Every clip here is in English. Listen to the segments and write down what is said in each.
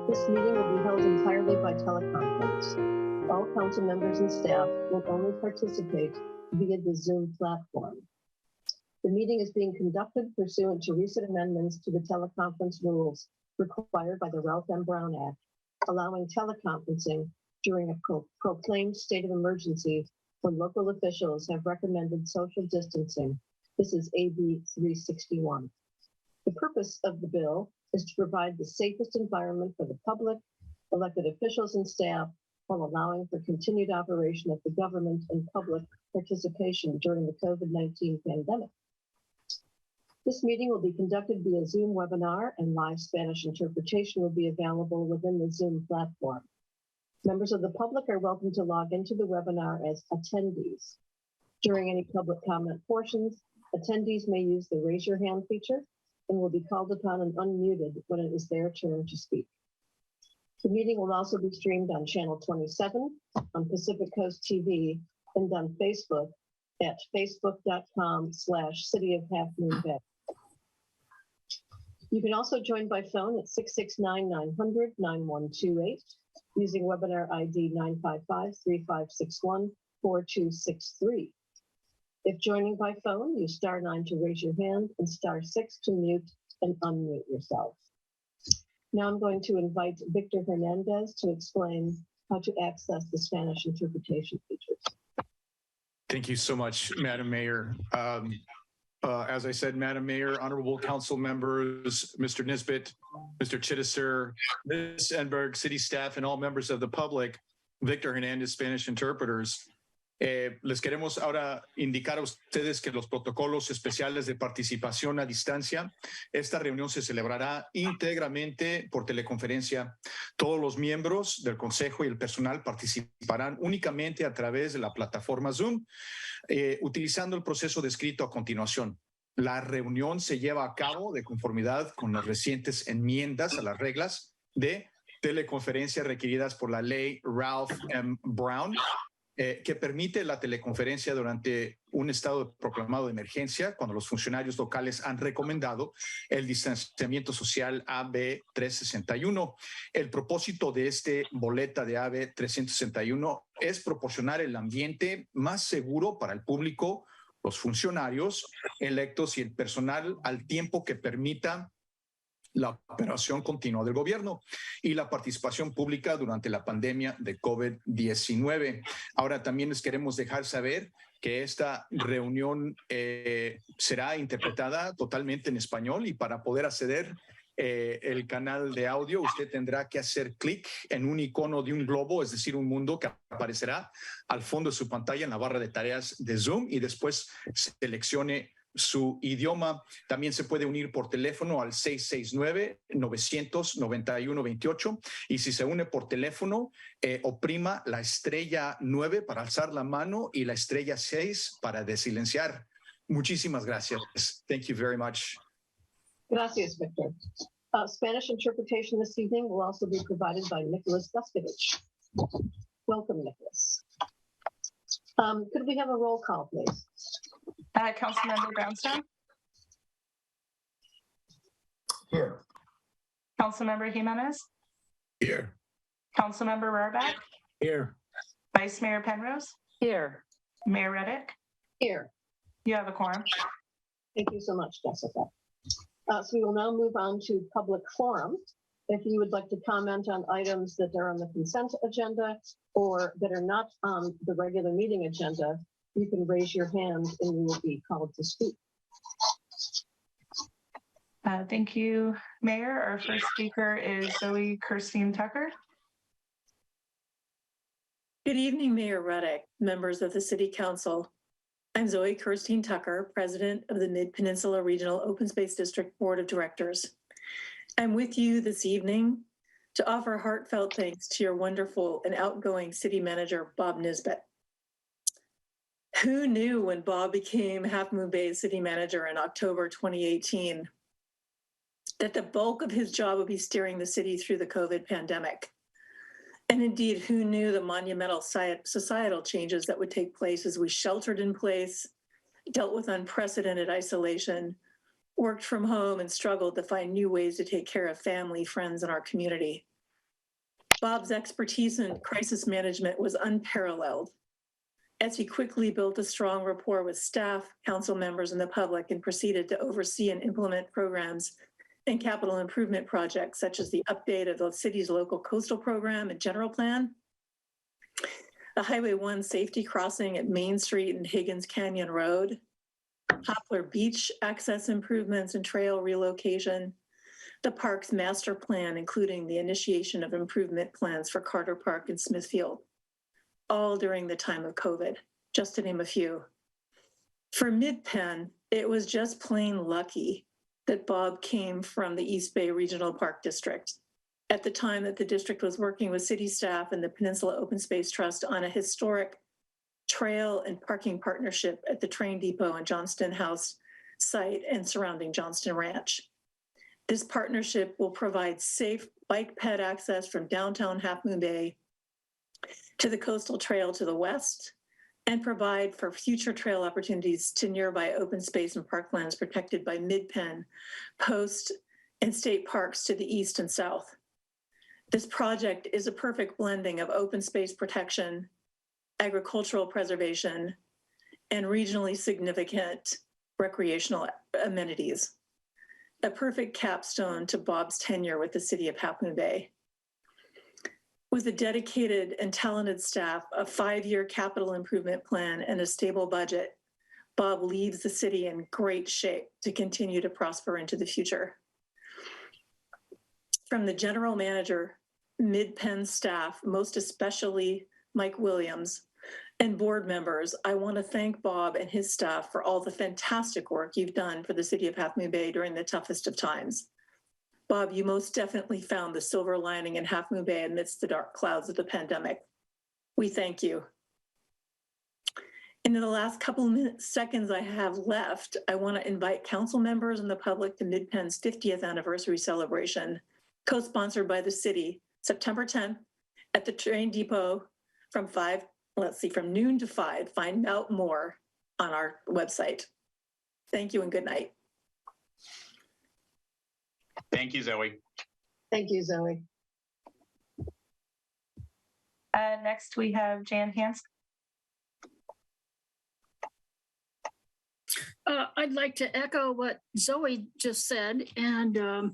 This meeting will be held entirely by teleconference. All council members and staff will only participate via the Zoom platform. The meeting is being conducted pursuant to recent amendments to the teleconference rules required by the Ralph M. Brown Act, allowing teleconferencing during a proclaimed state of emergency when local officials have recommended social distancing. This is AB 361. The purpose of the bill is to provide the safest environment for the public, elected officials and staff, while allowing for continued operation of the government and public participation during the COVID-19 pandemic. This meeting will be conducted via Zoom webinar, and live Spanish interpretation will be available within the Zoom platform. Members of the public are welcome to log into the webinar as attendees. During any public comment portions, attendees may use the raise your hand feature and will be called upon and unmuted when it is their turn to speak. The meeting will also be streamed on Channel 27, on Pacific Coast TV, and on Facebook at facebook.com/City of Half Moon Bay. You can also join by phone at 669-900-9128 using webinar ID 955-3561-4263. If joining by phone, use *9 to raise your hand and *6 to mute and unmute yourself. Now I'm going to invite Victor Hernandez to explain how to access the Spanish interpretation features. Thank you so much, Madam Mayor. As I said, Madam Mayor, honorable council members, Mr. Nisbet, Mr. Chittiser, Ms. Enberg, city staff, and all members of the public, Victor Hernandez, Spanish interpreters. Les queremos ahora indicar a ustedes que los protocolos especiales de participación a distancia, esta reunión se celebrará íntegramente por teleconferencia. Todos los miembros del Consejo y el personal participarán únicamente a través de la plataforma Zoom, utilizando el proceso descrito a continuación. La reunión se lleva a cabo de conformidad con las recientes enmiendas a las reglas de teleconferencia requeridas por la ley Ralph M. Brown, que permite la teleconferencia durante un estado proclamado de emergencia cuando los funcionarios locales han recomendado el distanciamiento social AB 361. El propósito de este boleta de AB 361 es proporcionar el ambiente más seguro para el público, los funcionarios electos y el personal al tiempo que permita la operación continua del gobierno y la participación pública durante la pandemia de COVID-19. Ahora también les queremos dejar saber que esta reunión será interpretada totalmente en español, y para poder acceder el canal de audio usted tendrá que hacer clic en un icono de un globo, es decir, un mundo que aparecerá al fondo de su pantalla en la barra de tareas de Zoom, y después seleccione su idioma. También se puede unir por teléfono al 669-991-28, y si se une por teléfono, oprima la estrella 9 para alzar la mano y la estrella 6 para desilenciar. Muchísimas gracias. Thank you very much. Gracias, Victor. Spanish interpretation this evening will also be provided by Nicholas Guskovich. Welcome, Nicholas. Could we have a roll call, please? Councilmember Brownstone. Here. Councilmember Jimenez. Here. Councilmember Rohrbeck. Here. Vice Mayor Penrose. Here. Mayor Reddick. Here. You have a quorum. Thank you so much, Jessica. So we will now move on to public forum. If you would like to comment on items that are on the consent agenda or that are not on the regular meeting agenda, You can raise your hand and you will be called to speak. Thank you, Mayor. Our first speaker is Zoe Kirstine Tucker. Good evening, Mayor Ruddick, members of the City Council. I'm Zoe Kirstine Tucker, President of the Mid-Peninsula Regional Open Space District Board of Directors. I'm with you this evening to offer heartfelt thanks to your wonderful and outgoing City Manager, Bob Nisbet. Who knew when Bob became Half Moon Bay's City Manager in October 2018 that the bulk of his job would be steering the city through the COVID pandemic? And indeed, who knew the monumental societal changes that would take place as we sheltered in place, dealt with unprecedented isolation, worked from home, and struggled to find new ways to take care of family, friends, and our community. Bob's expertise in crisis management was unparalleled, as he quickly built a strong rapport with staff, council members, and the public, and proceeded to oversee and implement programs and capital improvement projects, such as the update of the city's local coastal program and general plan, the Highway 1 safety crossing at Main Street and Higgins Canyon Road, Poplar Beach access improvements and trail relocation, the park's master plan, including the initiation of improvement plans for Carter Park and Smithfield, all during the time of COVID, just to name a few. For Mid-Penn, it was just plain lucky that Bob came from the East Bay Regional Park District at the time that the district was working with city staff and the Peninsula Open Space Trust on a historic trail and parking partnership at the train depot and Johnston House site and surrounding Johnston Ranch. This partnership will provide safe bike ped access from downtown Half Moon Bay to the coastal trail to the west, and provide for future trail opportunities to nearby open space and parklands protected by Mid-Penn, Post, and state parks to the east and south. This project is a perfect blending of open space protection, agricultural preservation, and regionally significant recreational amenities. A perfect capstone to Bob's tenure with the city of Half Moon Bay. With a dedicated and talented staff, a 5-year capital improvement plan, and a stable budget, Bob leaves the city in great shape to continue to prosper into the future. From the general manager, Mid-Penn staff, most especially Mike Williams, and board members, I want to thank Bob and his staff for all the fantastic work you've done for the city of Half Moon Bay during the toughest of times. Bob, you most definitely found the silver lining in Half Moon Bay amidst the dark clouds of the pandemic. We thank you. And in the last couple of seconds I have left, I want to invite council members and the public to Mid-Penn's 50th anniversary celebration, co-sponsored by the city, September 10th at the train depot from noon to 5. Find out more on our website. Thank you and good night. Thank you, Zoe. Thank you, Zoe. Next, we have Jan Hansen. I'd like to echo what Zoe just said and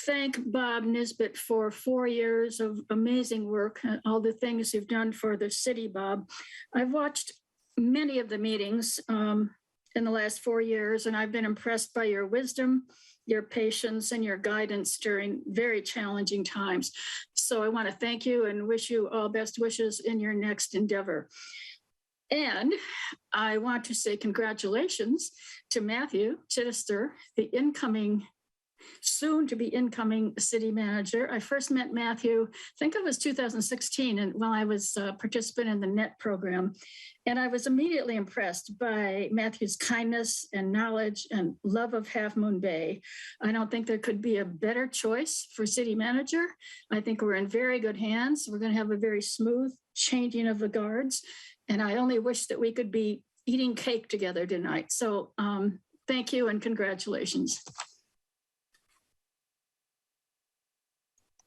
thank Bob Nisbet for 4 years of amazing work and all the things you've done for the city, Bob. I've watched many of the meetings in the last 4 years, and I've been impressed by your wisdom, your patience, and your guidance during very challenging times. So I want to thank you and wish you all best wishes in your next endeavor. And I want to say congratulations to Matthew Chittister, the soon to be incoming city manager. I first met Matthew, I think it was 2016, and while I was a participant in the NET program. And I was immediately impressed by Matthew's kindness and knowledge and love of Half Moon Bay. I don't think there could be a better choice for city manager. I think we're in very good hands. We're going to have a very smooth changing of the guards. And I only wish that we could be eating cake together tonight. So thank you and congratulations.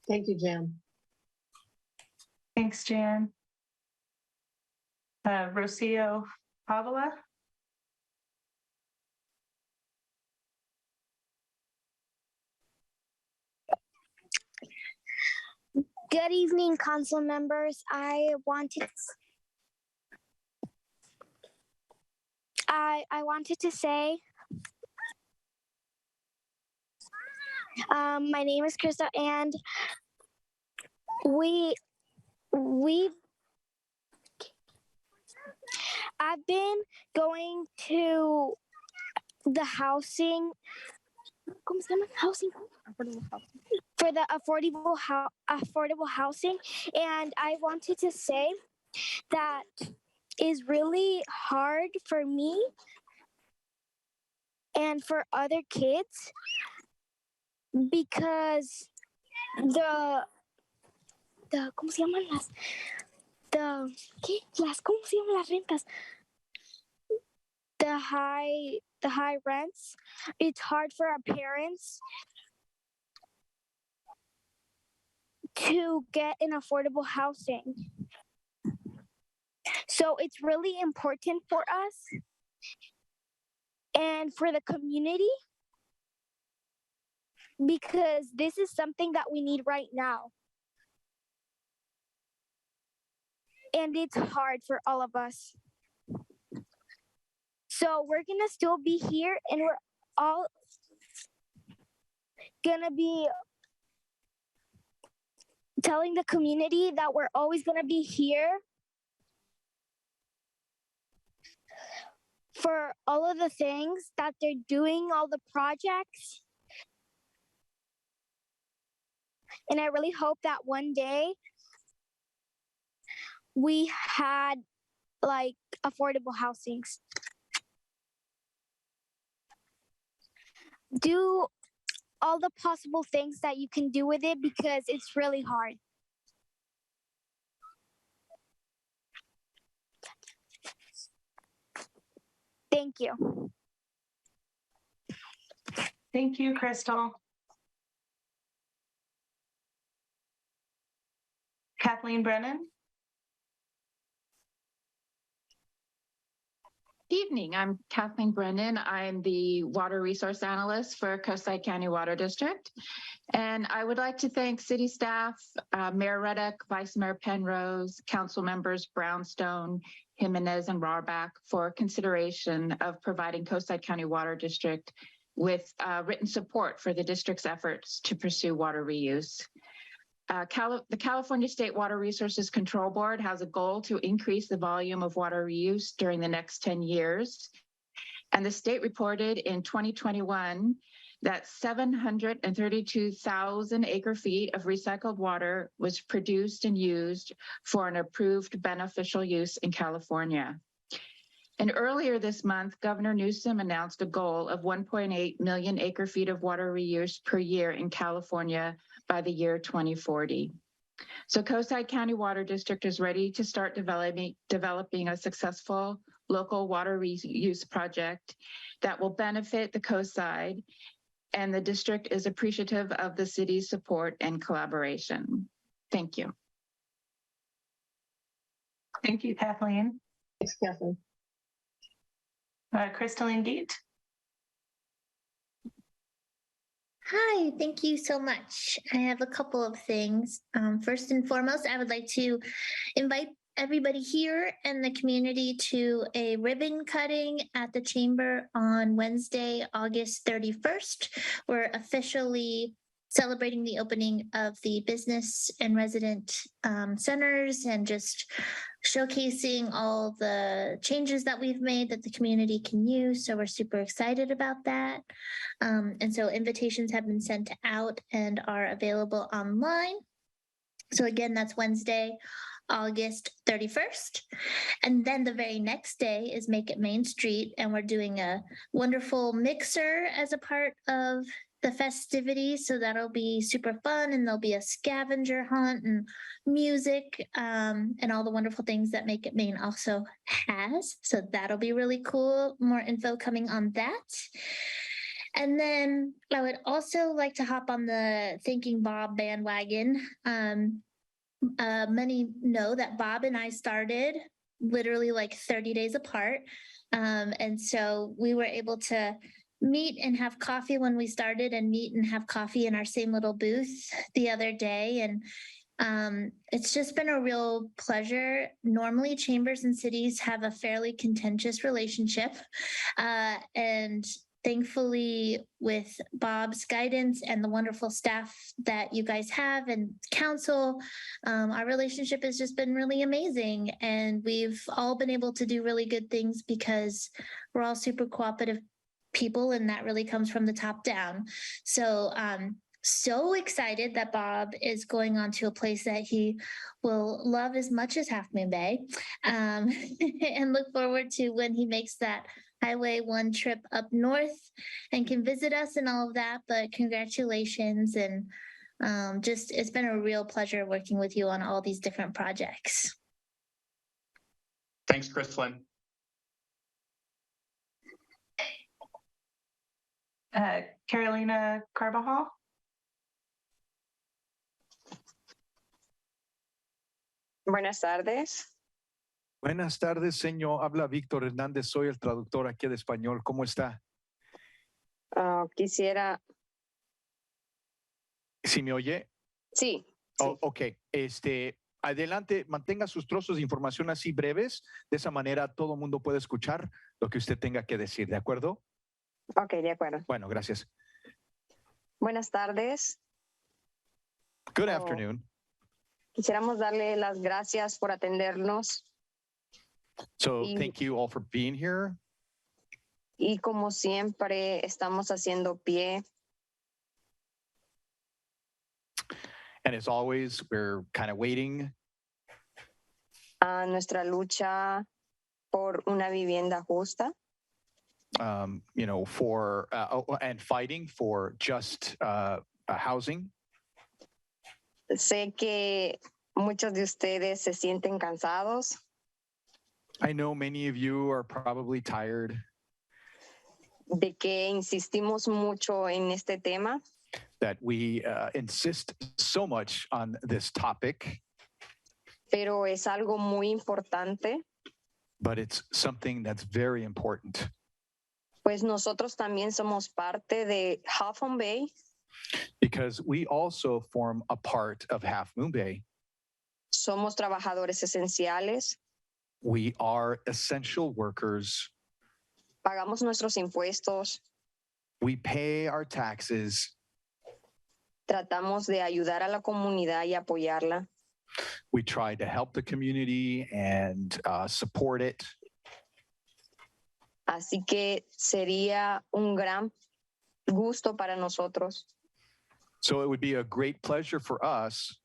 Thank you, Jan. Thanks, Jan. Rocio Pavala. Good evening, council members. I wanted I wanted to say, my name is Krista, and we I've been going to the housing. ¿Cómo se llama? Housing. For the affordable housing, and I wanted to say that is really hard for me and for other kids because the ¿cómo se llaman las ¿cómo se llaman las rentas? The high rents. It's hard for our parents to get an affordable housing. So it's really important for us and for the community because this is something that we need right now. And it's hard for all of us. So we're going to still be here and we're all going to be telling the community that we're always going to be here for all of the things that they're doing, all the projects. And I really hope that one day we had like affordable housings. Do all the possible things that you can do with it because it's really hard. Thank you. Thank you, Crystal. Kathleen Brennan. Good evening. I'm Kathleen Brennan. I'm the Water Resource Analyst for Coastside County Water District. And I would like to thank city staff, Mayor Reddick, Vice Mayor Penrose, council members Brownstone, Jimenez, and Rarbach for consideration of providing Coastside County Water District with written support for the district's efforts to pursue water reuse. The California State Water Resources Control Board has a goal to increase the volume of water reuse during the next 10 years. And the state reported in 2021 that 732,000 acre feet of recycled water was produced and used for an approved beneficial use in California. And earlier this month, Governor Newsom announced a goal of 1.8 million acre feet of water reuse per year in California by the year 2040. So Coastside County Water District is ready to start developing a successful local water reuse project that will benefit the coastside, and the district is appreciative of the city's support and collaboration. Thank you. Thank you, Kathleen. Thanks, Kathleen. Crystalline Gate. Hi, thank you so much. I have a couple of things. First and foremost, I would like to invite everybody here in the community to a ribbon cutting at the chamber on Wednesday, August 31st. We're officially celebrating the opening of the business and resident centers and just showcasing all the changes that we've made that the community can use. So we're super excited about that. And so invitations have been sent out and are available online. So again, that's Wednesday, August 31st. And then the very next day is Make It Main Street. And we're doing a wonderful mixer as a part of the festivities. So that'll be super fun. And there'll be a scavenger hunt and music and all the wonderful things that Make It Main also has. So that'll be really cool. More info coming on that. And then I would also like to hop on the Thanking Bob bandwagon. Many know that Bob and I started literally like 30 days apart. And so we were able to meet and have coffee when we started and meet and have coffee in our same little booth the other day. And It's just been a real pleasure. Normally, chambers and cities have a fairly contentious relationship. And thankfully, with Bob's guidance and the wonderful staff that you guys have and council, our relationship has just been really amazing. And we've all been able to do really good things because we're all super cooperative people, and that really comes from the top down. So excited that Bob is going on to a place that he will love as much as Half Moon Bay, and look forward to when he makes that Highway 1 trip up north and can visit us and all of that. But congratulations, and just it's been a real pleasure working with you on all these different projects. Thanks, Chrislyn. Carolina Carbajal. Buenas tardes. Buenas tardes, señor. Habla Víctor Hernández. Soy el traductor aquí de español. ¿Cómo está? Quisiera. ¿Sí me oye? Sí. Oh, ok. Adelante, mantenga sus trozos de información así breves. De esa manera todo el mundo puede escuchar lo que usted tenga que decir. ¿De acuerdo? Ok, de acuerdo. Bueno, gracias. Buenas tardes. Good afternoon. Quisiéramos darle las gracias por atendernos. So thank you all for being here. Y como siempre, estamos haciendo pie. And as always, we're kind of waiting. A nuestra lucha por una vivienda justa. For and fighting for just housing. Sé que muchos de ustedes se sienten cansados. I know many of you are probably tired. De que insistimos mucho en este tema. That we insist so much on this topic. Pero es algo muy importante. But it's something that's very important. Pues nosotros también somos parte de Half Moon Bay. Because we also form a part of Half Moon Bay. Somos trabajadores esenciales. We are essential workers. Pagamos nuestros impuestos. We pay our taxes. Tratamos de ayudar a la comunidad y apoyarla. We try to help the community and support it. Así que sería un gran gusto para nosotros. So it would be a great pleasure for us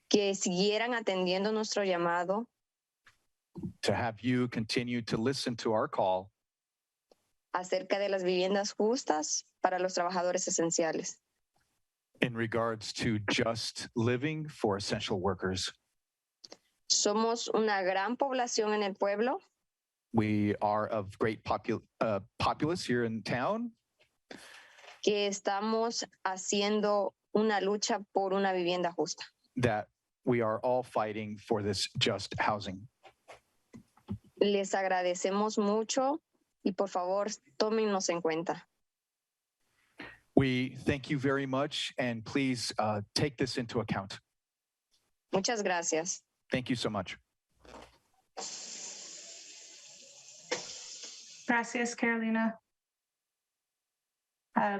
que siguieran atendiendo nuestro llamado. To have you continue to listen to our call. Acerca de las viviendas justas para los trabajadores esenciales. In regards to just living for essential workers. Somos una gran población en el pueblo. We are of great populace here in town. Que estamos haciendo una lucha por una vivienda justa. That we are all fighting for this just housing. Les agradecemos mucho y por favor, tómennos en cuenta. We thank you very much and please take this into account. Muchas gracias. Thank you so much. Gracias, Carolina.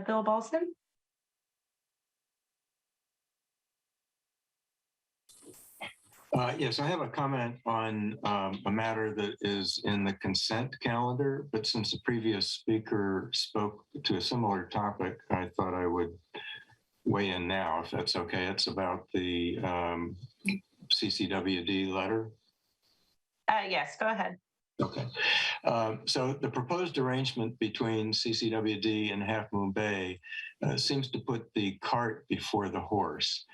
Bill Balson. Yes, I have a comment on a matter that is in the consent calendar, but since the previous speaker spoke to a similar topic, I thought I would weigh in now, if that's okay. It's about the CCWD letter. Yes, go ahead. Okay. So the proposed arrangement between CCWD and Half Moon Bay seems to put the cart before the horse.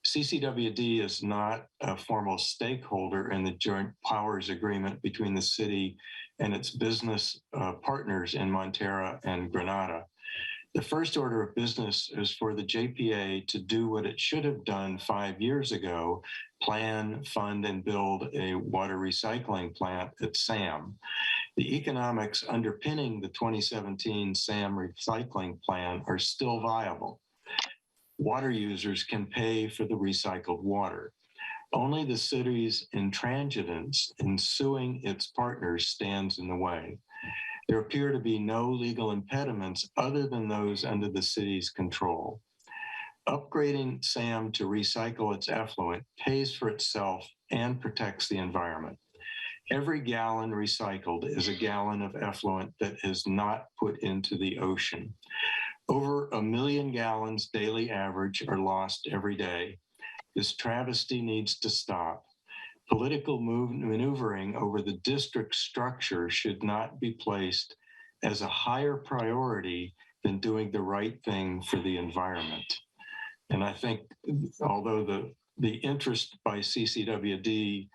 CCWD is not a formal stakeholder in the joint powers agreement between the city and its business partners in Montera and Granada. The first order of business is for the JPA to do what it should have done 5 years ago, plan, fund, and build a water recycling plant at SAM. The economics underpinning the 2017 SAM recycling plan are still viable. water users can pay for the recycled water. Only the city's intransigence in suing its partners stands in the way. There appear to be no legal impediments other than those under the city's control. Upgrading SAM to recycle its effluent pays for itself and protects the environment. Every gallon recycled is a gallon of effluent that is not put into the ocean. Over 1 million gallons daily average are lost every day. This travesty needs to stop. Political maneuvering over the district structure should not be placed as a higher priority than doing the right thing for the environment. And I think, although the interest by CCWD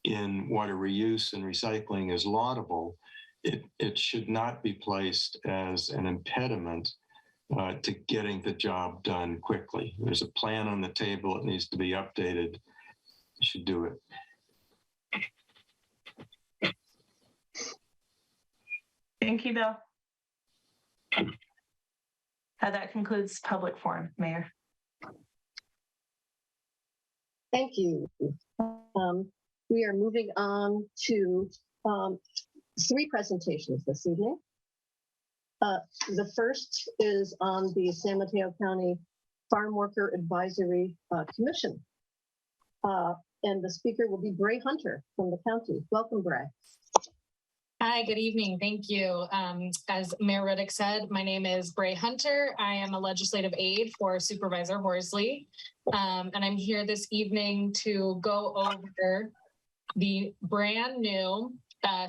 in water reuse and recycling is laudable, it should not be placed as an impediment to getting the job done quickly. There's a plan on the table. It needs to be updated. You should do it. Thank you, Bill. That concludes public forum, Mayor. Thank you. We are moving on to 3 presentations this evening. The first is on the San Mateo County Farm Worker Advisory Commission. And the speaker will be Bray Hunter from the county. Welcome, Bray. Hi, good evening. Thank you. As Mayor Riddick said, my name is Bray Hunter. I am a legislative aide for Supervisor Horsley. And I'm here this evening to go over the brand new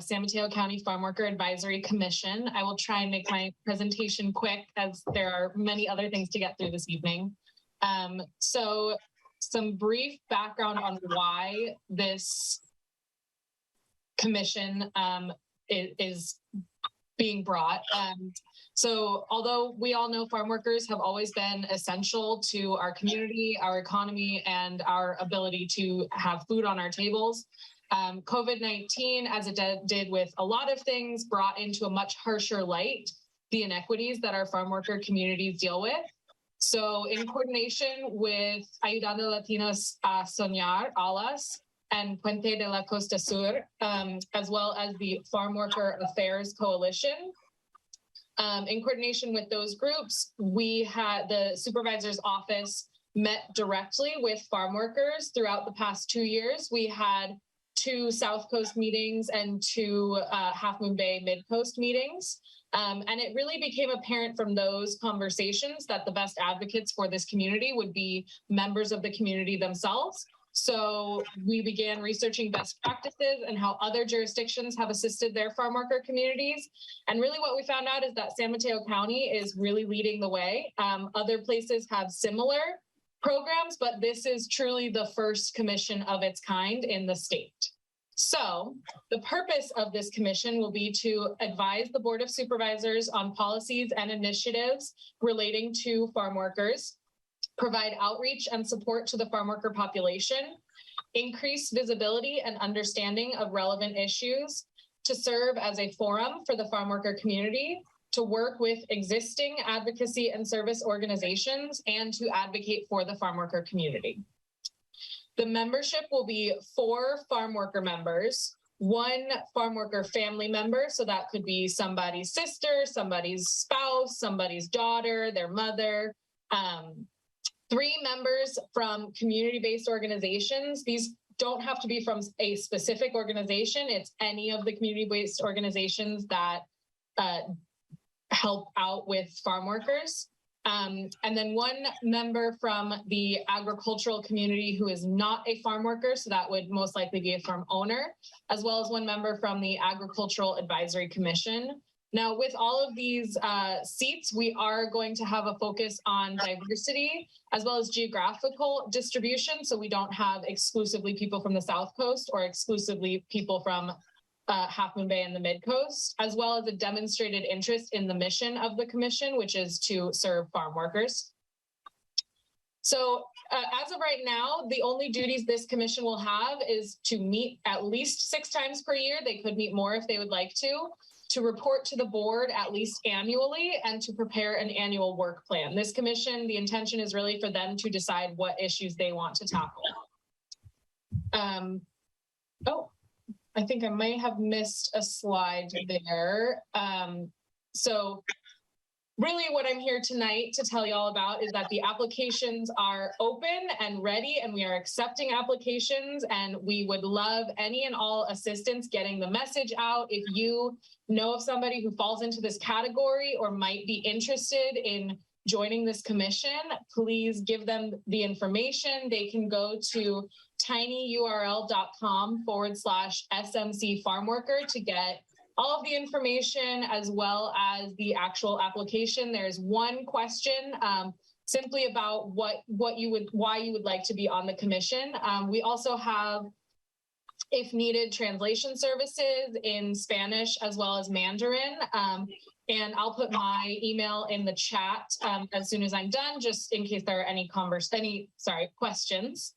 San Mateo County Farm Worker Advisory Commission. I will try and make my presentation quick as there are many other things to get through this evening. So some brief background on why this commission is being brought. So although we all know farm workers have always been essential to our community, our economy, and our ability to have food on our tables, COVID-19, as it did with a lot of things, brought into a much harsher light the inequities that our farm worker communities deal with. So in coordination with Ayudando Latinos a Soñar, ALAS, and Puente de la Costa Sur, as well as the Farm Worker Affairs Coalition. In coordination with those groups, we had the supervisor's office met directly with farm workers throughout the past 2 years. We had 2 South Coast meetings and 2 Half Moon Bay Mid-Coast meetings. And it really became apparent from those conversations that the best advocates for this community would be members of the community themselves. So we began researching best practices and how other jurisdictions have assisted their farm worker communities. And really what we found out is that San Mateo County is really leading the way. Other places have similar programs, but this is truly the first commission of its kind in the state. So the purpose of this commission will be to advise the Board of Supervisors on policies and initiatives relating to farm workers, provide outreach and support to the farm worker population, increase visibility and understanding of relevant issues, to serve as a forum for the farm worker community, to work with existing advocacy and service organizations, and to advocate for the farm worker community. The membership will be 4 farm worker members, 1 farm worker family member, so that could be somebody's sister, somebody's spouse, somebody's daughter, their mother, 3 members from community-based organizations. These don't have to be from a specific organization. It's any of the community-based organizations that help out with farm workers. And then 1 member from the agricultural community who is not a farm worker, so that would most likely be a farm owner, as well as 1 member from the Agricultural Advisory Commission. Now, with all of these seats, we are going to have a focus on diversity as well as geographical distribution. So we don't have exclusively people from the South Coast or exclusively people from Half Moon Bay and the Mid-Coast, as well as a demonstrated interest in the mission of the commission, which is to serve farm workers. So as of right now, the only duties this commission will have is to meet at least 6 times per year. They could meet more if they would like to to report to the board at least annually and to prepare an annual work plan. This commission, the intention is really for them to decide what issues they want to tackle. Oh, I think I may have missed a slide there. So really what I'm here tonight to tell you all about is that the applications are open and ready, and we are accepting applications, and we would love any and all assistance getting the message out. If you know of somebody who falls into this category or might be interested in joining this commission, please give them the information. They can go to tinyurl.com/SMC farm worker to get all of the information as well as the actual application. There's one question simply about why you would like to be on the commission. We also have, if needed, translation services in Spanish as well as Mandarin. And I'll put my email in the chat as soon as I'm done, just in case there are any questions.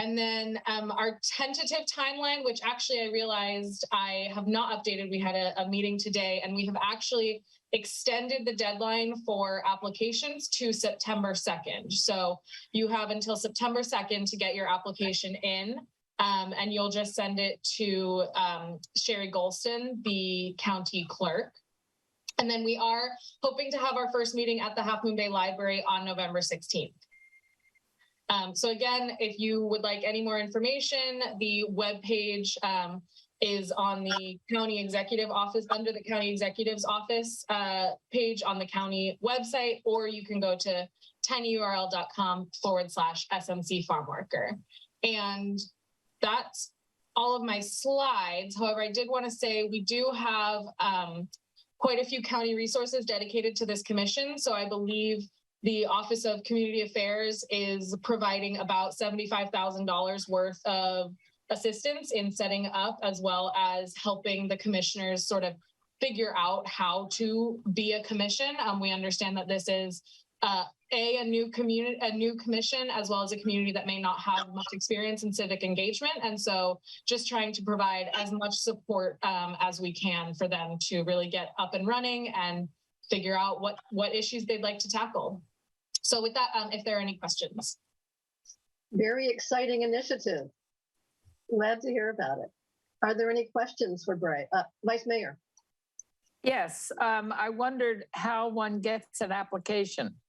And then our tentative timeline, which actually I realized I have not updated. We had a meeting today, and we have actually extended the deadline for applications to September 2nd. So you have until September 2nd to get your application in, and you'll just send it to Sherry Golston, the county clerk. And then we are hoping to have our first meeting at the Half Moon Bay Library on November 16th. So again, if you would like any more information, the webpage is on the county executive office, under the county executive's office page on the county website, or you can go to tinyurl.com/SMC farm worker. And that's all of my slides. However, I did want to say we do have quite a few county resources dedicated to this commission. So I believe the Office of Community Affairs is providing about $75,000 worth of assistance in setting up, as well as helping the commissioners sort of figure out how to be a commission. We understand that this is a new commission, as well as a community that may not have much experience in civic engagement. And so just trying to provide as much support as we can for them to really get up and running and figure out what issues they'd like to tackle. So with that, if there are any questions. Very exciting initiative. Glad to hear about it. Are there any questions for Bray? Vice Mayor? Yes, I wondered how one gets an application.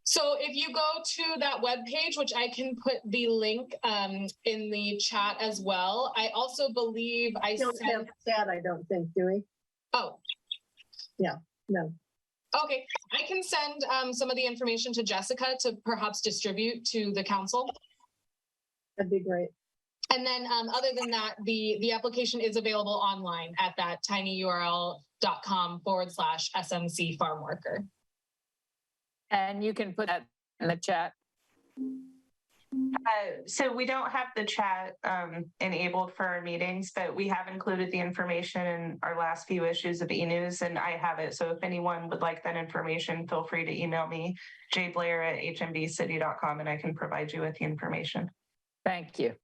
So if you go to that webpage, which I can put the link in the chat as well. I also believe I don't have that, I don't think, do we? Oh. Yeah, no. Okay, I can send some of the information to Jessica to perhaps distribute to the council. That'd be great. And then other than that, the application is available online at that tinyurl.com/SMC farm worker. And you can put that in the chat. So we don't have the chat enabled for our meetings, but we have included the information in our last few issues of e-news, and I have it. So if anyone would like that information, feel free to email me, jblair@hmbcity.com, and I can provide you with the information. Thank you.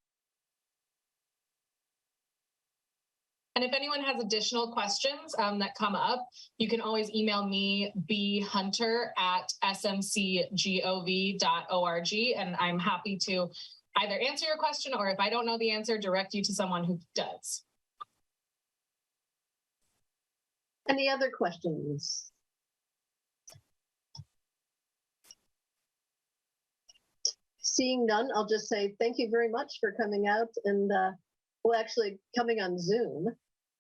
And if anyone has additional questions that come up, you can always email me, bhunter@smcgov.org, and I'm happy to either answer your question, or if I don't know the answer, direct you to someone who does. Any other questions? Seeing none, I'll just say thank you very much for coming out and well, actually coming on Zoom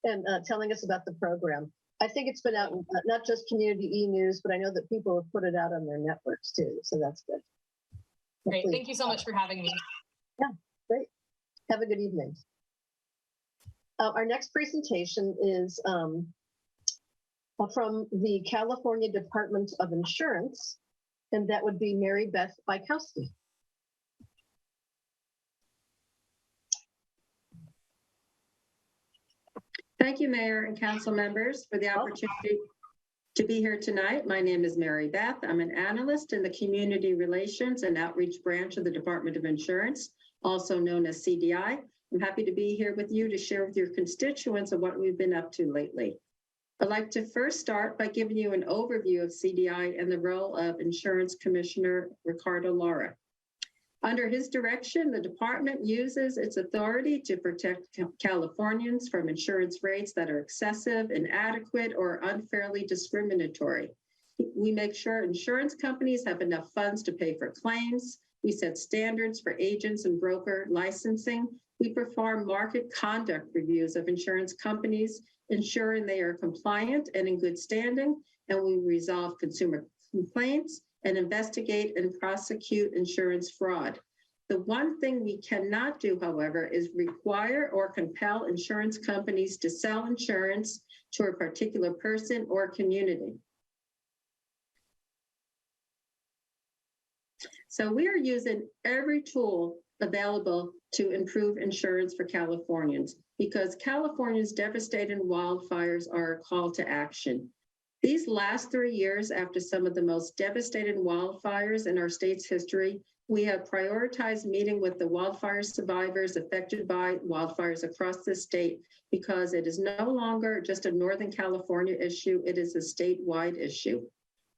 and telling us about the program. I think it's been out in not just community e-news, but I know that people have put it out on their networks too. So that's good. Great. Thank you so much for having me. Yeah, great. Have a good evening. Our next presentation is from the California Department of Insurance, and that would be Mary Beth Bykowski. Thank you, Mayor and council members, for the opportunity to be here tonight. My name is Mary Beth. I'm an analyst in the Community Relations and Outreach Branch of the Department of Insurance, also known as CDI. I'm happy to be here with you to share with your constituents of what we've been up to lately. I'd like to first start by giving you an overview of CDI and the role of Insurance Commissioner Ricardo Lara. Under his direction, the department uses its authority to protect Californians from insurance rates that are excessive, inadequate, or unfairly discriminatory. We make sure insurance companies have enough funds to pay for claims. We set standards for agents and broker licensing. We perform market conduct reviews of insurance companies, ensuring they are compliant and in good standing, and we resolve consumer complaints and investigate and prosecute insurance fraud. The one thing we cannot do, however, is require or compel insurance companies to sell insurance to a particular person or community. So we are using every tool available to improve insurance for Californians because California's devastating wildfires are a call to action. These last 3 years, after some of the most devastating wildfires in our state's history, we have prioritized meeting with the wildfire survivors affected by wildfires across the state because it is no longer just a Northern California issue, it is a statewide issue.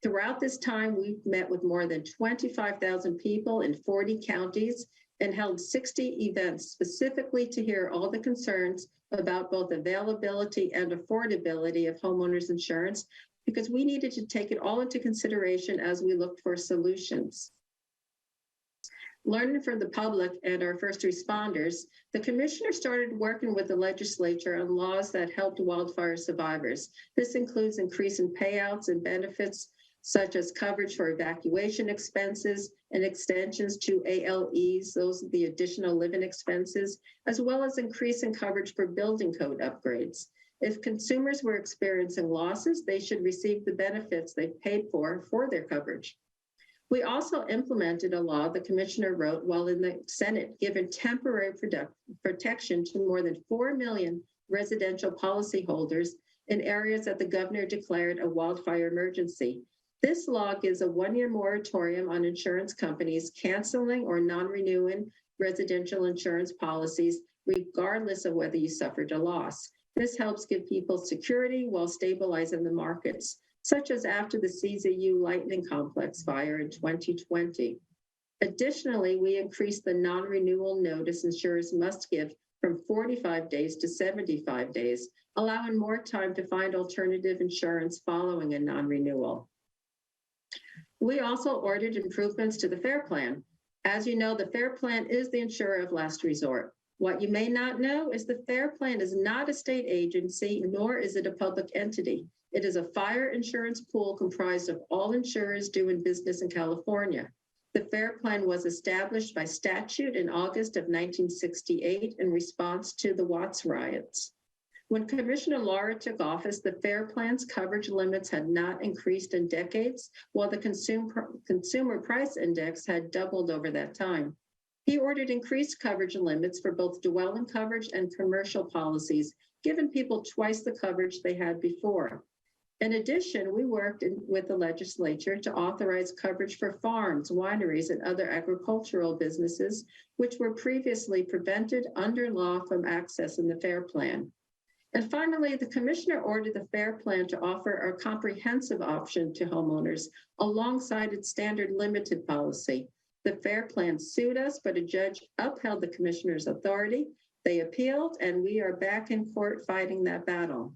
Throughout this time, we've met with more than 25,000 people in 40 counties and held 60 events specifically to hear all the concerns about both availability and affordability of homeowners insurance, because we needed to take it all into consideration as we looked for solutions. Learning from the public and our first responders, the commissioner started working with the legislature on laws that helped wildfire survivors. This includes increasing payouts and benefits such as coverage for evacuation expenses and extensions to ALEs, those are the additional living expenses, as well as increasing coverage for building code upgrades. If consumers were experiencing losses, they should receive the benefits they paid for their coverage. We also implemented a law the commissioner wrote while in the Senate, giving temporary protection to more than 4 million residential policyholders in areas that the governor declared a wildfire emergency. This law gives a 1-year moratorium on insurance companies canceling or non-renewing residential insurance policies, regardless of whether you suffered a loss. This helps give people security while stabilizing the markets, such as after the CZU Lightning Complex fire in 2020. Additionally, we increased the non-renewal notice insurers must give from 45 days to 75 days, allowing more time to find alternative insurance following a non-renewal. We also ordered improvements to the FAIR Plan. As you know, the FAIR Plan is the insurer of last resort. What you may not know is the FAIR Plan is not a state agency, nor is it a public entity. It is a fire insurance pool comprised of all insurers doing business in California. The FAIR Plan was established by statute in August of 1968 in response to the Watts riots. When Commissioner Lara took office, the FAIR Plan's coverage limits had not increased in decades, while the Consumer Price Index had doubled over that time. He ordered increased coverage limits for both dwelling coverage and commercial policies, giving people twice the coverage they had before. In addition, we worked with the legislature to authorize coverage for farms, wineries, and other agricultural businesses, which were previously prevented under law from accessing the FAIR Plan. And finally, the commissioner ordered the FAIR Plan to offer a comprehensive option to homeowners alongside its standard limited policy. The FAIR Plan sued us, but a judge upheld the commissioner's authority. They appealed, and we are back in court fighting that battle.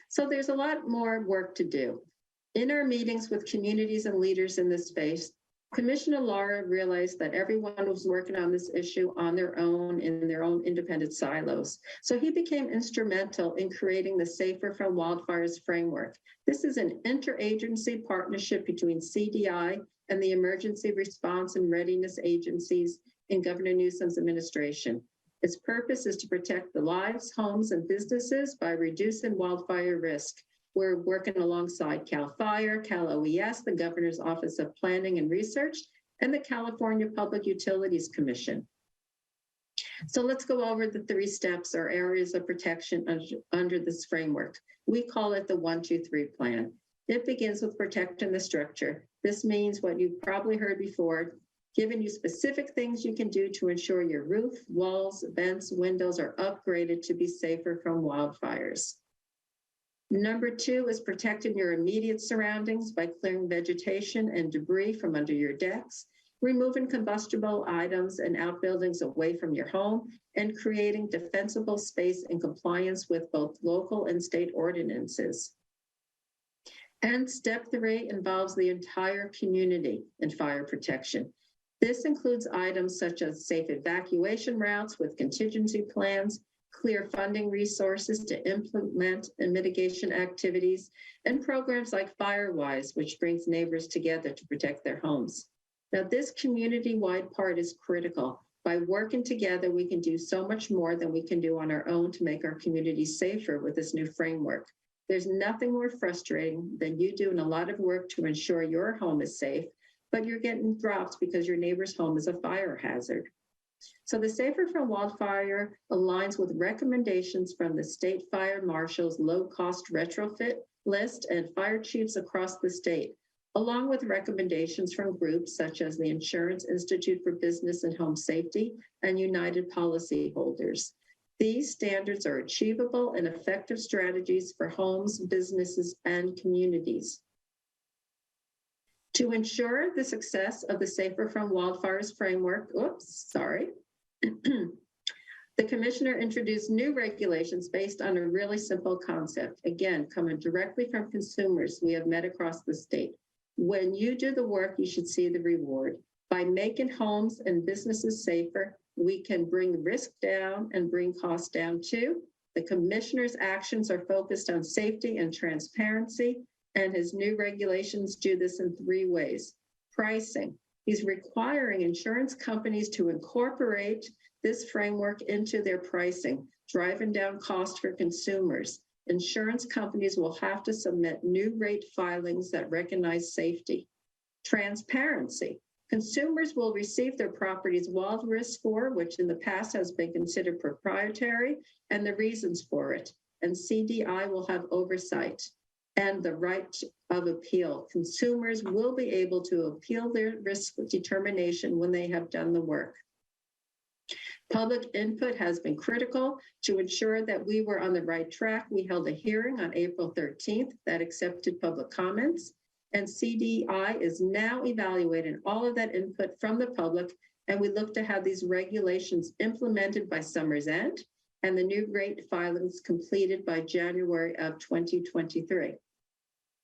So there's a lot more work to do. In our meetings with communities and leaders in this space, Commissioner Lara realized that everyone was working on this issue on their own in their own independent silos. So he became instrumental in creating the Safer from Wildfires framework. This is an interagency partnership between CDI and the emergency response and readiness agencies in Governor Newsom's administration. Its purpose is to protect the lives, homes, and businesses by reducing wildfire risk. We're working alongside CAL FIRE, Cal OES, the Governor's Office of Planning and Research, and the California Public Utilities Commission. So let's go over the 3 steps or areas of protection under this framework. We call it the 1-2-3 plan. It begins with protecting the structure. This means what you've probably heard before, giving you specific things you can do to ensure your roof, walls, vents, windows are upgraded to be safer from wildfires. Number 2 is protecting your immediate surroundings by clearing vegetation and debris from under your decks, removing combustible items and outbuildings away from your home, and creating defensible space in compliance with both local and state ordinances. And step 3 involves the entire community in fire protection. This includes items such as safe evacuation routes with contingency plans, clear funding resources to implement and mitigation activities, and programs like FireWise, which brings neighbors together to protect their homes. Now, this community-wide part is critical. By working together, we can do so much more than we can do on our own to make our communities safer with this new framework. There's nothing more frustrating than you doing a lot of work to ensure your home is safe, but you're getting dropped because your neighbor's home is a fire hazard. So the Safer from Wildfire aligns with recommendations from the State Fire Marshal's low-cost retrofit list and fire chiefs across the state, along with recommendations from groups such as the Insurance Institute for Business and Home Safety and United Policyholders. These standards are achievable and effective strategies for homes, businesses, and communities. To ensure the success of the Safer from Wildfires framework, the commissioner introduced new regulations based on a really simple concept, again, coming directly from consumers we have met across the state. When you do the work, you should see the reward. By making homes and businesses safer, we can bring risk down and bring costs down too. The commissioner's actions are focused on safety and transparency, and his new regulations do this in 3 ways. Pricing. He's requiring insurance companies to incorporate this framework into their pricing, driving down cost for consumers. Insurance companies will have to submit new rate filings that recognize safety. Transparency. Consumers will receive their property's wild risk score, which in the past has been considered proprietary, and the reasons for it. And CDI will have oversight and the right of appeal. Consumers will be able to appeal their risk determination when they have done the work. Public input has been critical to ensure that we were on the right track. We held a hearing on April 13th that accepted public comments, and CDI is now evaluating all of that input from the public, and we look to have these regulations implemented by summer's end and the new rate filings completed by January of 2023.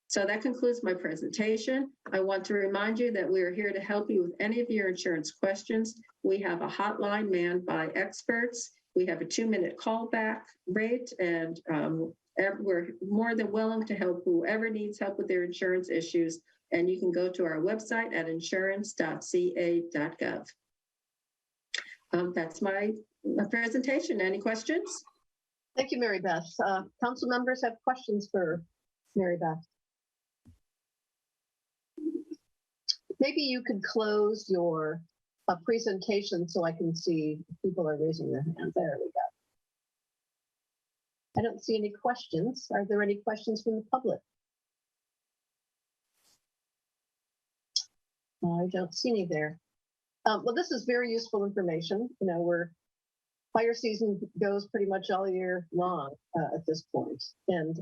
So that concludes my presentation. I want to remind you that we are here to help you with any of your insurance questions. We have a hotline manned by experts. We have a 2-minute callback rate, and we're more than willing to help whoever needs help with their insurance issues. And you can go to our website at insurance.ca.gov. That's my presentation. Any questions? Thank you, Mary Beth. Council members have questions for Mary Beth. Maybe you could close your presentation so I can see if people are raising their hands. There we go. I don't see any questions. Are there any questions from the public? I don't see any there. Well, this is very useful information. You know, fire season goes pretty much all year long at this point, and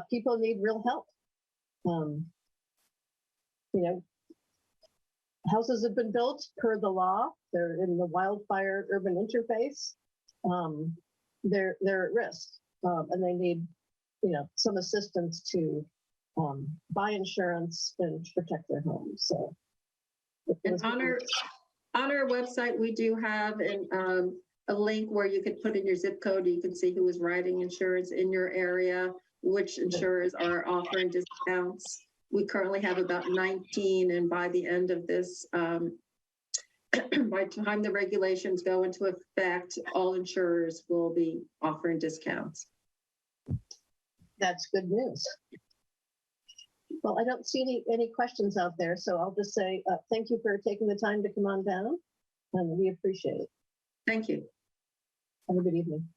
people need real help. You know, houses have been built per the law. They're in the wildfire urban interface. They're at risk, and they need, you know, some assistance to buy insurance and to protect their homes. So, and on our website, we do have a link where you could put in your zip code. You can see who is writing insurance in your area, which insurers are offering discounts. We currently have about 19, and by the end of this, by the time the regulations go into effect, all insurers will be offering discounts. That's good news. Well, I don't see any questions out there, so I'll just say thank you for taking the time to come on down, and we appreciate it. Thank you. Have a good evening.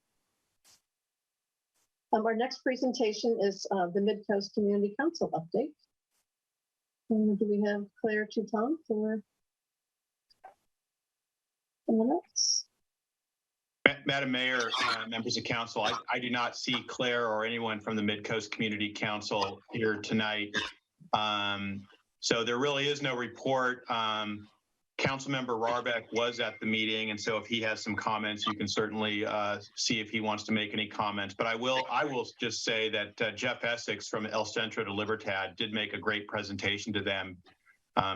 Our next presentation is the Mid-Coast Community Council update. Do we have Claire Toutant for minutes. Madam Mayor, members of council, I do not see Claire or anyone from the Mid-Coast Community Council here tonight. So there really is no report. Councilmember Rarbeck was at the meeting, and so if he has some comments, you can certainly see if he wants to make any comments. But I will just say that Jeff Essex from El Centro de Libertad did make a great presentation to them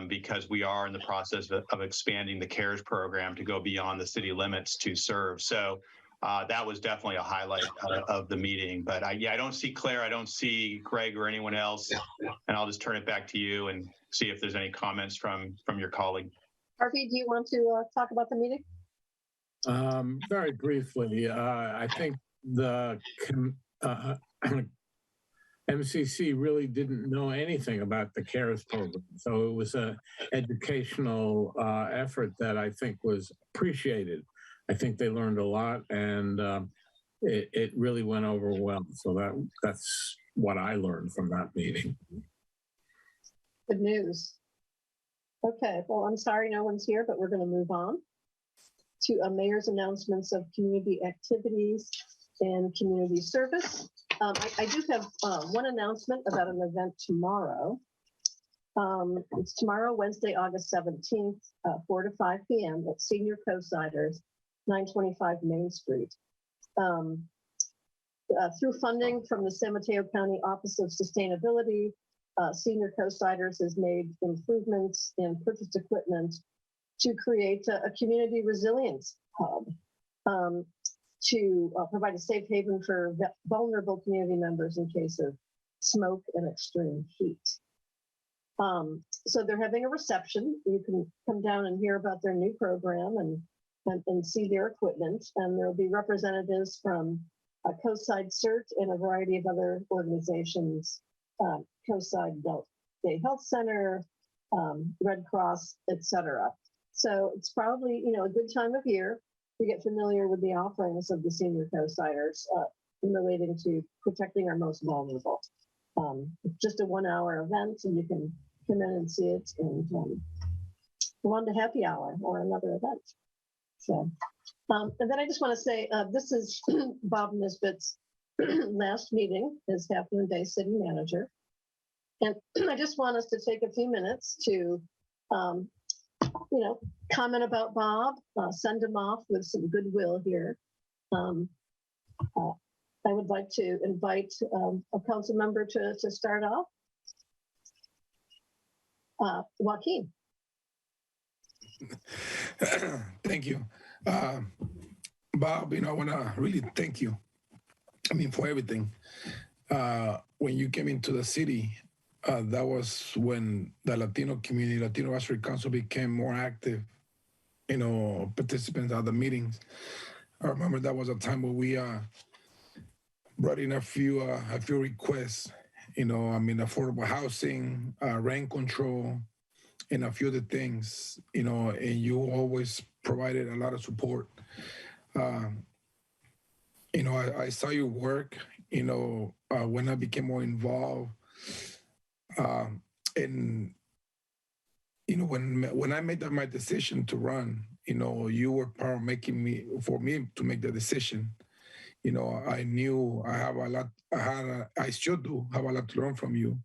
because we are in the process of expanding the CARES program to go beyond the city limits to serve. So that was definitely a highlight of the meeting. But I don't see Claire, I don't see Greg or anyone else, and I'll just turn it back to you and see if there's any comments from your colleague. Harvey, do you want to talk about the meeting? Very briefly, I think the MCC really didn't know anything about the CARES program. So it was an educational effort that I think was appreciated. I think they learned a lot, and it really went over well. So that's what I learned from that meeting. Good news. Okay, well, I'm sorry no one's here, but we're going to move on to mayor's announcements of community activities and community service. I do have one announcement about an event tomorrow. It's tomorrow, Wednesday, August 17th, 4 to 5 p.m. at Senior Co-Siders, 925 Main Street. Through funding from the San Mateo County Office of Sustainability, Senior Co-Siders has made improvements in purchased equipment to create a community resilience hub to provide a safe haven for vulnerable community members in case of smoke and extreme heat. So they're having a reception. You can come down and hear about their new program and see their equipment. And there'll be representatives from COSIDE CERT and a variety of other organizations, COSIDE Day Health Center, Red Cross, etc. So it's probably a good time of year to get familiar with the offerings of the Senior Co-Siders relating to protecting our most vulnerable. It's just a 1 hour event, and you can come in and see it and go on to happy hour or another event. So, and then I just want to say, this is Bob Nisbet's last meeting as Half Moon Bay City Manager. And I just want us to take a few minutes to, comment about Bob, send him off with some goodwill here. I would like to invite a council member to start off. Joaquin. Thank you. Bob, I want to really thank you. For everything. When you came into the city, that was when the Latino community, Latino Advisory Council became more active, participants at the meetings. I remember that was a time where we brought in a few requests, affordable housing, rent control, and a few other things, and you always provided a lot of support. I saw your work, when I became more involved. And, when I made my decision to run, you were part of for me to make the decision. I knew I have a lot, I still do have a lot to learn from you.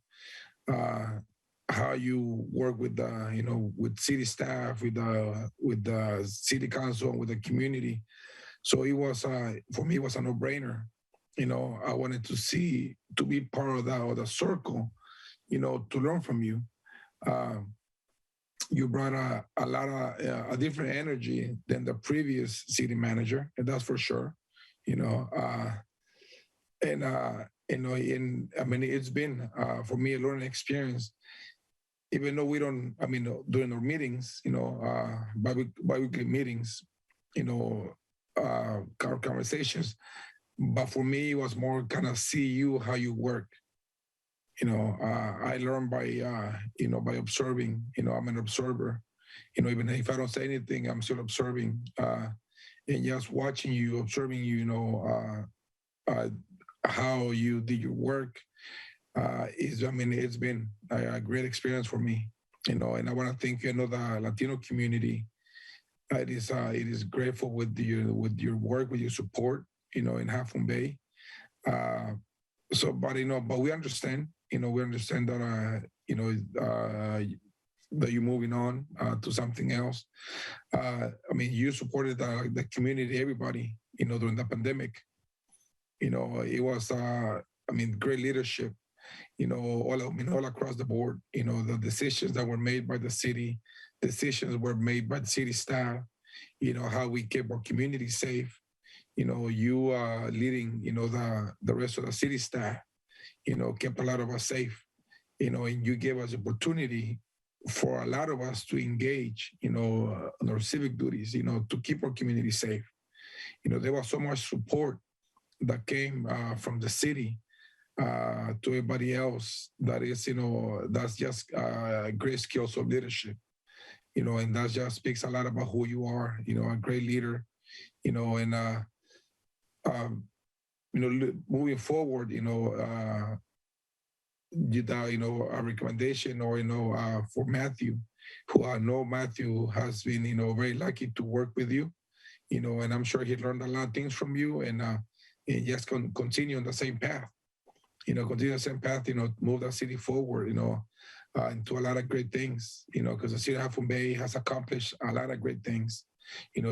How you work with with city staff, with the city council, with the community. So it was, for me, it was a no-brainer. I wanted to be part of that, or the circle, to learn from you. You brought a lot of a different energy than the previous city manager, and that's for sure. It's been for me a learning experience. Even though we don't, during our meetings, bi-weekly meetings, our conversations. But for me, it was more kind of see you, how you work. I learned by observing. I'm an observer. Even if I don't say anything, I'm still observing. And just watching you, observing you, how you did your work. It's been a great experience for me. And I want to thank you, the Latino community, It is grateful with your work, with your support, in Half Moon Bay. But we understand, we understand that, that you're moving on to something else. You supported the community, everybody, during the pandemic. It was, great leadership, all across the board. The decisions that were made by the city, decisions were made by the city staff, how we kept our community safe. You leading, the rest of the city staff, kept a lot of us safe, and you gave us opportunity for a lot of us to engage, on our civic duties, to keep our community safe. There was so much support that came from the city to everybody else that is, that's just great skills of leadership, and that just speaks a lot about who you are, a great leader, and, moving forward, a recommendation or, for Matthew, who I know Matthew has been, very lucky to work with you, and I'm sure he learned a lot of things from you, and just continue on the same path, move the city forward, into a lot of great things, because the city of Half Moon Bay has accomplished a lot of great things,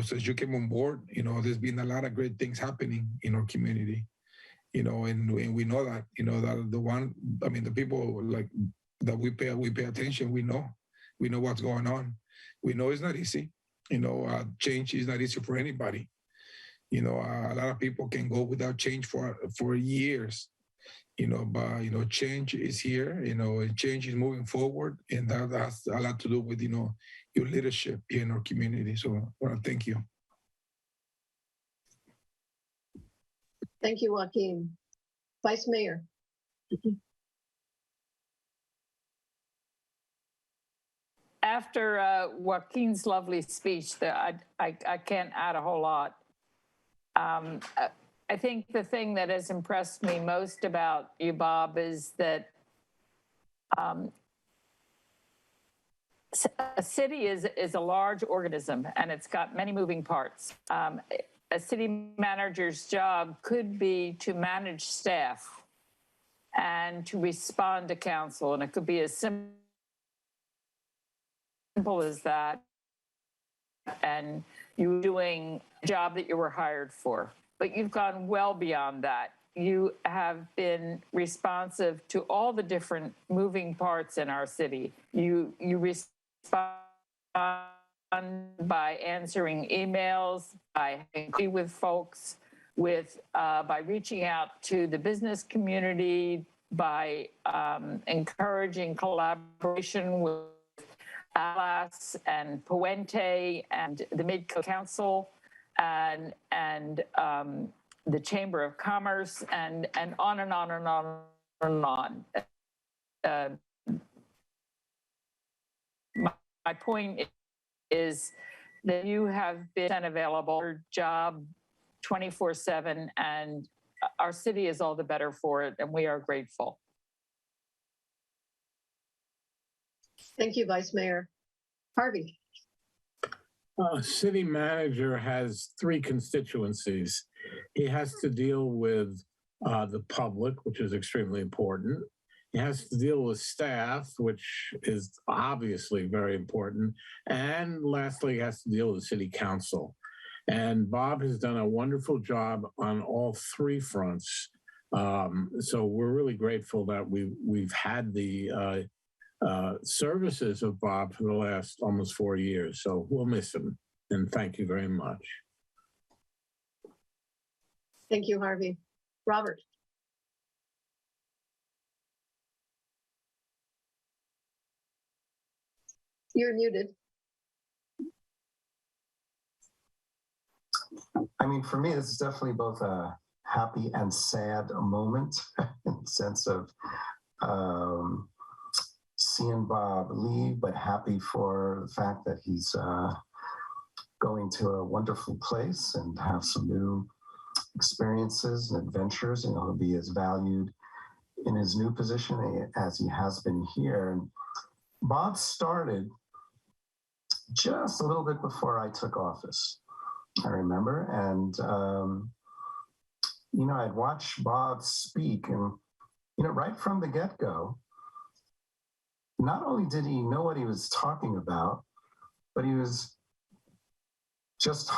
since you came on board, there's been a lot of great things happening in our community. And we know that, that the people like that we pay attention, we know what's going on. We know it's not easy, change is not easy for anybody. A lot of people can go without change for years, but, change is here, and change is moving forward. And that has a lot to do with, your leadership in our community. So I want to thank you. Thank you, Joaquin. Vice Mayor. After Joaquin's lovely speech, I can't add a whole lot. I think the thing that has impressed me most about you, Bob, is that a city is a large organism, and it's got many moving parts. A city manager's job could be to manage staff and to respond to council, and it could be as simple as that, and you doing a job that you were hired for. But you've gone well beyond that. You have been responsive to all the different moving parts in our city. You respond by answering emails, by engaging with folks, by reaching out to the business community, by encouraging collaboration with ALAS and Puente and the Mid-Coast Council and the Chamber of Commerce and on and on and on and on. My point is that you have been available for job 24/7, and our city is all the better for it, and we are grateful. Thank you, Vice Mayor. Harvey. City manager has three constituencies. He has to deal with the public, which is extremely important. He has to deal with staff, which is obviously very important. And lastly, he has to deal with the city council. And Bob has done a wonderful job on all three fronts. So we're really grateful that we've had the services of Bob for the last almost 4 years. So we'll miss him. And thank you very much. Thank you, Harvey. Robert. You're muted. For me, this is definitely both a happy and sad moment in the sense of seeing Bob leave, but happy for the fact that he's going to a wonderful place and have some new experiences and adventures, and he'll be as valued in his new position as he has been here. And Bob started just a little bit before I took office, I remember. And, I'd watch Bob speak, and, right from the get-go, not only did he know what he was talking about, but he was just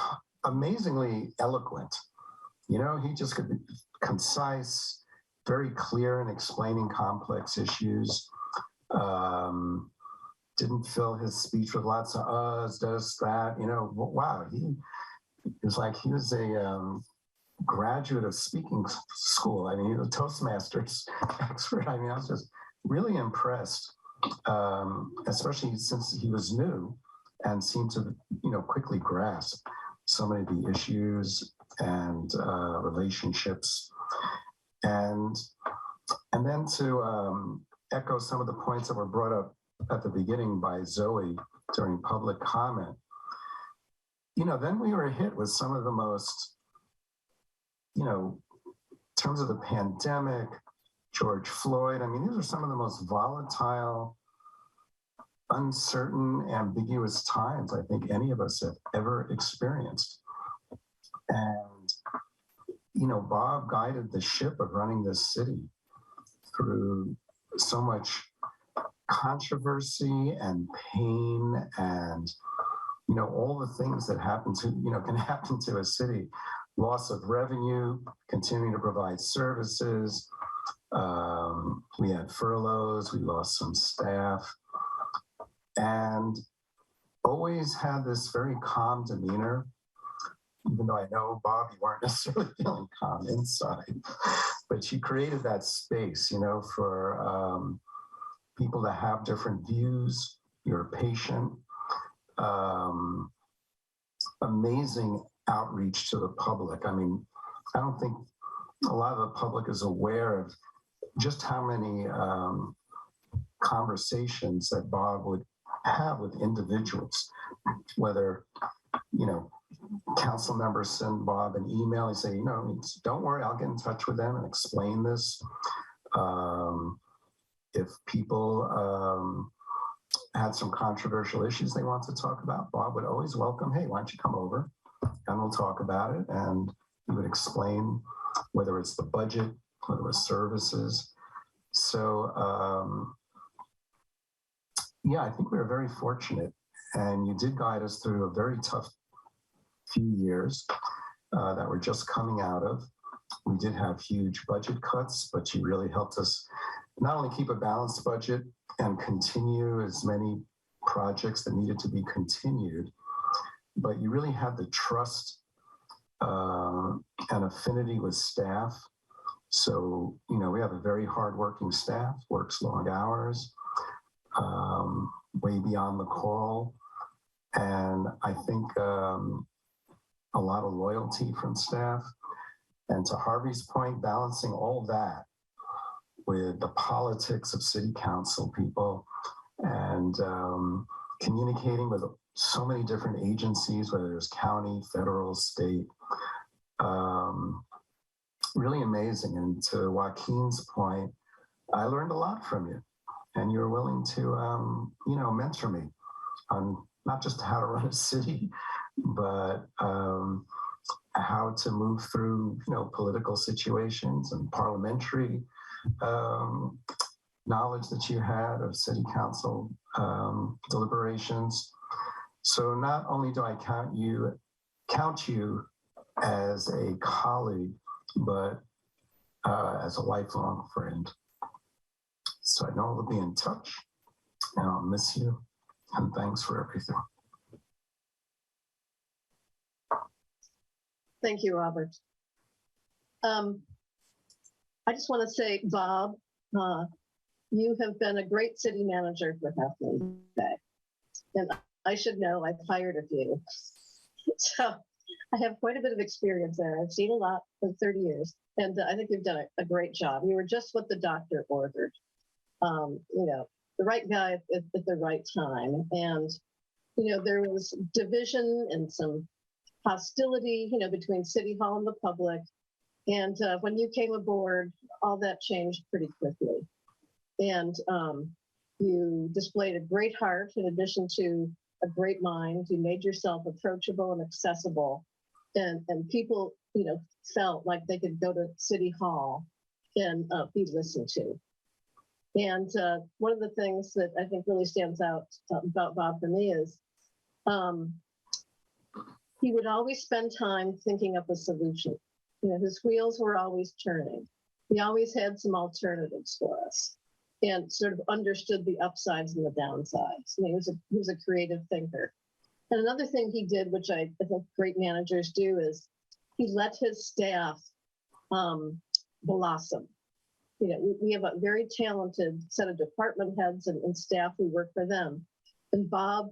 amazingly eloquent. He just could be concise, very clear in explaining complex issues. Didn't fill his speech with lots of uhs, does that. Wow. He was like he was a graduate of speaking school. I mean, he was a Toastmasters expert. I mean, I was just really impressed, especially since he was new and seemed to, quickly grasp so many of the issues and relationships. And then to echo some of the points that were brought up at the beginning by Zoe during public comment, then we were hit with some of the most, in terms of the pandemic, George Floyd. I mean, these are some of the most volatile, uncertain, ambiguous times I think any of us have ever experienced. And, Bob guided the ship of running this city through so much controversy and pain and, all the things that happen to, can happen to a city. Loss of revenue, continuing to provide services. We had furloughs, we lost some staff, and always had this very calm demeanor, even though I know, Bob, you weren't necessarily feeling calm inside, but you created that space, for people to have different views. You're patient, amazing outreach to the public. I mean, I don't think a lot of the public is aware of just how many conversations that Bob would have with individuals, whether, council members send Bob an email and say, don't worry, I'll get in touch with them and explain this. If people had some controversial issues they want to talk about, Bob would always welcome, hey, why don't you come over and we'll talk about it. And he would explain whether it's the budget, whether it's services. So, I think we were very fortunate, and you did guide us through a very tough few years that we're just coming out of. We did have huge budget cuts, but you really helped us not only keep a balanced budget and continue as many projects that needed to be continued, but you really had the trust and affinity with staff. So, we have a very hardworking staff, works long hours, way beyond the call. And I think a lot of loyalty from staff. And to Harvey's point, balancing all that with the politics of city council people and communicating with so many different agencies, whether it's county, federal, state, really amazing. And to Joaquin's point, I learned a lot from you, and you were willing to, mentor me on not just how to run a city, but how to move through, political situations and parliamentary knowledge that you had of city council deliberations. So not only do I count you as a colleague, but as a lifelong friend. So I know we'll be in touch, and I'll miss you. And thanks for everything. Thank you, Robert. I just want to say, Bob, you have been a great city manager for Half Moon Bay. And I should know, I've hired a few. So I have quite a bit of experience there. I've seen a lot for 30 years, and I think you've done a great job. You were just what the doctor ordered. The right guy at the right time. And, there was division and some hostility, between City Hall and the public. And when you came aboard, all that changed pretty quickly. And you displayed a great heart in addition to a great mind. You made yourself approachable and accessible, and people, felt like they could go to City Hall and be listened to. And one of the things that I think really stands out about Bob for me is he would always spend time thinking up a solution. His wheels were always turning. He always had some alternatives for us and sort of understood the upsides and the downsides. He was a creative thinker. And another thing he did, which I think great managers do, is he let his staff blossom. We have a very talented set of department heads and staff who work for them. And Bob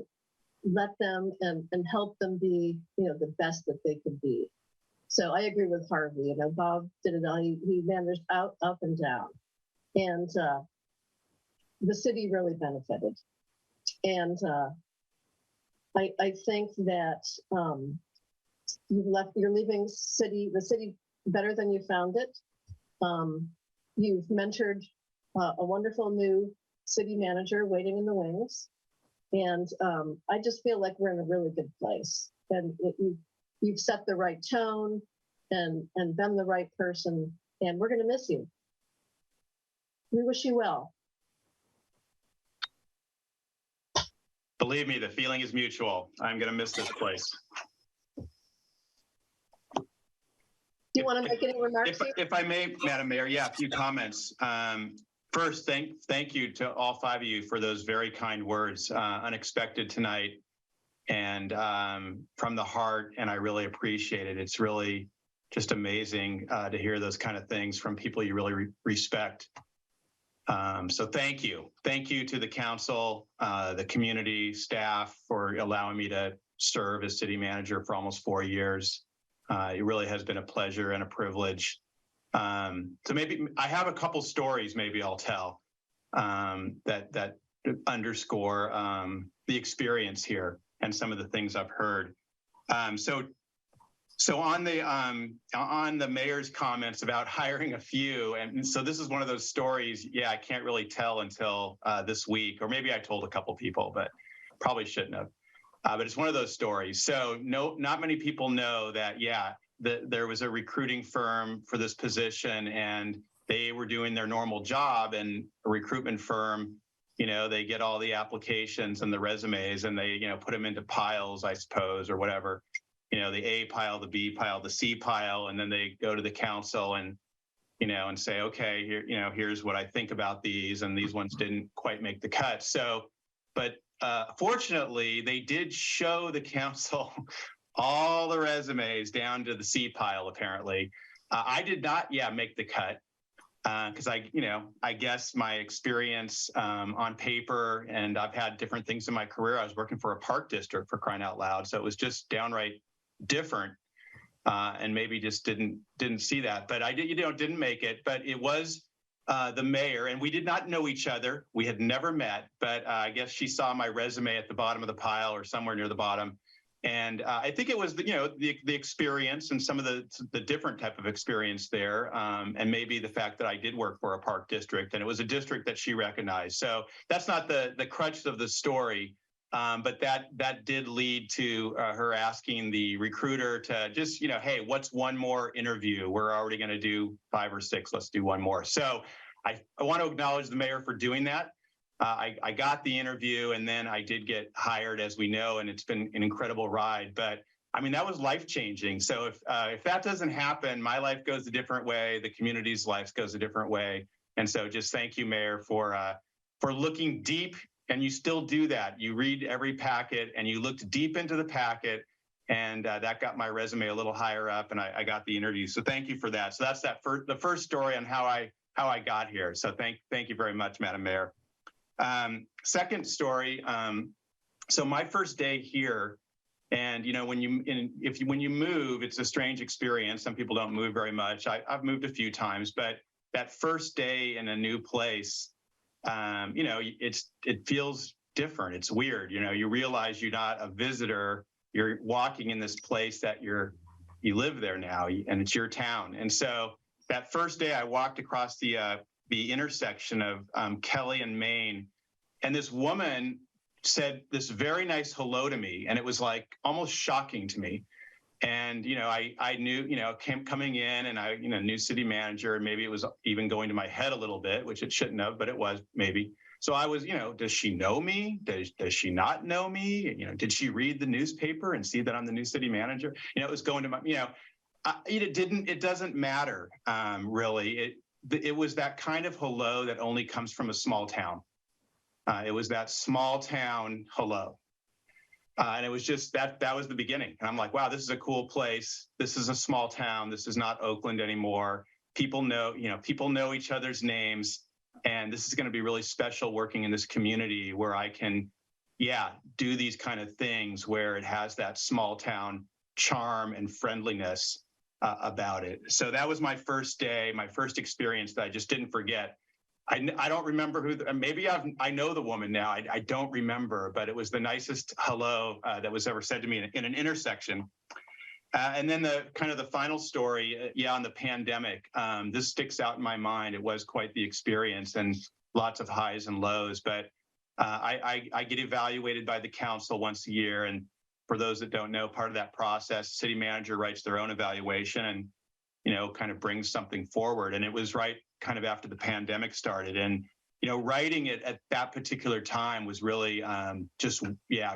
let them and help them be, the best that they could be. So I agree with Harvey. Bob did it all. He managed up and down. And the city really benefited. And I think that you're leaving the city better than you found it. You've mentored a wonderful new city manager waiting in the wings. And I just feel like we're in a really good place. And you've set the right tone and been the right person. And we're going to miss you. We wish you well. Believe me, the feeling is mutual. I'm going to miss this place. Do you want to make any remarks? If I may, Madam Mayor, a few comments. First, thank you to all five of you for those very kind words, unexpected tonight and from the heart, and I really appreciate it. It's really just amazing to hear those kind of things from people you really respect. So thank you. Thank you to the council, the community, staff for allowing me to serve as city manager for almost 4 years. It really has been a pleasure and a privilege. So maybe I have a couple stories maybe I'll tell that underscore the experience here and some of the things I've heard. So on the mayor's comments about hiring a few, and so this is one of those stories, I can't really tell until this week, or maybe I told a couple people, but probably shouldn't have. But it's one of those stories. So not many people know that, there was a recruiting firm for this position and they were doing their normal job, and a recruitment firm, they get all the applications and the resumes and they, put them into piles, I suppose, or whatever. The A pile, the B pile, the C pile, and then they go to the council and, and say, okay, here, here's what I think about these, and these ones didn't quite make the cut. So, but fortunately, they did show the council all the resumes down to the C pile, apparently. I did not, make the cut because I guess my experience on paper, and I've had different things in my career. I was working for a park district, for crying out loud. So it was just downright different and maybe just didn't see that. But I didn't make it, but it was the mayor, and we did not know each other. We had never met, but I guess she saw my resume at the bottom of the pile or somewhere near the bottom. And I think it was the experience and some of the different type of experience there, and maybe the fact that I did work for a park district, and it was a district that she recognized. So that's not the crutch of the story, but that did lead to her asking the recruiter to just hey, what's one more interview? We're already going to do 5 or 6. Let's do one more. So I want to acknowledge the mayor for doing that. I got the interview, and then I did get hired, as we know, and it's been an incredible ride. But I mean, that was life-changing. So if that doesn't happen, my life goes a different way. The community's life goes a different way. And so just thank you, Mayor, for looking deep, and you still do that. You read every packet, and you looked deep into the packet, and that got my resume a little higher up, and I got the interview. So thank you for that. So that's the first story on how I got here. So thank you very much, Madam Mayor. Second story. So my first day here, and when you move, it's a strange experience. Some people don't move very much. I've moved a few times, but that first day in a new place, it feels different. It's weird. You realize you're not a visitor. You're walking in this place that you live there now, and it's your town. And so that first day, I walked across the intersection of Kelly and Main, and this woman said this very nice hello to me, and it was like almost shocking to me. And, I knew, coming in, and I, new city manager, and maybe it was even going to my head a little bit, which it shouldn't have, but it was maybe. So I was, does she know me? Does she not know me? Did she read the newspaper and see that I'm the new city manager? It was going to my, it doesn't matter, really. It was that kind of hello that only comes from a small town. It was that small town hello. And it was just that was the beginning. And I'm like, wow, this is a cool place. This is a small town. This is not Oakland anymore. People know each other's names. And this is going to be really special working in this community where I can, do these kind of things where it has that small town charm and friendliness about it. So that was my first day, my first experience that I just didn't forget. I don't remember who, maybe I know the woman now. I don't remember, but it was the nicest hello that was ever said to me in an intersection. And then the final story, on the pandemic. This sticks out in my mind. It was quite the experience and lots of highs and lows, but I get evaluated by the council once a year. And for those that don't know, part of that process, city manager writes their own evaluation and, kind of brings something forward. And it was right kind of after the pandemic started. And, writing it at that particular time was really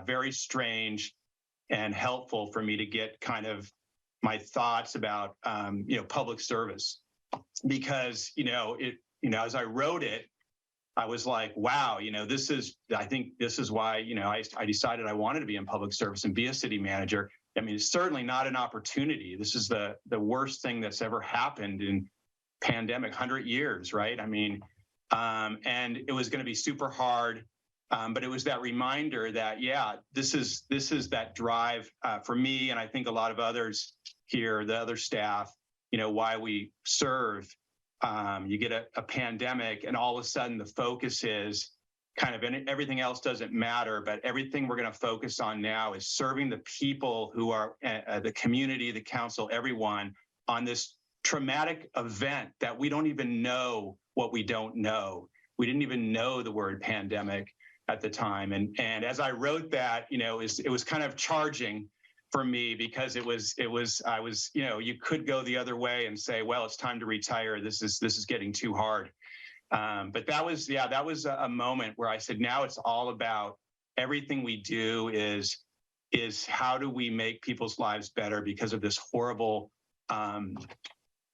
very strange and helpful for me to get kind of my thoughts about, public service. Because, as I wrote it, I was like, wow, I think this is why, I decided I wanted to be in public service and be a city manager. I mean, it's certainly not an opportunity. This is the worst thing that's ever happened in pandemic, 100 years, right? I mean, and it was going to be super hard. But it was that reminder that, this is that drive for me. And I think a lot of others here, the other staff, why we serve. You get a pandemic and all of a sudden the focus is kind of everything else doesn't matter, but everything we're going to focus on now is serving the people who are the community, the council, everyone on this traumatic event that we don't even know what we don't know. We didn't even know the word pandemic at the time. And as I wrote that, it was kind of charging for me because I was, you could go the other way and say, well, it's time to retire. This is getting too hard. But that was a moment where I said, now it's all about everything we do is how do we make people's lives better because of this horrible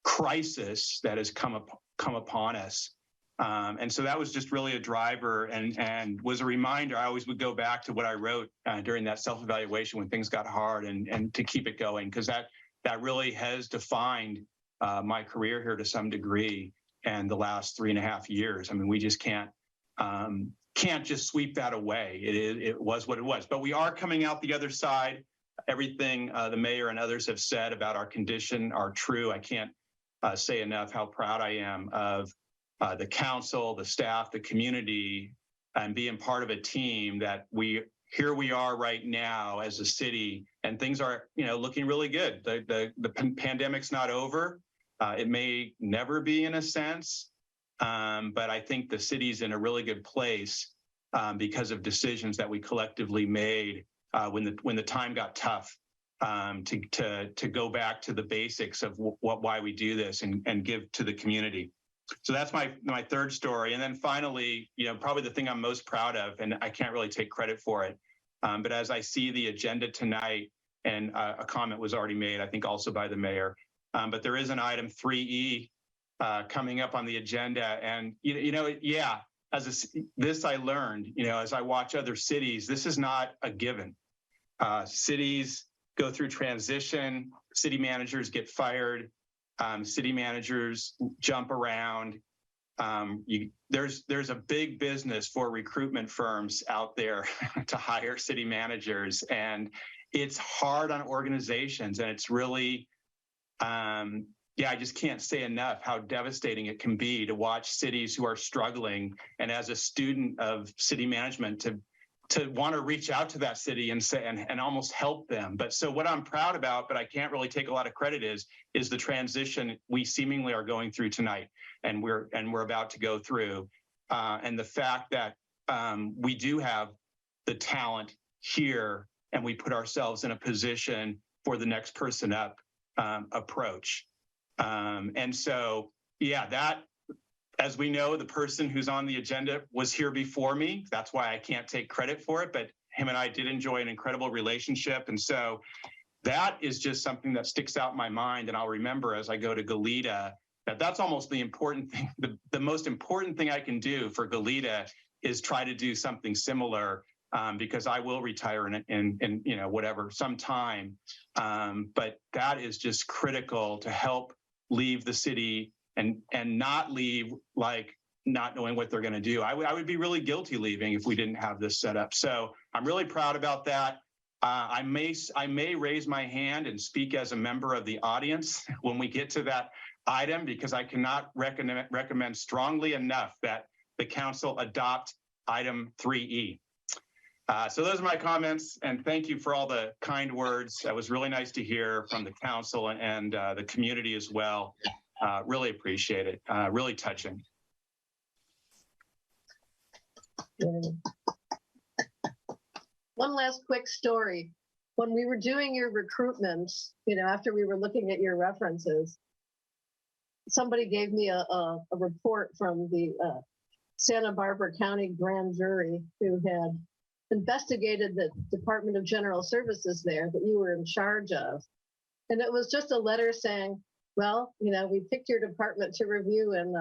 crisis that has come upon us. And so that was just really a driver and was a reminder. I always would go back to what I wrote during that self-evaluation when things got hard and to keep it going, because that really has defined my career here to some degree and the last 3.5 years. I mean, we just can't just sweep that away. It was what it was, but we are coming out the other side. Everything the mayor and others have said about our condition are true. I can't say enough how proud I am of the council, the staff, the community, and being part of a team that here we are right now as a city, and things are looking really good. The pandemic's not over. It may never be in a sense, but I think the city's in a really good place because of decisions that we collectively made when the time got tough to go back to the basics of why we do this and give to the community. So that's my third story. And then finally, probably the thing I'm most proud of, and I can't really take credit for it, but as I see the agenda tonight, and a comment was already made, I think also by the mayor, but there is an item 3E coming up on the agenda. And, this I learned, as I watch other cities, this is not a given. Cities go through transition, city managers get fired, city managers jump around. There's a big business for recruitment firms out there to hire city managers, and it's hard on organizations, and it's really, I just can't say enough how devastating it can be to watch cities who are struggling, and as a student of city management to want to reach out to that city and say and almost help them. But so what I'm proud about, but I can't really take a lot of credit is the transition we seemingly are going through tonight, and we're about to go through, and the fact that we do have the talent here and we put ourselves in a position for the next person up approach. And so, yeah, that, as we know, the person who's on the agenda was here before me. That's why I can't take credit for it, but him and I did enjoy an incredible relationship. And so that is just something that sticks out in my mind. And I'll remember as I go to Goleta, that's almost the important thing. The most important thing I can do for Goleta is try to do something similar, because I will retire in you know, whatever, sometime. But that is just critical to help leave the city and not leave like not knowing what they're going to do. I would be really guilty leaving if we didn't have this set up. So I'm really proud about that. I may raise my hand and speak as a member of the audience when we get to that item, because I cannot recommend strongly enough that the council adopt item 3E. So those are my comments, and thank you for all the kind words. That was really nice to hear from the council and the community as well. Really appreciate it. Really touching. One last quick story. When we were doing your recruitment, you know, after we were looking at your references, somebody gave me a report from the Santa Barbara County grand jury who had investigated the Department of General Services there that you were in charge of. And it was just a letter saying, well, you know, we picked your department to review, and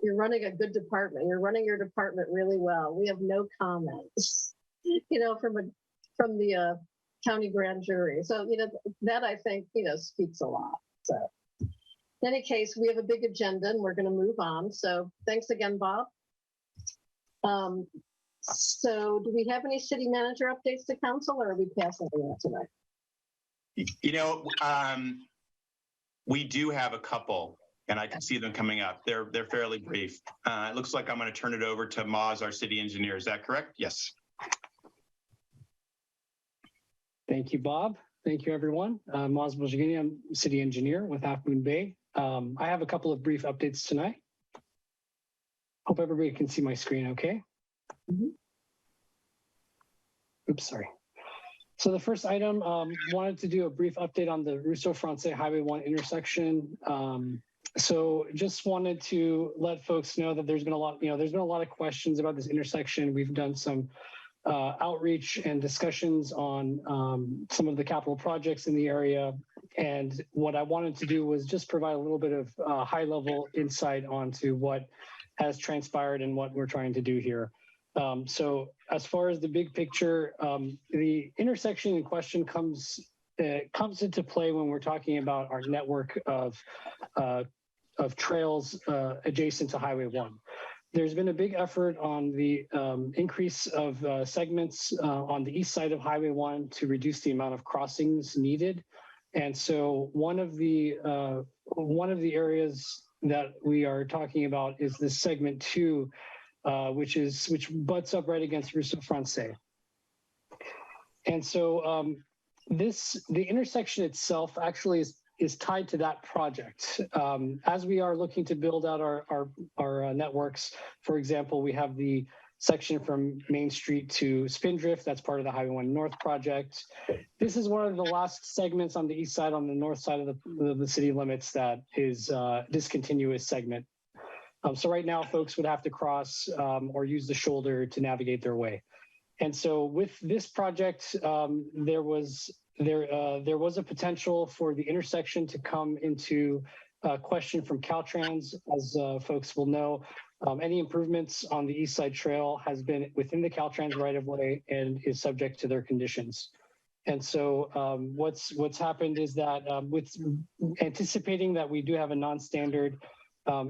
you're running a good department. You're running your department really well. We have no comments, you know, from the county grand jury. So, you know, that I think, you know, speaks a lot. So in any case, we have a big agenda and we're going to move on. So thanks again, Bob. So do we have any city manager updates to council, or are we passing that tonight? You know, we do have a couple, and I can see them coming up. They're fairly brief. It looks like I'm going to turn it over to Maz, our city engineer. Is that correct? Yes. Thank you, Bob. Thank you, everyone. Maz Bojagini, I'm city engineer with Half Moon Bay. I have a couple of brief updates tonight. Hope everybody can see my screen okay. Oops, sorry. So the first item, wanted to do a brief update on the Russo Francais Highway 1 intersection. So just wanted to let folks know that there's been a lot of questions about this intersection. We've done some outreach and discussions on some of the capital projects in the area. And what I wanted to do was just provide a little bit of high level insight onto what has transpired and what we're trying to do here. So as far as the big picture, the intersection in question comes into play when we're talking about our network of trails adjacent to Highway 1. There's been a big effort on the increase of segments on the east side of Highway 1 to reduce the amount of crossings needed. And so one of the areas that we are talking about is this segment 2, which butts up right against Russo Francais. And so the intersection itself actually is tied to that project. As we are looking to build out our networks, for example, we have the section from Main Street to Spindrift, that's part of the Highway 1 North project. This is one of the last segments on the east side, on the north side of the city limits, that is discontinuous segment. So right now, folks would have to cross or use the shoulder to navigate their way. And so with this project, there was a potential for the intersection to come into question from Caltrans. As folks will know, any improvements on the East Side Trail has been within the Caltrans right-of-way and is subject to their conditions. And so what's happened is that with anticipating that we do have a non-standard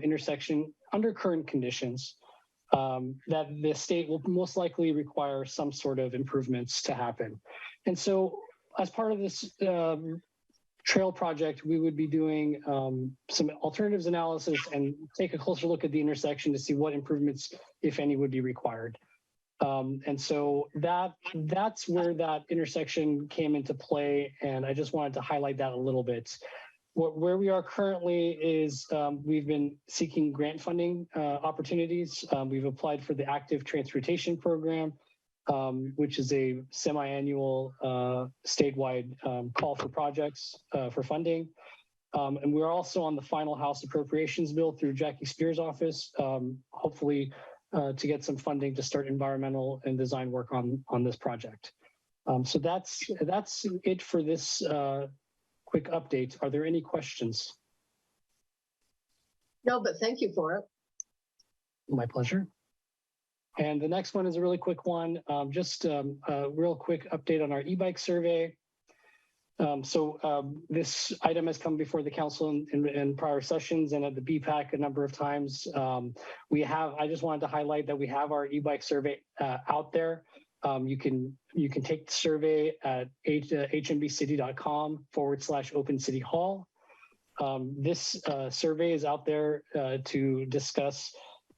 intersection under current conditions, that the state will most likely require some sort of improvements to happen. And so as part of this trail project, we would be doing some alternatives analysis and take a closer look at the intersection to see what improvements, if any, would be required. And so that's where that intersection came into play. And I just wanted to highlight that a little bit. Where we are currently is we've been seeking grant funding opportunities. We've applied for the Active Transportation Program. which is a semi-annual statewide call for projects for funding. And we're also on the final House Appropriations bill through Jackie Spears' office, hopefully to get some funding to start environmental and design work on this project. So that's it for this quick update. Are there any questions? No, but thank you for it. My pleasure. And the next one is a really quick one. Just a real quick update on our e-bike survey. This item has come before the council in prior sessions and at the BPAC a number of times. I just wanted to highlight that we have our e-bike survey out there. You can take the survey at hmbcity.com/open city hall. This survey is out there to discuss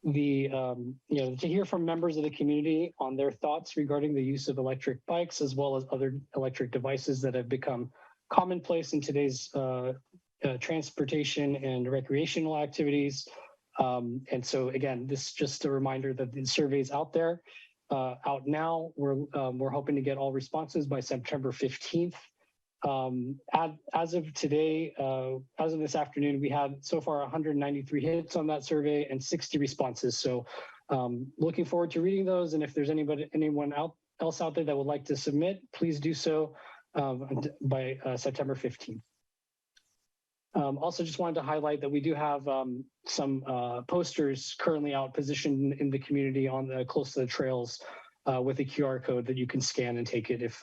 to hear from members of the community on their thoughts regarding the use of electric bikes, as well as other electric devices that have become commonplace in today's transportation and recreational activities. And so again, this is just a reminder that the survey is out there, out now. We're hoping to get all responses by September 15th. As of today, as of this afternoon, we had so far 193 hits on that survey and 60 responses. So looking forward to reading those. And if there's anyone else out there that would like to submit, please do so by September 15th. Also just wanted to highlight that we do have some posters currently out positioned in the community close to the trails with a QR code that you can scan and take it if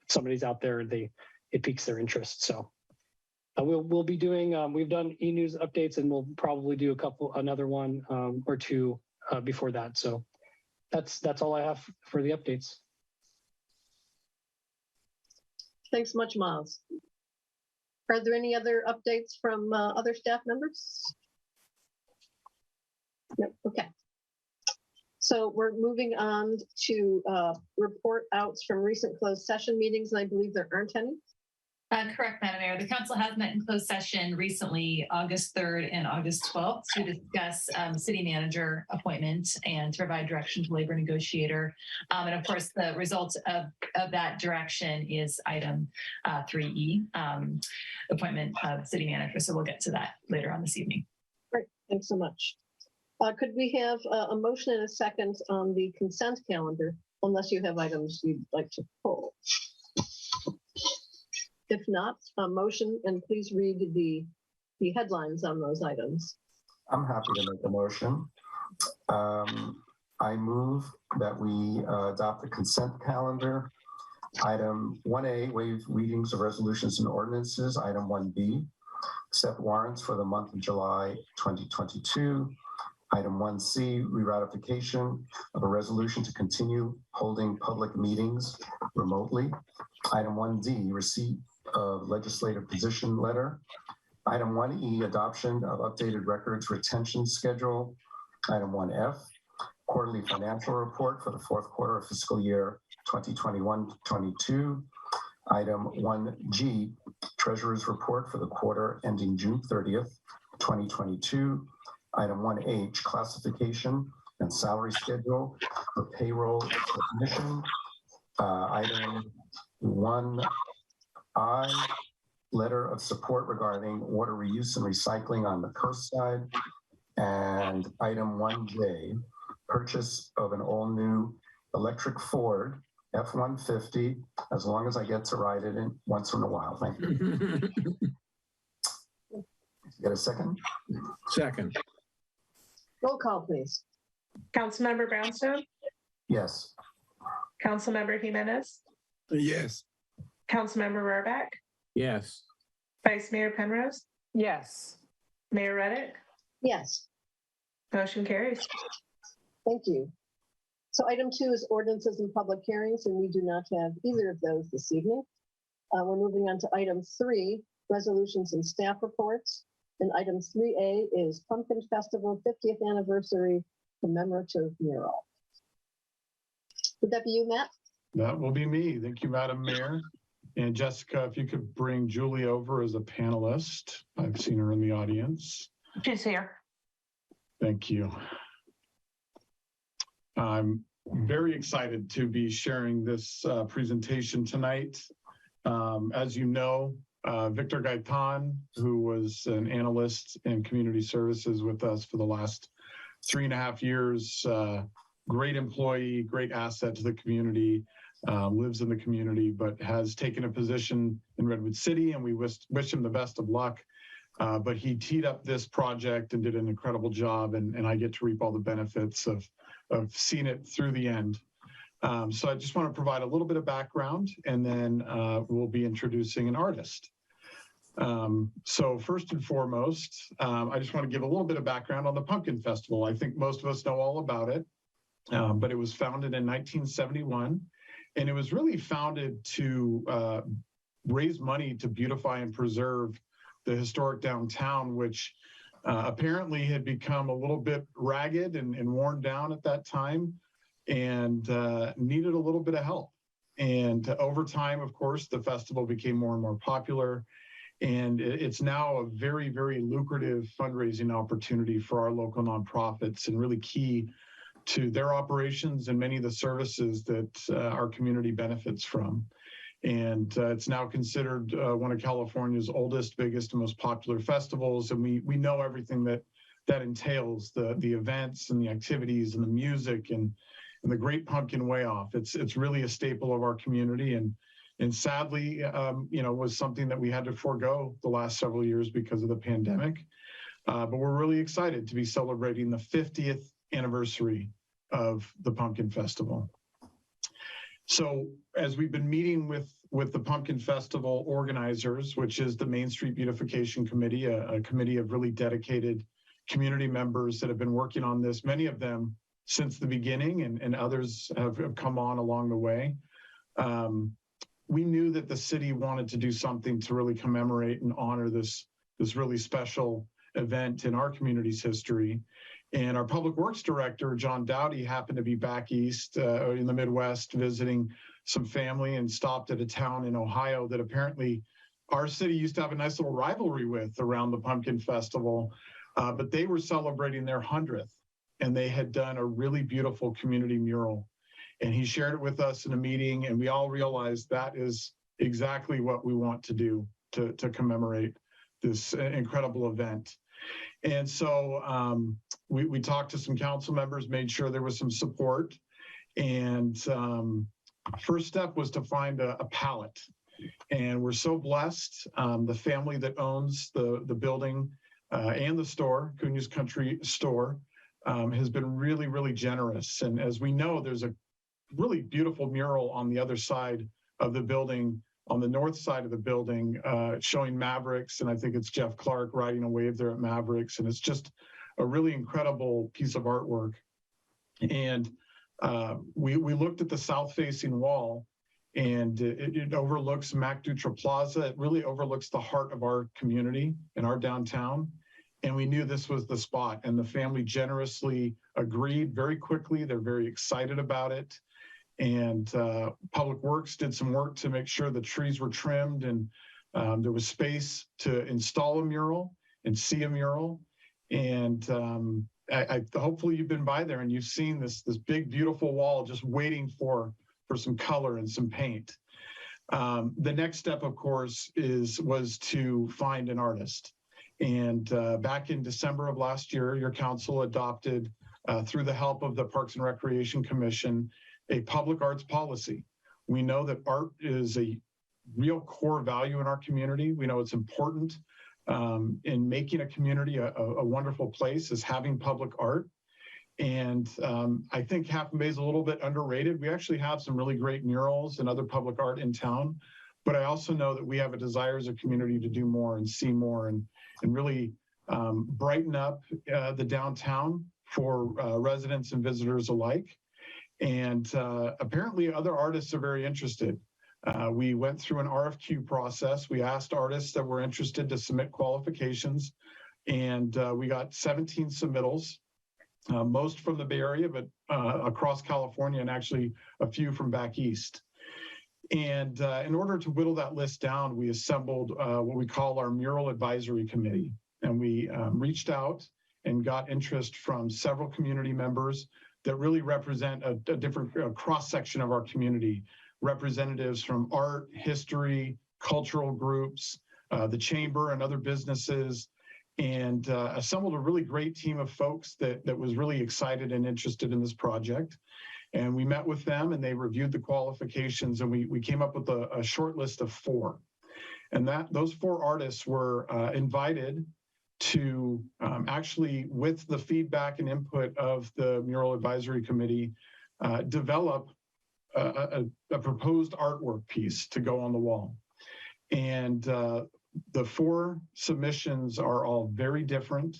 somebody's out there and it piques their interest. So we'll be doing, we've done e-news updates and we'll probably do another one or two before that. So that's all I have for the updates. Thanks much, Miles. Are there any other updates from other staff members? No, okay. So we're moving on to report outs from recent closed session meetings, and I believe there aren't any. Correct, Madam Mayor. The council has met in closed session recently, August 3rd and August 12th, to discuss city manager appointment and to provide direction to labor negotiator. And of course, the result of that direction is item 3E, appointment of city manager. So we'll get to that later on this evening. Great, thanks so much. Could we have a motion and a second on the consent calendar, unless you have items you'd like to pull? If not, a motion, and please read the headlines on those items. I'm happy to make a motion. I move that we adopt the consent calendar. Item 1A, waive readings of resolutions and ordinances. Item 1B, accept warrants for the month of July 2022. Item 1C, re-ratification of a resolution to continue holding public meetings remotely. Item 1D, receipt of legislative position letter. Item 1E, adoption of updated records retention schedule. Item 1F, quarterly financial report for the fourth quarter of fiscal year 2021-22. Item 1G, treasurer's report for the quarter ending June 30th, 2022. Item 1H, classification and salary schedule for payroll submission. Item 1I, letter of support regarding water reuse and recycling on the coast side. And item 1J, purchase of an all-new electric Ford F-150, as long as I get to ride it in once in a while. Thank you. Get a second? Second. Roll call, please. Councilmember Brownstone, Yes. Councilmember Jimenez, Yes. Councilmember Rohrbach, Yes. Vice Mayor Penrose, Yes. Mayor Reddick, Yes. motion carries. Thank you. So item 2 is ordinances and public hearings, and we do not have either of those this evening. We're moving on to item 3, resolutions and staff reports. And item 3A is Pumpkin Festival 50th Anniversary Commemorative Mural. Would that be you, Matt? That will be me. Thank you, Madam Mayor. And Jessica, if you could bring Julie over as a panelist. I've seen her in the audience. She's here. Thank you. very excited to be sharing this presentation tonight. As you know, Victor Gaitan, who was an analyst in community services with us for the last 3.5 years, great employee, great asset to the community, lives in the community, but has taken a position in Redwood City, and we wish him the best of luck. But he teed up this project and did an incredible job, and I get to reap all the benefits of seeing it through the end. So I just want to provide a little bit of background, and then we'll be introducing an artist. So first and foremost, I just want to give a little bit of background on the Pumpkin Festival. I think most of us know all about it, but it was founded in 1971, and it was really founded to raise money to beautify and preserve the historic downtown, which apparently had become a little bit ragged and worn down at that time, and needed a little bit of help. And over time, of course, the festival became more and more popular, and it's now a very, very lucrative fundraising opportunity for our local nonprofits, and really key to their operations and many of the services that our community benefits from. And it's now considered one of California's oldest, biggest, and most popular festivals. And we know everything that entails, the events and the activities and the music and the Great Pumpkin Way Off. It's really a staple of our community, and sadly, was something that we had to forego the last several years because of the pandemic. But we're really excited to be celebrating the 50th anniversary of the Pumpkin Festival. So as we've been meeting with the Pumpkin Festival organizers, which is the Main Street Beautification Committee, a committee of really dedicated community members that have been working on this, many of them since the beginning, and others have come on along the way. We knew that the city wanted to do something to really commemorate and honor this really special event in our community's history. And our Public Works Director, John Dowdy, happened to be back east in the Midwest visiting some family, and stopped at a town in Ohio that apparently our city used to have a nice little rivalry with around the Pumpkin Festival, but they were celebrating their 100th, and they had done a really beautiful community mural. And he shared it with us in a meeting, and we all realized that is exactly what we want to do to commemorate this incredible event. And so we talked to some council members, made sure there was some support. And first step was to find a palette. And we're so blessed. The family that owns the building and the store, Cunha's Country Store, has been really, really generous. And as we know, there's a really beautiful mural on the other side of the building, on the north side of the building, showing Mavericks. And I think it's Jeff Clark riding a wave there at Mavericks. And it's just a really incredible piece of artwork. And we looked at the south-facing wall, and it overlooks Mac Dutra Plaza. It really overlooks the heart of our community and our downtown. And we knew this was the spot. And the family generously agreed very quickly. They're very excited about it. And Public Works did some work to make sure the trees were trimmed, and there was space to install a mural and see a mural. And hopefully you've been by there and you've seen this big, beautiful wall just waiting for some color and some paint. The next step, of course, was to find an artist. And back in December of last year, your council adopted, through the help of the Parks and Recreation Commission, a public arts policy. We know that art is a real core value in our community. We know it's important in making a community a wonderful place, is having public art. And I think Half Moon Bay is a little bit underrated. We actually have some really great murals and other public art in town, but I also know that we have a desire as a community to do more and see more, and really brighten up the downtown for residents and visitors alike. And apparently other artists are very interested. We went through an RFQ process. We asked artists that were interested to submit qualifications, and we got 17 submittals, most from the Bay Area, but across California, and actually a few from back east. And in order to whittle that list down, we assembled what we call our Mural Advisory Committee. And we reached out and got interest from several community members, that really represent a different cross-section of our community. Representatives from art, history, cultural groups, the chamber and other businesses, and assembled a really great team of folks that was really excited and interested in this project. And we met with them and they reviewed the qualifications, and we came up with a short list of 4. And those 4 artists were invited to actually, with the feedback and input of the Mural Advisory Committee, develop a proposed artwork piece to go on the wall. And the 4 submissions are all very different.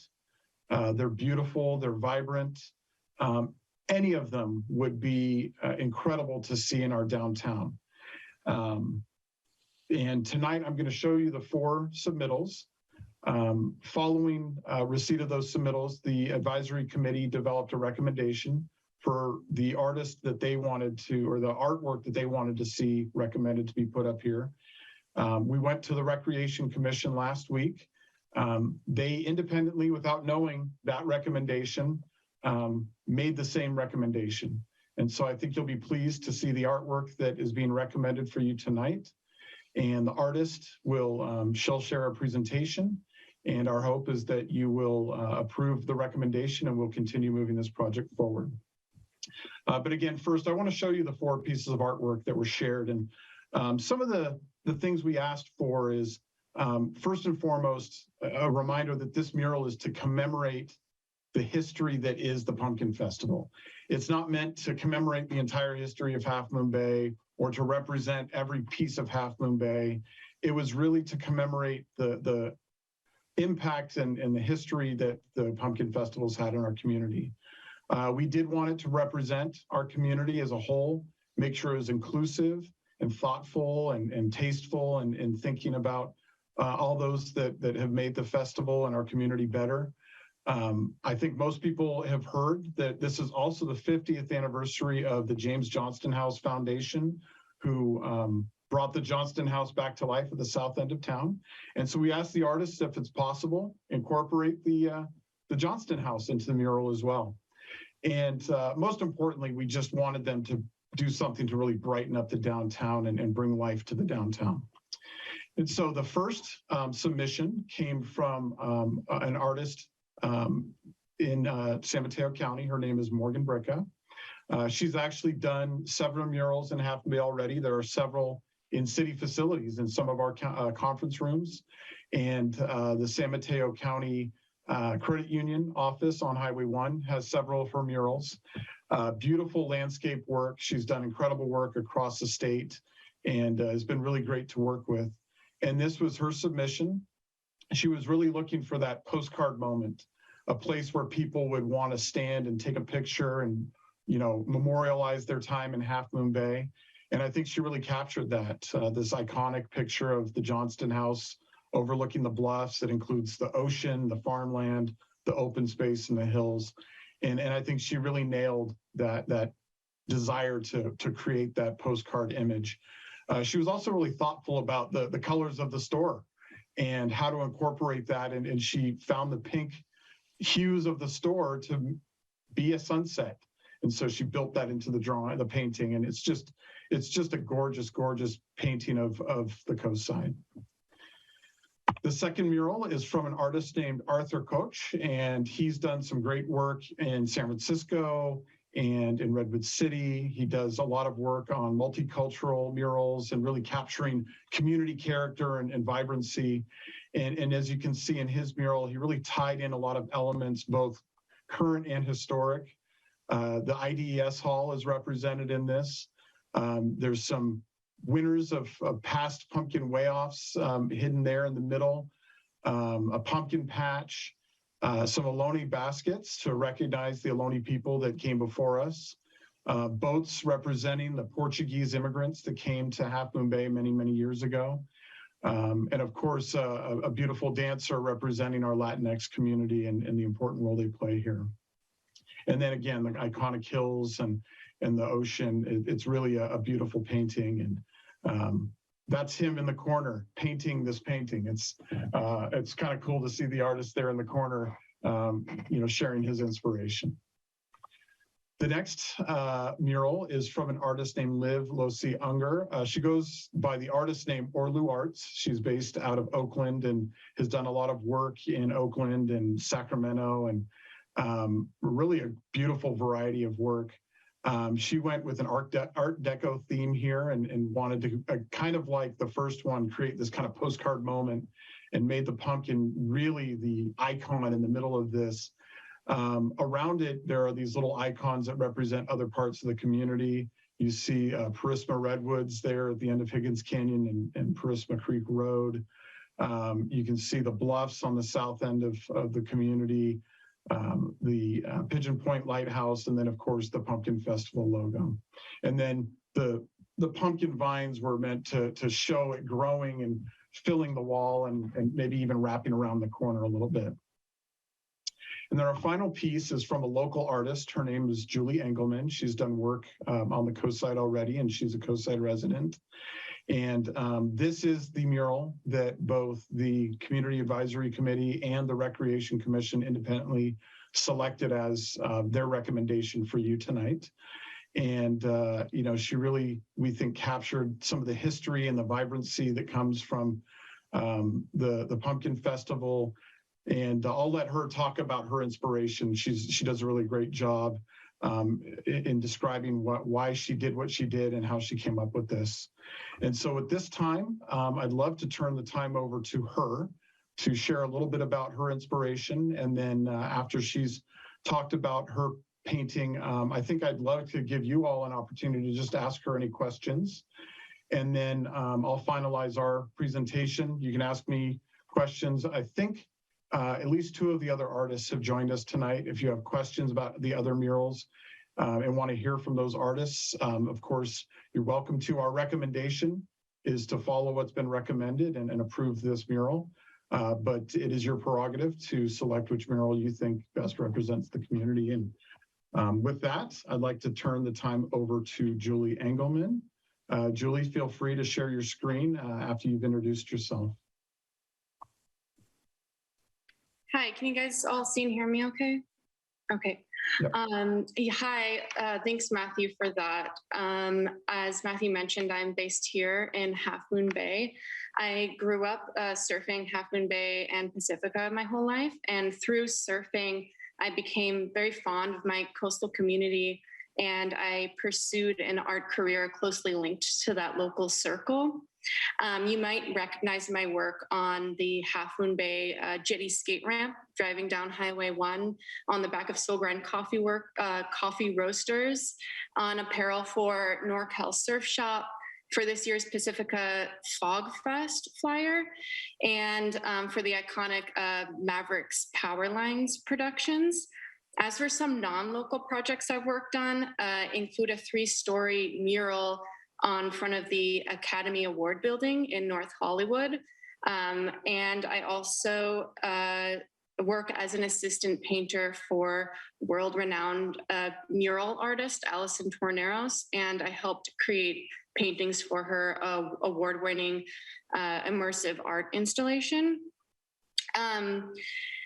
They're beautiful, they're vibrant. Any of them would be incredible to see in our downtown. And tonight I'm going to show you the 4 submittals. Following receipt of those submittals, the advisory committee developed a recommendation for the artist that they wanted to, or the artwork that they wanted to see recommended to be put up here. We went to the Recreation Commission last week. They independently, without knowing that recommendation, made the same recommendation. And so I think you'll be pleased to see the artwork that is being recommended for you tonight. And the artist shall share a presentation. And our hope is that you will approve the recommendation and we'll continue moving this project forward. But again, first, I want to show you the 4 pieces of artwork that were shared. And some of the things we asked for is, first and foremost, a reminder that this mural is to commemorate the history that is the Pumpkin Festival. It's not meant to commemorate the entire history of Half Moon Bay or to represent every piece of Half Moon Bay. It was really to commemorate the impact and the history that the Pumpkin Festivals had in our community. We did want it to represent our community as a whole, make sure it was inclusive and thoughtful and tasteful and thinking about all those that have made the festival and our community better. I think most people have heard that this is also the 50th anniversary of the James Johnston House Foundation, who brought the Johnston House back to life at the south end of town. And so we asked the artists if it's possible, incorporate the Johnston House into the mural as well. And most importantly, we just wanted them to do something to really brighten up the downtown and bring life to the downtown. And so the first submission came from an artist in San Mateo County. Her name is Morgan Bricka. She's actually done several murals in Half Moon Bay already. There are several in city facilities in some of our conference rooms. And the San Mateo County Credit Union office on Highway 1 has several of her murals. Beautiful landscape work. She's done incredible work across the state and has been really great to work with. And this was her submission. She was really looking for that postcard moment, a place where people would want to stand and take a picture and, you know, memorialize their time in Half Moon Bay. And I think she really captured that, this iconic picture of the Johnston House overlooking the bluffs that includes the ocean, the farmland, the open space, and the hills. And I think she really nailed that desire to create that postcard image. She was also really thoughtful about the colors of the store and how to incorporate that. And she found the pink hues of the store to be a sunset. And so she built that into the painting. And it's just a gorgeous, gorgeous painting of the coastside. The second mural is from an artist named Arthur Koch, and he's done some great work in San Francisco and in Redwood City. He does a lot of work on multicultural murals and really capturing community character and vibrancy. And as you can see in his mural, he really tied in a lot of elements, both current and historic. The IDES Hall is represented in this. There's some winners of past pumpkin weigh-offs hidden there in the middle, a pumpkin patch, some Ohlone baskets to recognize the Ohlone people that came before us, boats representing the Portuguese immigrants that came to Half Moon Bay many, many years ago. And of course, a beautiful dancer representing our Latinx community and the important role they play here. And then again, the iconic hills and the ocean, it's really a beautiful painting. And that's him in the corner painting this painting. It's kind of cool to see the artist there in the corner, sharing his inspiration. The next mural is from an artist named Liv Losi Unger. She goes by the artist name Orlu Arts. She's based out of Oakland and has done a lot of work in Oakland and Sacramento, and really a beautiful variety of work. She went with an Art Deco theme here and wanted to, kind of like the first one, create this kind of postcard moment, and made the pumpkin really the icon in the middle of this. Around it, there are these little icons that represent other parts of the community. You see Purisma Redwoods there at the end of Higgins Canyon and Purisma Creek Road. You can see the bluffs on the south end of the community, the Pigeon Point Lighthouse, and then of course the Pumpkin Festival logo. And then the pumpkin vines were meant to show it growing and filling the wall and maybe even wrapping around the corner a little bit. And then our final piece is from a local artist. Her name is Julie Engelman. She's done work on the coast side already, and she's a coast side resident. And this is the mural that both the Community Advisory Committee and the Recreation Commission independently selected as their recommendation for you tonight. And, you know, she really, we think, captured some of the history and the vibrancy that comes from the Pumpkin Festival. And I'll let her talk about her inspiration. She does a really great job in describing why she did what she did and how she came up with this. And so at this time, I'd love to turn the time over to her to share a little bit about her inspiration. And then after she's talked about her painting, I think I'd love to give you all an opportunity to just ask her any questions. And then I'll finalize our presentation. You can ask me questions. I think at least two of the other artists have joined us tonight. If you have questions about the other murals and want to hear from those artists, of course, you're welcome to. Our recommendation is to follow what's been recommended and approve this mural. But it is your prerogative to select which mural you think best represents the community. And with that, I'd like to turn the time over to Julie Engelman. Julie, feel free to share your screen after you've introduced yourself. Hi, can you guys all see and hear me okay? Okay. Yep. Hi, thanks Matthew for that. As Matthew mentioned, I'm based here in Half Moon Bay. I grew up surfing Half Moon Bay and Pacifica my whole life. And through surfing, I became very fond of my coastal community, and I pursued an art career closely linked to that local circle. You might recognize my work on the Half Moon Bay jetty skate ramp, driving down Highway 1, on the back of Soul Grind coffee roasters, on apparel for NorCal Surf Shop, for this year's Pacifica Fog Fest flyer, and for the iconic Mavericks Power Lines productions. As for some non-local projects I've worked on, include a 3-story mural on front of the Academy Award building in North Hollywood. And I also work as an assistant painter for world-renowned mural artist, Allison Torneros, and I helped create paintings for her award-winning immersive art installation.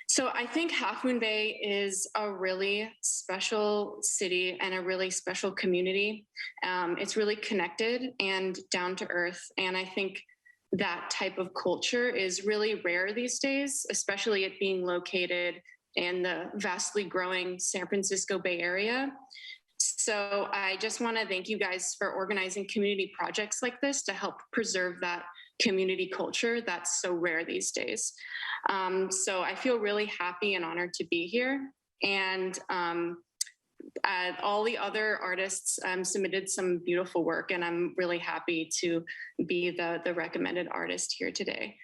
So I think Half Moon Bay is a really special city and a really special community. It's really connected and down to earth. And I think that type of culture is really rare these days, especially it being located in the vastly growing San Francisco Bay Area. So I just want to thank you guys for organizing community projects like this to help preserve that community culture that's so rare these days. So I feel really happy and honored to be here. And all the other artists submitted some beautiful work, and I'm really happy to be the recommended artist here today.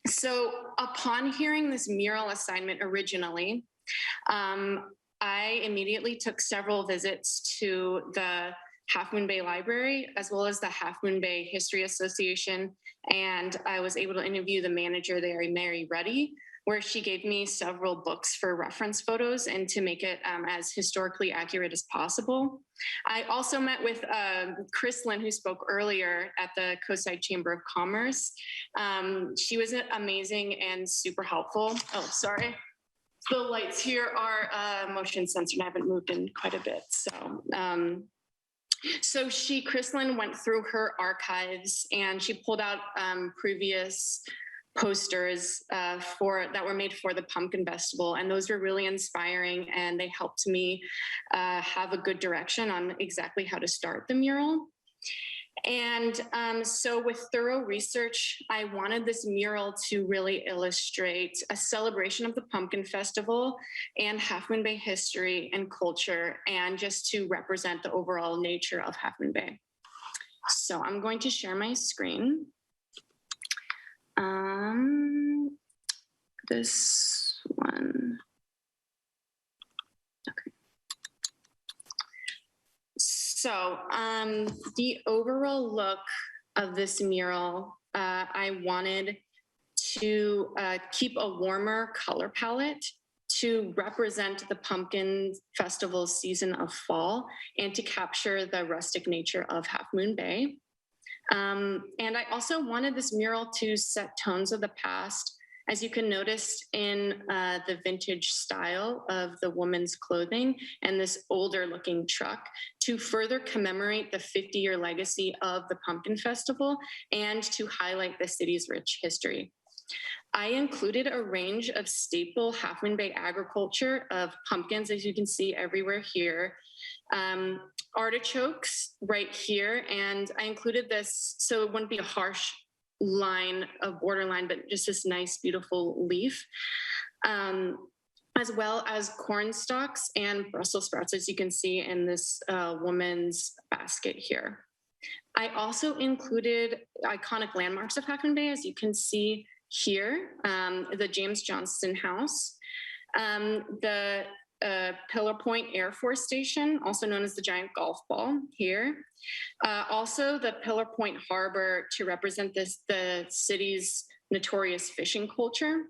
So upon hearing this mural assignment originally, I immediately took several visits to the Half Moon Bay Library, as well as the Half Moon Bay History Association. And I was able to interview the manager there, Mary Ruddy, where she gave me several books for reference photos and to make it as historically accurate as possible. I also met with Chris Lynn, who spoke earlier at the Coastside Chamber of Commerce. She was amazing and super helpful. Oh, sorry. The lights here are motion sensor, and I haven't moved in quite a bit. So, Chrislyn went through her archives and she pulled out previous posters that were made for the Pumpkin Festival, and those were really inspiring, and they helped me have a good direction on exactly how to start the mural. And so with thorough research, I wanted this mural to really illustrate a celebration of the Pumpkin Festival and Half Moon Bay history and culture, and just to represent the overall nature of Half Moon Bay. So I'm going to share my screen. This one. Okay. So the overall look of this mural, I wanted to keep a warmer color palette to represent the Pumpkin Festival season of fall and to capture the rustic nature of Half Moon Bay. And I also wanted this mural to set tones of the past, as you can notice in the vintage style of the woman's clothing and this older looking truck, to further commemorate the 50-year legacy of the Pumpkin Festival and to highlight the city's rich history. I included a range of staple Half Moon Bay agriculture of pumpkins, as you can see everywhere here. Artichokes right here, and I included this so it wouldn't be a harsh line of borderline, but just this nice, beautiful leaf, as well as corn stalks and Brussels sprouts, as you can see in this woman's basket here. I also included iconic landmarks of Half Moon Bay, as you can see here, the James Johnston House, the Pillar Point Air Force Station, also known as the Giant Golf Ball here. Also the Pillar Point Harbor to represent the city's notorious fishing culture.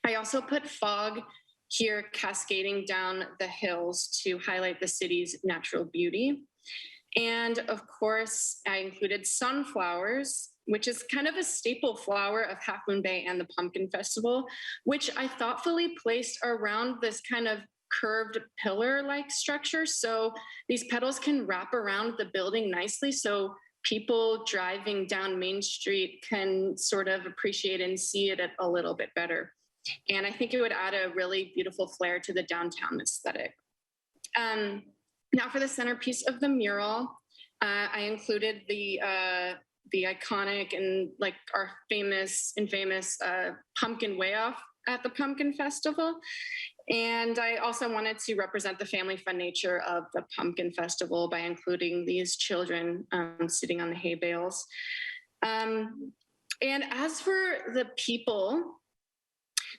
I also put fog here cascading down the hills to highlight the city's natural beauty. And of course, I included sunflowers, which is kind of a staple flower of Half Moon Bay and the Pumpkin Festival, which I thoughtfully placed around this kind of curved pillar-like structure. So these petals can wrap around the building nicely, so people driving down Main Street can sort of appreciate and see it a little bit better. And I think it would add a really beautiful flair to the downtown aesthetic. Now for the centerpiece of the mural, I included the iconic and like our famous pumpkin way off at the Pumpkin Festival. And I also wanted to represent the family fun nature of the Pumpkin Festival by including these children sitting on the hay bales. And as for the people,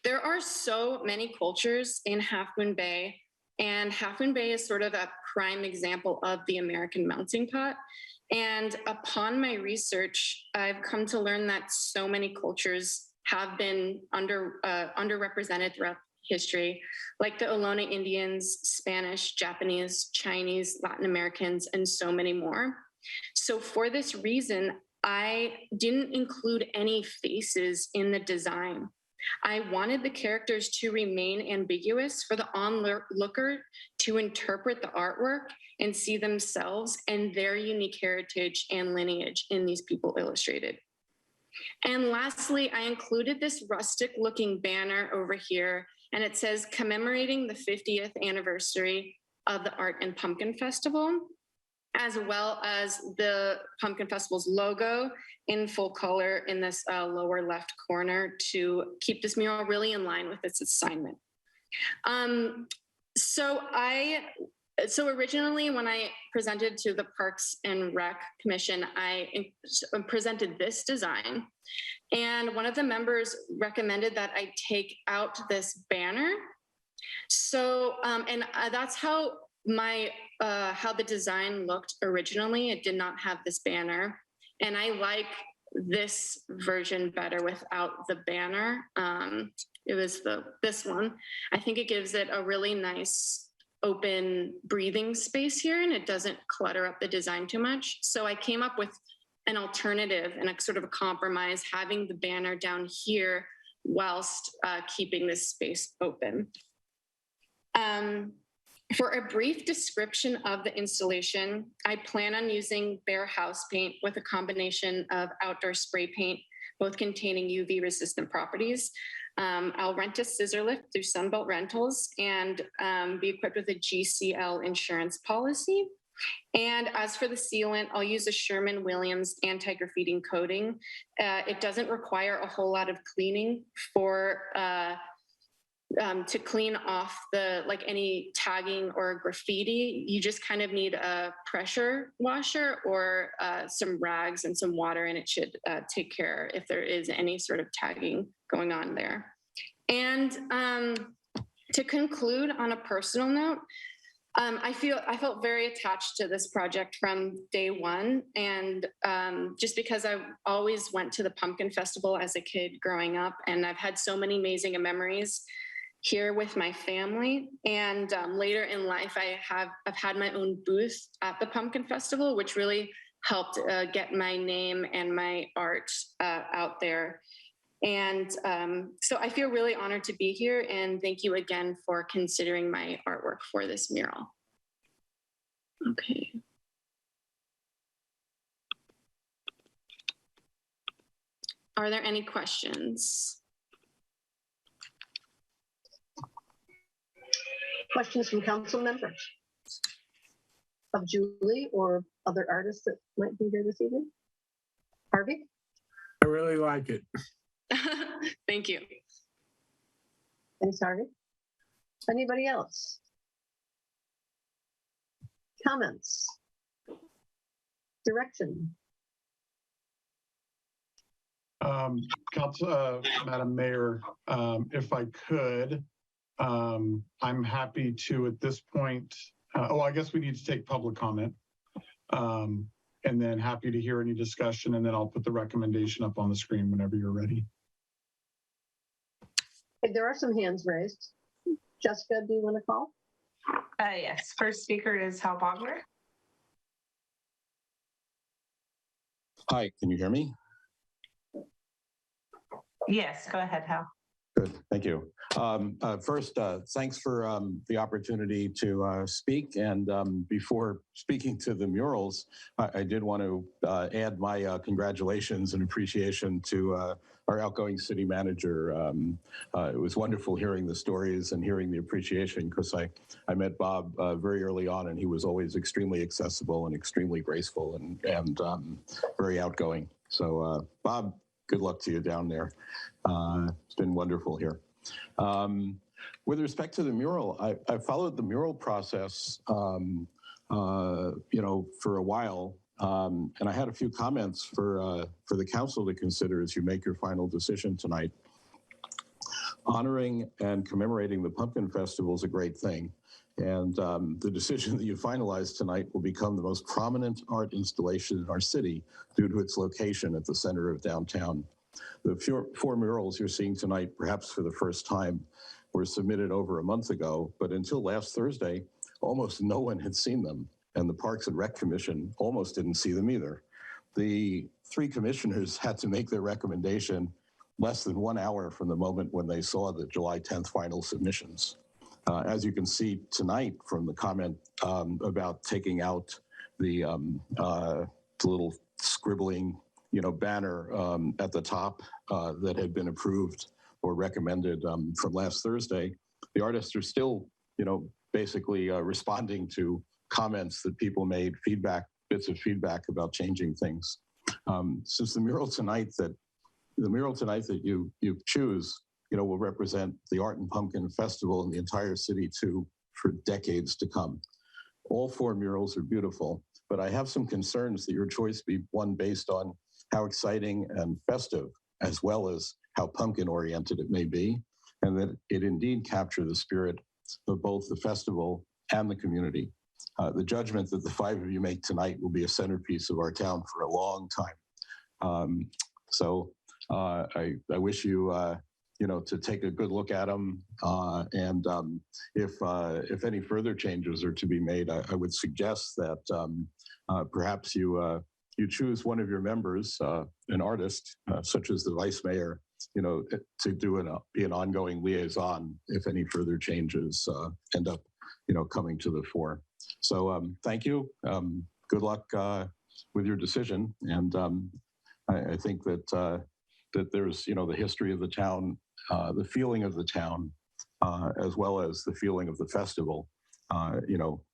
there are so many cultures in Half Moon Bay, and Half Moon Bay is sort of a prime example of the American melting pot. And upon my research, I've come to learn that so many cultures have been underrepresented throughout history, like the Ohlone Indians, Spanish, Japanese, Chinese, Latin Americans, and so many more. So for this reason, I didn't include any faces in the design. I wanted the characters to remain ambiguous for the onlooker to interpret the artwork and see themselves and their unique heritage and lineage in these people illustrated. And lastly, I included this rustic looking banner over here, and it says commemorating the 50th anniversary of the Art and Pumpkin Festival, as well as the Pumpkin Festival's logo in full color in this lower left corner to keep this mural really in line with its assignment. So originally when I presented to the Parks and Rec Commission, I presented this design, and one of the members recommended that I take out this banner. So, that's how the design looked originally. It did not have this banner, and I like this version better without the banner. It was this one. I think it gives it a really nice open breathing space here, and it doesn't clutter up the design too much. So I came up with an alternative and a sort of a compromise, having the banner down here whilst keeping this space open. For a brief description of the installation, I plan on using bare house paint with a combination of outdoor spray paint, both containing UV resistant properties. I'll rent a scissor lift through Sunbelt Rentals and be equipped with a GCL insurance policy. And as for the sealant, I'll use a Sherman-Williams anti-graffiti coating. It doesn't require a whole lot of cleaning to clean off any tagging or graffiti. You just kind of need a pressure washer or some rags and some water, and it should take care if there is any sort of tagging going on there. And to conclude on a personal note, I felt very attached to this project from day one. And just because I always went to the Pumpkin Festival as a kid growing up, and I've had so many amazing memories here with my family. And later in life, I've had my own booth at the Pumpkin Festival, which really helped get my name and my art out there. And so I feel really honored to be here, and thank you again for considering my artwork for this mural. Okay. Are there any questions? Questions from council members of Julie or other artists that might be here this evening? Harvey? I really like it. Thank you. Thanks, Harvey. Anybody else? Comments? Direction? Madam Mayor, if I could, I'm happy to at this point, I guess we need to take public comment, and then happy to hear any discussion, and then I'll put the recommendation up on the screen whenever you're ready. There are some hands raised. Jessica, do you want to call? Yes, first speaker is Hal Bogler. Hi, can you hear me? Yes, go ahead, Hal. Good, thank you. First, thanks for the opportunity to speak. And before speaking to the murals, I did want to add my congratulations and appreciation to our outgoing city manager. It was wonderful hearing the stories and hearing the appreciation, because I met Bob very early on, and he was always extremely accessible and extremely graceful and very outgoing. So Bob, good luck to you down there. It's been wonderful here. With respect to the mural, I followed the mural process, for a while, and I had a few comments for the council to consider as you make your final decision tonight. Honoring and commemorating the Pumpkin Festival is a great thing, and the decision that you finalized tonight will become the most prominent art installation in our city due to its location at the center of downtown. The four murals you're seeing tonight, perhaps for the first time, were submitted over a month ago, but until last Thursday, almost no one had seen them, and the Parks and Rec Commission almost didn't see them either. The three commissioners had to make their recommendation less than 1 hour from the moment when they saw the July 10th final submissions. As you can see tonight from the comment about taking out the little scribbling banner at the top that had been approved or recommended from last Thursday, the artists are still, basically responding to comments that people made, bits of feedback about changing things. Since the mural tonight that you choose, will represent the Art and Pumpkin Festival in the entire city too for decades to come. All four murals are beautiful, but I have some concerns that your choice be one based on how exciting and festive, as well as how pumpkin oriented it may be, and that it indeed capture the spirit of both the festival and the community. The judgment that the five of you make tonight will be a centerpiece of our town for a long time. I wish you, to take a good look at them. And if any further changes are to be made, I would suggest that perhaps you choose one of your members, an artist, such as the vice mayor, to be an ongoing liaison if any further changes end up, coming to the fore. So thank you. Good luck with your decision. And I think that there's, the history of the town, the feeling of the town, as well as the feeling of the festival,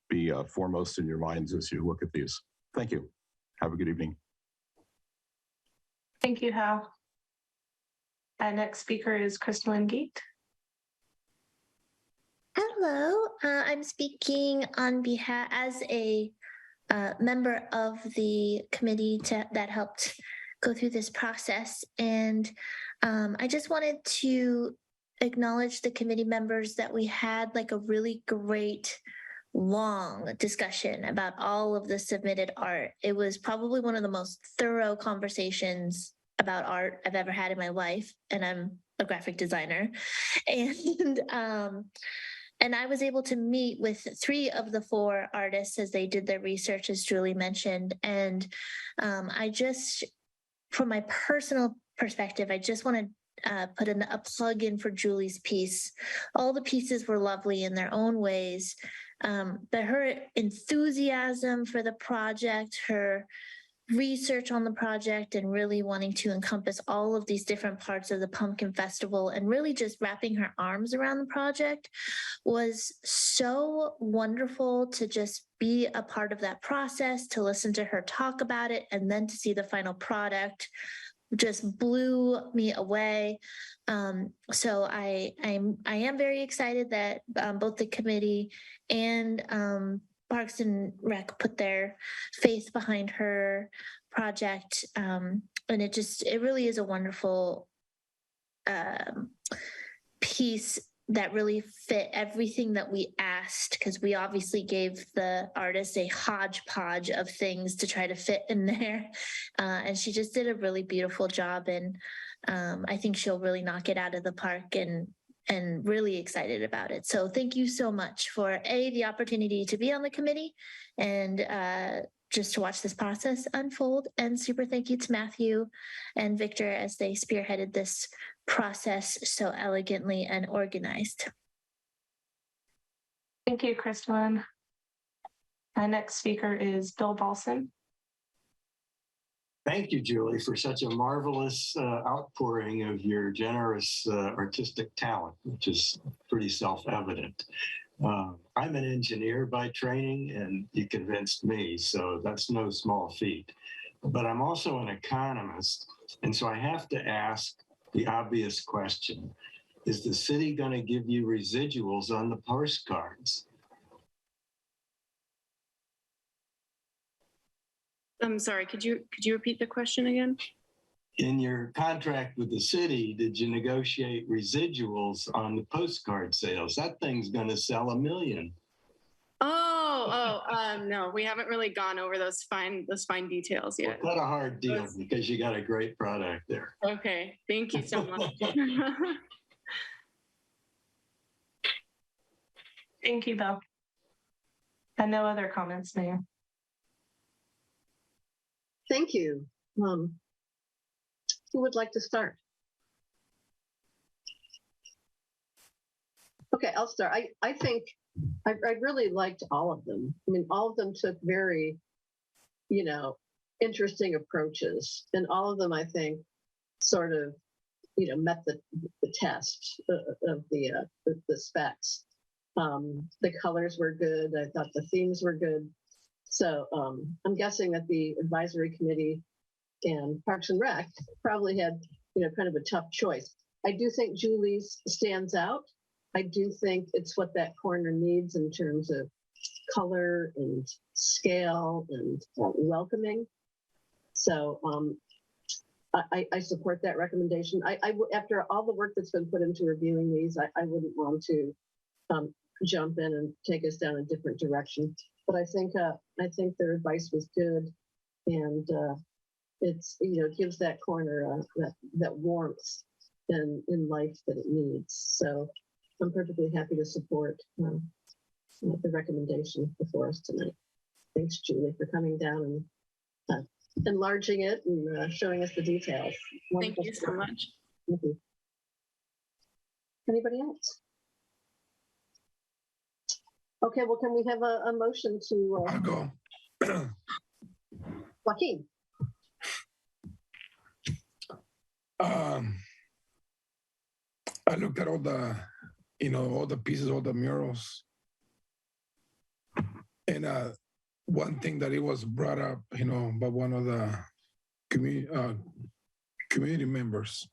be foremost in your minds as you look at these. Thank you. Have a good evening. Thank you, Hal. Our next speaker is Crystalline Geet. Hello, I'm speaking on behalf as a member of the committee that helped go through this process. And I just wanted to acknowledge the committee members that we had like a really great long discussion about all of the submitted art. It was probably one of the most thorough conversations about art I've ever had in my life. And I'm a graphic designer. And I was able to meet with 3 of the 4 artists as they did their research, as Julie mentioned. And I just, from my personal perspective, I just want to put in a plug in for Julie's piece. All the pieces were lovely in their own ways, but her enthusiasm for the project, her research on the project, and really wanting to encompass all of these different parts of the Pumpkin Festival and really just wrapping her arms around the project was so wonderful to just be a part of that process, to listen to her talk about it, and then to see the final product just blew me away. So I am very excited that both the committee and Parks and Rec put their faith behind her project. And it really is a wonderful piece that really fit everything that we asked, because we obviously gave the artist a hodgepodge of things to try to fit in there. And she just did a really beautiful job. And I think she'll really knock it out of the park, and really excited about it. So thank you so much for the opportunity to be on the committee and just to watch this process unfold. And super thank you to Matthew and Victor as they spearheaded this process so elegantly and organized. Thank you, Crystalline. Our next speaker is Bill Balson. Thank you, Julie, for such a marvelous outpouring of your generous artistic talent, which is pretty self-evident. I'm an engineer by training, and you convinced me, so that's no small feat. But I'm also an economist, and so I have to ask the obvious question: is the city going to give you residuals on the postcards? I'm sorry, could you repeat the question again? In your contract with the city, did you negotiate residuals on the postcard sales? That thing's going to sell 1 million. No, we haven't really gone over those fine details yet. Well, not a hard deal because you got a great product there. Okay, thank you so much. Thank you, Bill. And no other comments, Mayor. Thank you. Who would like to start? Okay, I'll start. I think I really liked all of them. I mean, all of them took very, interesting approaches, and all of them, I think, sort of, met the test of the specs. The colors were good. I thought the themes were good. So I'm guessing that the advisory committee and Parks and Rec probably had, kind of a tough choice. I do think Julie's stands out. I do think it's what that corner needs in terms of color and scale and welcoming. So I support that recommendation. After all the work that's been put into reviewing these, I wouldn't want to jump in and take us down a different direction. But I think their advice was good, and it's it gives that corner that warmth in life that it needs. So I'm perfectly happy to support the recommendation before us tonight. Thanks, Julie, for coming down and enlarging it and showing us the details. Thank you so much. Thank you. Anybody else? Okay, well, can we have a motion to, I'll go. Joaquin? I looked at all the, all the pieces, all the murals. And one thing that it was brought up, by one of the community members.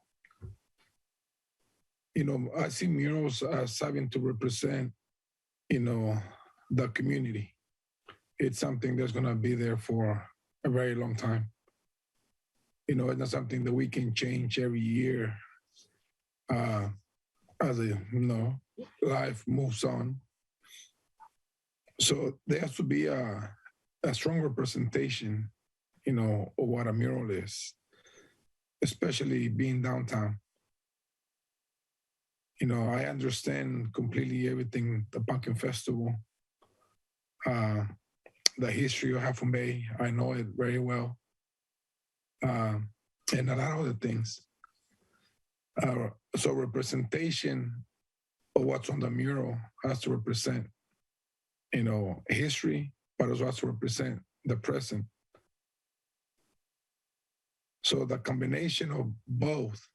I see murals as having to represent, the community. It's something that's going to be there for a very long time. It's not something that we can change every year as life moves on. So there has to be a strong representation, of what a mural is, especially being downtown. I understand completely everything, the Pumpkin Festival, the history of Half Moon Bay. I know it very well. And a lot of other things. So representation of what's on the mural has to represent, history, but also has to represent the present. So the combination of both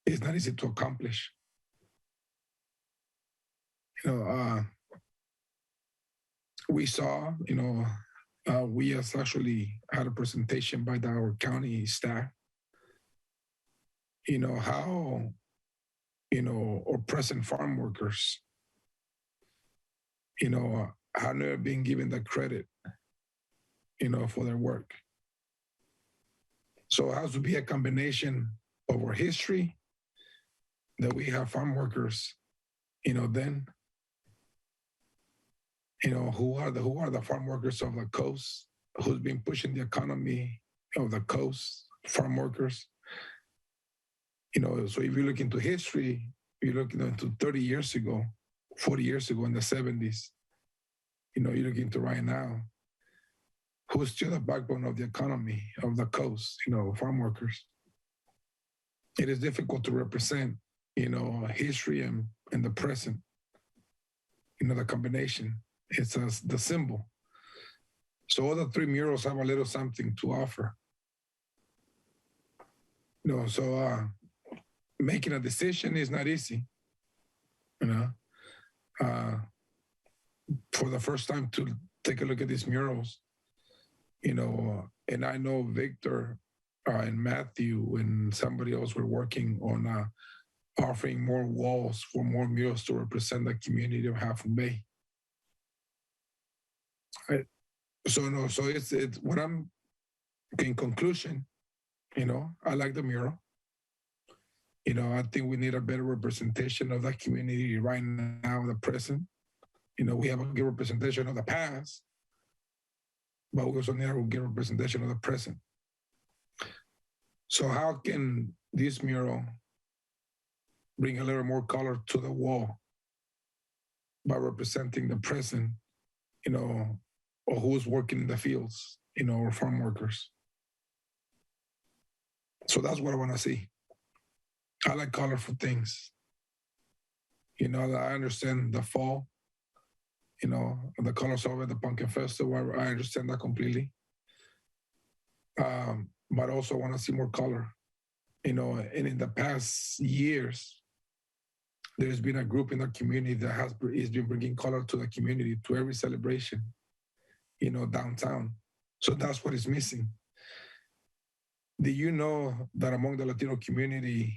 is not easy to accomplish. We saw, we has actually had a presentation by our county staff, how, our present farm workers, how they're being given the credit, for their work. So it has to be a combination of our history, that we have farm workers, then, who are the farm workers of the coast, who's been pushing the economy of the coast, farm workers. So if you look into history, you're looking into 30 years ago, 40 years ago in the 70s, you're looking into right now, who's still the backbone of the economy of the coast, farm workers. It is difficult to represent, history and the present, the combination. It's the symbol. So all the three murals have a little something to offer. So making a decision is not easy. For the first time to take a look at these murals, and I know Victor and Matthew and somebody else were working on offering more walls for more murals to represent the community of Half Moon Bay. So it's what I'm in conclusion, I like the mural. I think we need a better representation of that community right now, the present. We have a good representation of the past, but we also need a good representation of the present. So how can this mural bring a little more color to the wall by representing the present, or who's working in the fields, or farm workers? So that's what I want to see. I like colorful things. I understand the fall, the colors over the Pumpkin Festival. I understand that completely. But also want to see more color. And in the past years, there's been a group in the community that has been bringing color to the community, to every celebration, downtown. So that's what is missing. Do you know that among the Latino community,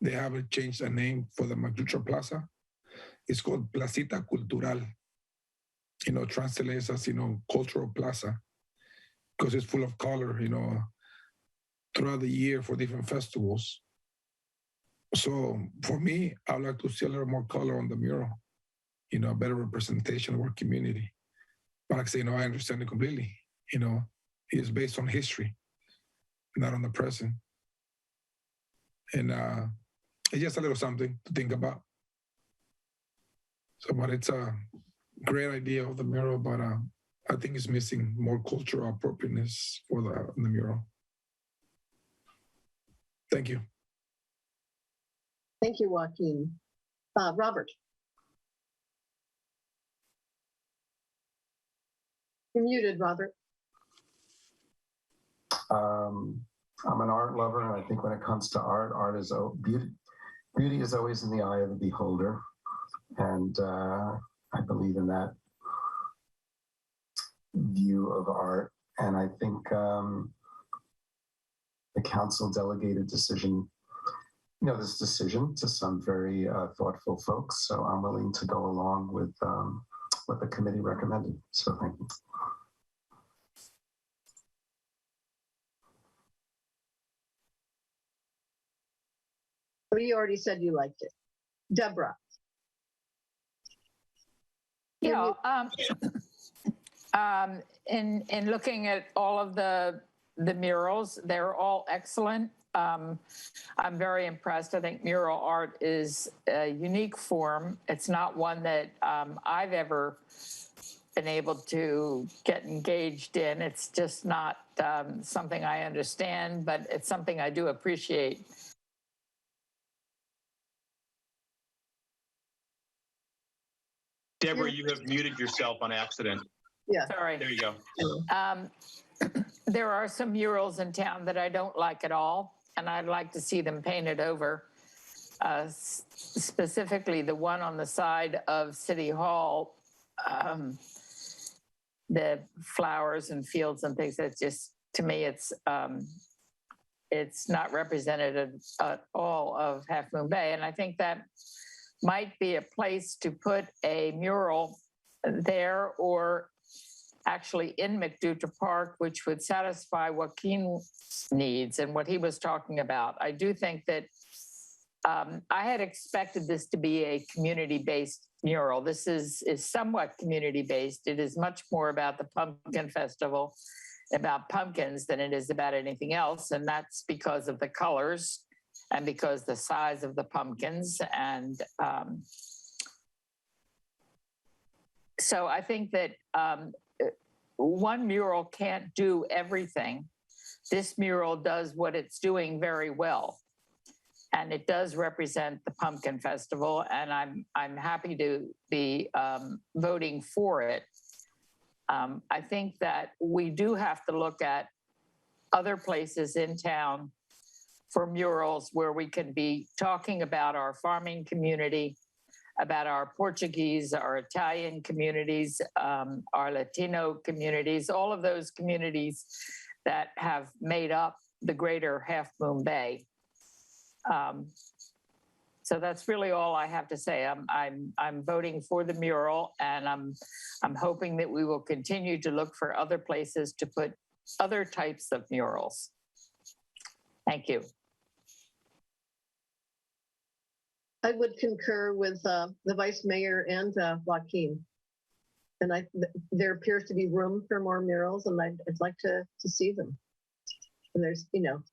they haven't changed the name for the Maglutra Plaza? It's called Placita Cultural. Translates as, cultural plaza, because it's full of color, throughout the year for different festivals. So for me, I'd like to see a little more color on the mural, a better representation of our community. But like I say, I understand it completely. It's based on history, not on the present. And it's just a little something to think about. So, but it's a great idea of the mural, but I think it's missing more cultural appropriateness for the mural. Thank you. Thank you, Joaquin. Robert. You're muted, Robert. I'm an art lover, and I think when it comes to art, art is beauty is always in the eye of the beholder, and I believe in that view of art. And I think the council delegated decision, this decision to some very thoughtful folks. So I'm willing to go along with what the committee recommended. So thank you. Well, you already said you liked it. Deborah. Yeah. In looking at all of the murals, they're all excellent. I'm very impressed. I think mural art is a unique form. It's not one that I've ever been able to get engaged in. It's just not something I understand, but it's something I do appreciate. Deborah, you have muted yourself on accident. Yeah. Sorry. There you go. There are some murals in town that I don't like at all, and I'd like to see them painted over. Specifically, the one on the side of City Hall, the flowers and fields and things. That just, to me, it's not representative at all of Half Moon Bay, and I think that might be a place to put a mural there, or actually in McDutra Park, which would satisfy Joaquin's needs and what he was talking about. I do think that I had expected this to be a community-based mural. This is somewhat community-based. It is much more about the Pumpkin Festival, about pumpkins, than it is about anything else. And that's because of the colors and because the size of the pumpkins. And so I think that one mural can't do everything. This mural does what it's doing very well. And it does represent the Pumpkin Festival, and I'm happy to be voting for it. I think that we do have to look at other places in town for murals where we can be talking about our farming community, about our Portuguese, our Italian communities, our Latino communities, all of those communities that have made up the greater Half Moon Bay. So that's really all I have to say. I'm voting for the mural, and I'm hoping that we will continue to look for other places to put other types of murals. Thank you. I would concur with the Vice Mayor and Joaquin. And there appears to be room for more murals, and I'd like to see them. And there's,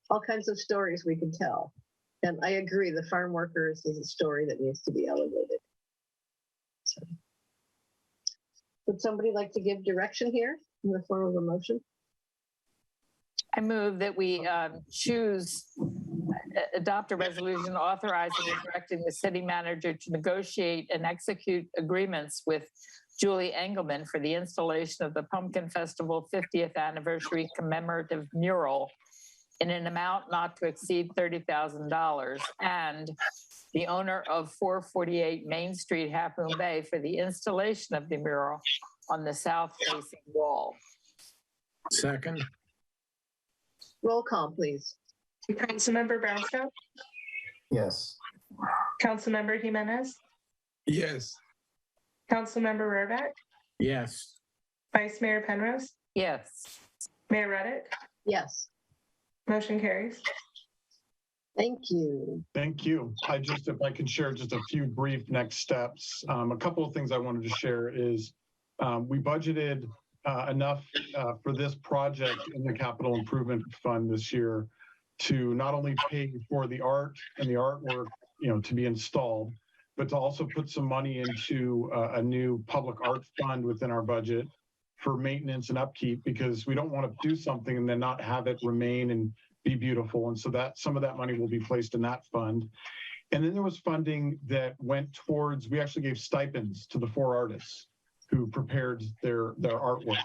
all kinds of stories we can tell. And I agree, the farm workers is a story that needs to be elevated. So, would somebody like to give direction here in the form of a motion? I move that we adopt a resolution authorizing and directing the city manager to negotiate and execute agreements with Julie Engelman for the installation of the Pumpkin Festival 50th anniversary commemorative mural in an amount not to exceed $30,000, and the owner of 448 Main Street, Half Moon Bay, for the installation of the mural on the south-facing wall. Second. Roll call, please. Councilmember Brownstone? Yes. Councilmember Jimenez? Yes. Councilmember Rohrbach? Yes. Vice Mayor Penrose? Yes. Mayor Reddick? Yes. Motion carries. Thank you. Thank you. If I can share just a few brief next steps. A couple of things I wanted to share is we budgeted enough for this project in the capital improvement fund this year to not only pay for the art and the artwork, to be installed, but to also put some money into a new public art fund within our budget for maintenance and upkeep, because we don't want to do something and then not have it remain and be beautiful. And so that some of that money will be placed in that fund. And then there was funding that went towards, we actually gave stipends to the 4 artists who prepared their artwork.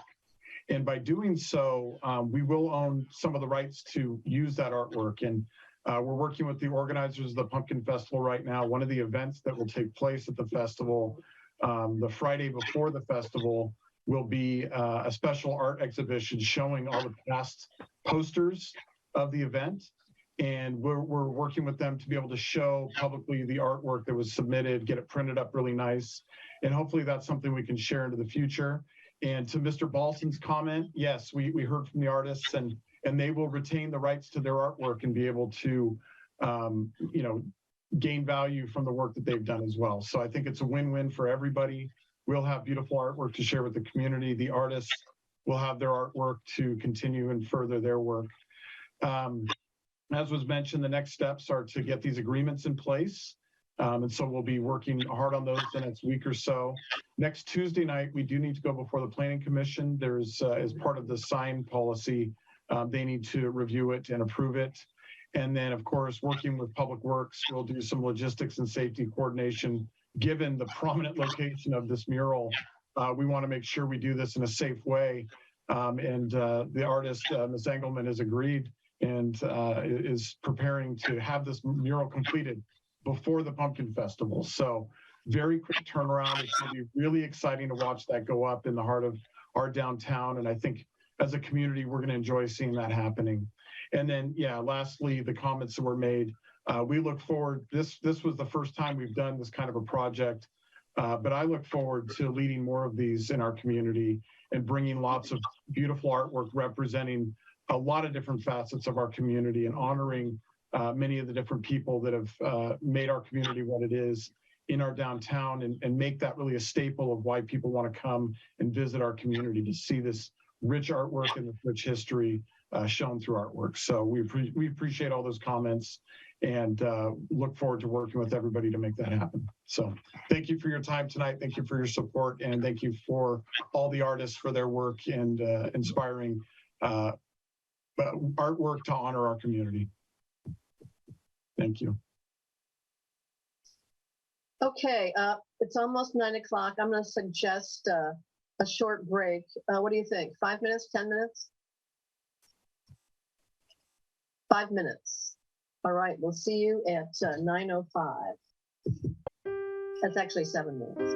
And by doing so, we will own some of the rights to use that artwork. And we're working with the organizers of the Pumpkin Festival right now. One of the events that will take place at the festival, the Friday before the festival, will be a special art exhibition showing all the past posters of the event. And we're working with them to be able to show publicly the artwork that was submitted, get it printed up really nice. And hopefully that's something we can share into the future. And to Mr. Balson's comment, yes, we heard from the artists, and they will retain the rights to their artwork and be able to, gain value from the work that they've done as well. So I think it's a win-win for everybody. We'll have beautiful artwork to share with the community. The artists will have their artwork to continue and further their work. As was mentioned, the next steps are to get these agreements in place. And so we'll be working hard on those the next week or so. Next Tuesday night, we do need to go before the Planning Commission. There's, as part of the sign policy, they need to review it and approve it. And then, of course, working with Public Works, we'll do some logistics and safety coordination. Given the prominent location of this mural, we want to make sure we do this in a safe way. The artist, Ms. Engelman, has agreed and is preparing to have this mural completed before the Pumpkin Festival. So very quick turnaround. It's going to be really exciting to watch that go up in the heart of our downtown. And I think as a community, we're going to enjoy seeing that happening. And then, yeah, lastly, the comments that were made. We look forward, this was the first time we've done this kind of a project, but I look forward to leading more of these in our community and bringing lots of beautiful artwork representing a lot of different facets of our community and honoring many of the different people that have made our community what it is in our downtown, and make that really a staple of why people want to come and visit our community, to see this rich artwork and this rich history shown through artwork. So we appreciate all those comments and look forward to working with everybody to make that happen. So thank you for your time tonight. Thank you for your support. And thank you for all the artists for their work and inspiring artwork to honor our community. Thank you. Okay, it's almost 9 o'clock. I'm going to suggest a short break. What do you think? 5 minutes, 10 minutes? 5 minutes. All right, we'll see you at 9:05. That's actually 7 minutes.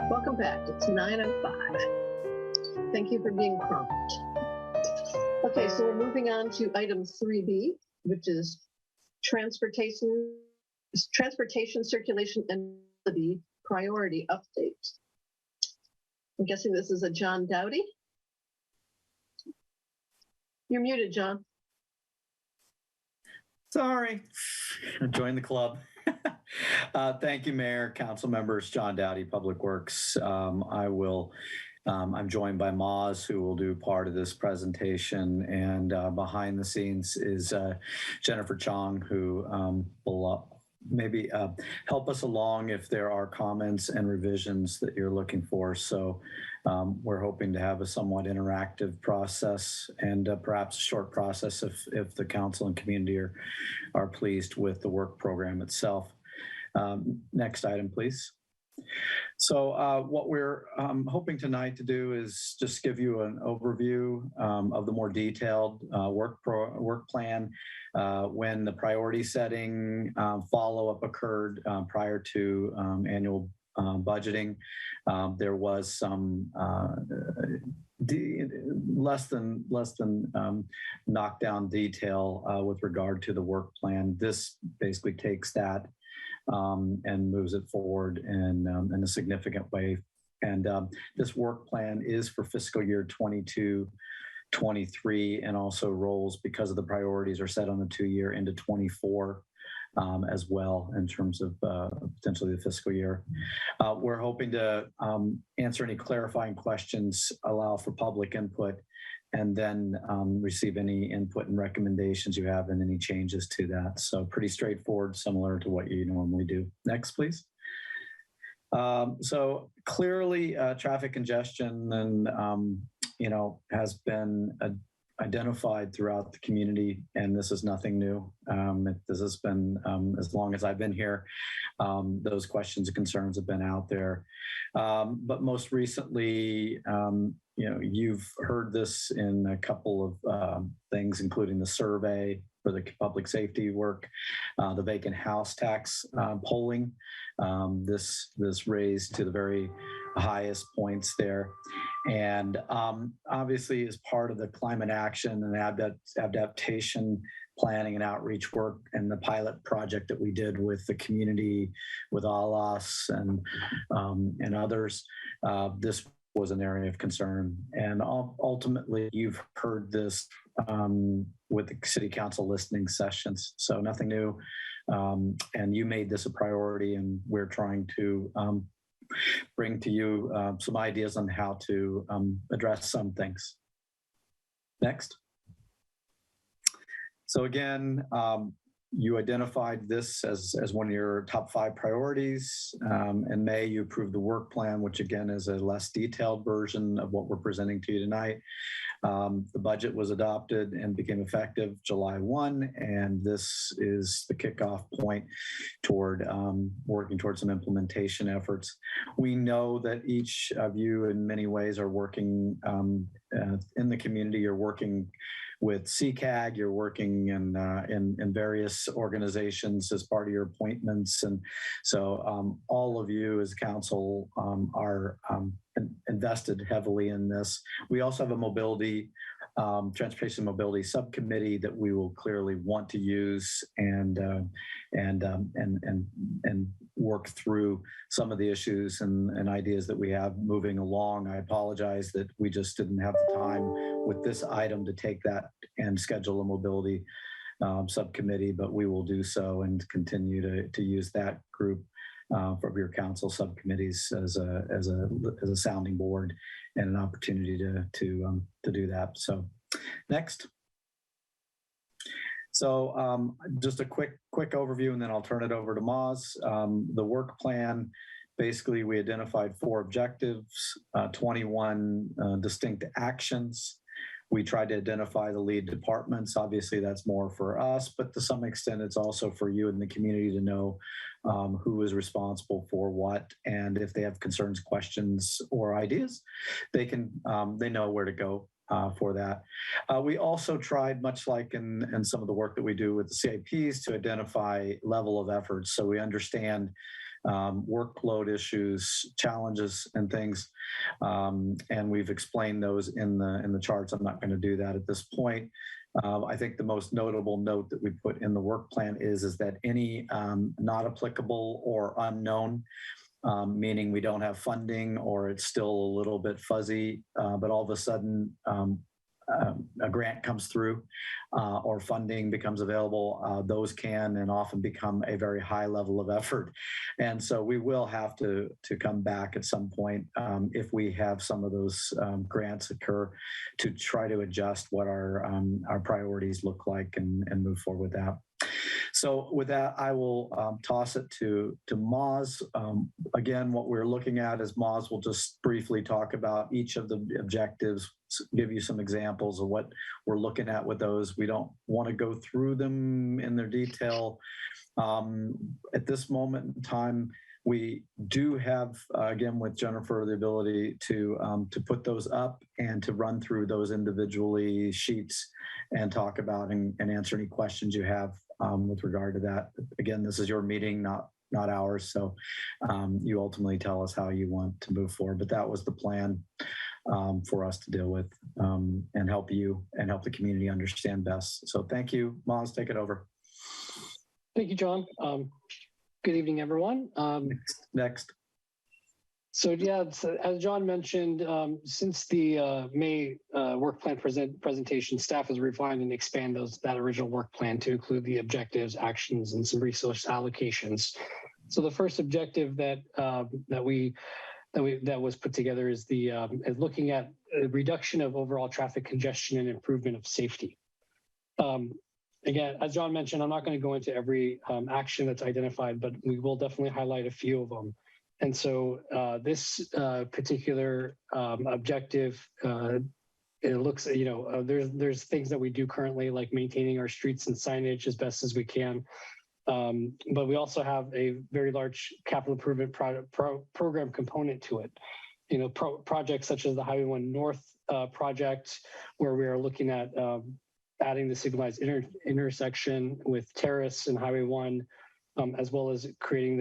Welcome back. It's 9:05. Thank you for being prompt. Okay, so we're moving on to item 3B, which is transportation, circulation, and mobility priority update. I'm guessing this is a John Dowdy. You're muted, John. Sorry, join the club. Thank you, Mayor, council members. John Dowdy, Public Works. I'm joined by Moz, who will do part of this presentation, and behind the scenes is Jennifer Chong, who will maybe help us along if there are comments and revisions that you're looking for. So we're hoping to have a somewhat interactive process, and perhaps a short process if the council and community are pleased with the work program itself. Next item, please. So what we're hoping tonight to do is just give you an overview of the more detailed work plan when the priority setting follow-up occurred prior to annual budgeting. There was some less than knockdown detail with regard to the work plan. This basically takes that and moves it forward in a significant way. And this work plan is for fiscal year 22-23, and also rolls, because of the priorities are set on the 2-year, into 24 as well, in terms of potentially the fiscal year. We're hoping to answer any clarifying questions, allow for public input, and then receive any input and recommendations you have and any changes to that. So pretty straightforward, similar to what you normally do. Next, please. So clearly traffic congestion and, has been identified throughout the community, and this is nothing new. This has been, as long as I've been here, those questions and concerns have been out there. But most recently, you've heard this in a couple of things, including the survey for the public safety work, the vacant house tax polling. This raised to the very highest points there. And obviously, as part of the climate action and adaptation planning and outreach work and the pilot project that we did with the community, with ALAS and others, this was an area of concern. And ultimately, you've heard this with the city council listening sessions, so nothing new. And you made this a priority, and we're trying to bring to you some ideas on how to address some things. Next. So again, you identified this as one of your top 5 priorities. In May, you approved the work plan, which again is a less detailed version of what we're presenting to you tonight. The budget was adopted and became effective July 1, and this is the kickoff point toward working towards some implementation efforts. We know that each of you in many ways are working in the community. You're working with CCAG, you're working in various organizations as part of your appointments. And so all of you as council are invested heavily in this. We also have a mobility, transportation mobility subcommittee that we will clearly want to use and work through some of the issues and ideas that we have moving along. I apologize that we just didn't have the time with this item to take that and schedule a mobility subcommittee, but we will do so and continue to use that group for your council subcommittees as a sounding board and an opportunity to do that. So next. So just a quick overview, and then I'll turn it over to Moz. The work plan, basically we identified 4 objectives, 21 distinct actions. We tried to identify the lead departments. Obviously that's more for us, but to some extent it's also for you in the community to know who is responsible for what, and if they have concerns, questions, or ideas, they know where to go for that. We also tried, much like in some of the work that we do with the CIPs, to identify level of efforts so we understand workload issues, challenges, and things. And we've explained those in the charts. I'm not going to do that at this point. I think the most notable note that we put in the work plan is that any not applicable or unknown, meaning we don't have funding or it's still a little bit fuzzy, but all of a sudden a grant comes through or funding becomes available, those can and often become a very high level of effort. And so we will have to come back at some point if we have some of those grants occur to try to adjust what our priorities look like and move forward with that. So with that, I will toss it to Moz. Again, what we're looking at is Moz will just briefly talk about each of the objectives, give you some examples of what we're looking at with those. We don't want to go through them in their detail. At this moment in time, we do have, again, with Jennifer, the ability to put those up and to run through those individually sheets and talk about and answer any questions you have with regard to that. Again, this is your meeting, not not ours. So you ultimately tell us how you want to move forward. But that was the plan for us to deal with and help you and help the community understand best. So thank you. Miles, take it over. Thank you, John. Good evening, everyone. Next. So yeah, so as John mentioned, since the May work plan presentation, staff has refined and expanded that original work plan to include the objectives, actions, and some resource allocations. So the first objective that was put together is is looking at a reduction of overall traffic congestion and improvement of safety. Again, as John mentioned, I'm not going to go into every action that's identified, but we will definitely highlight a few of them. And so this particular objective, it looks, there's things that we do currently, like maintaining our streets and signage as best as we can. But we also have a very large capital improvement program component to it. Projects such as the Highway 1 North project, where we are looking at adding the signalized intersection with Terrace and Highway 1, as well as creating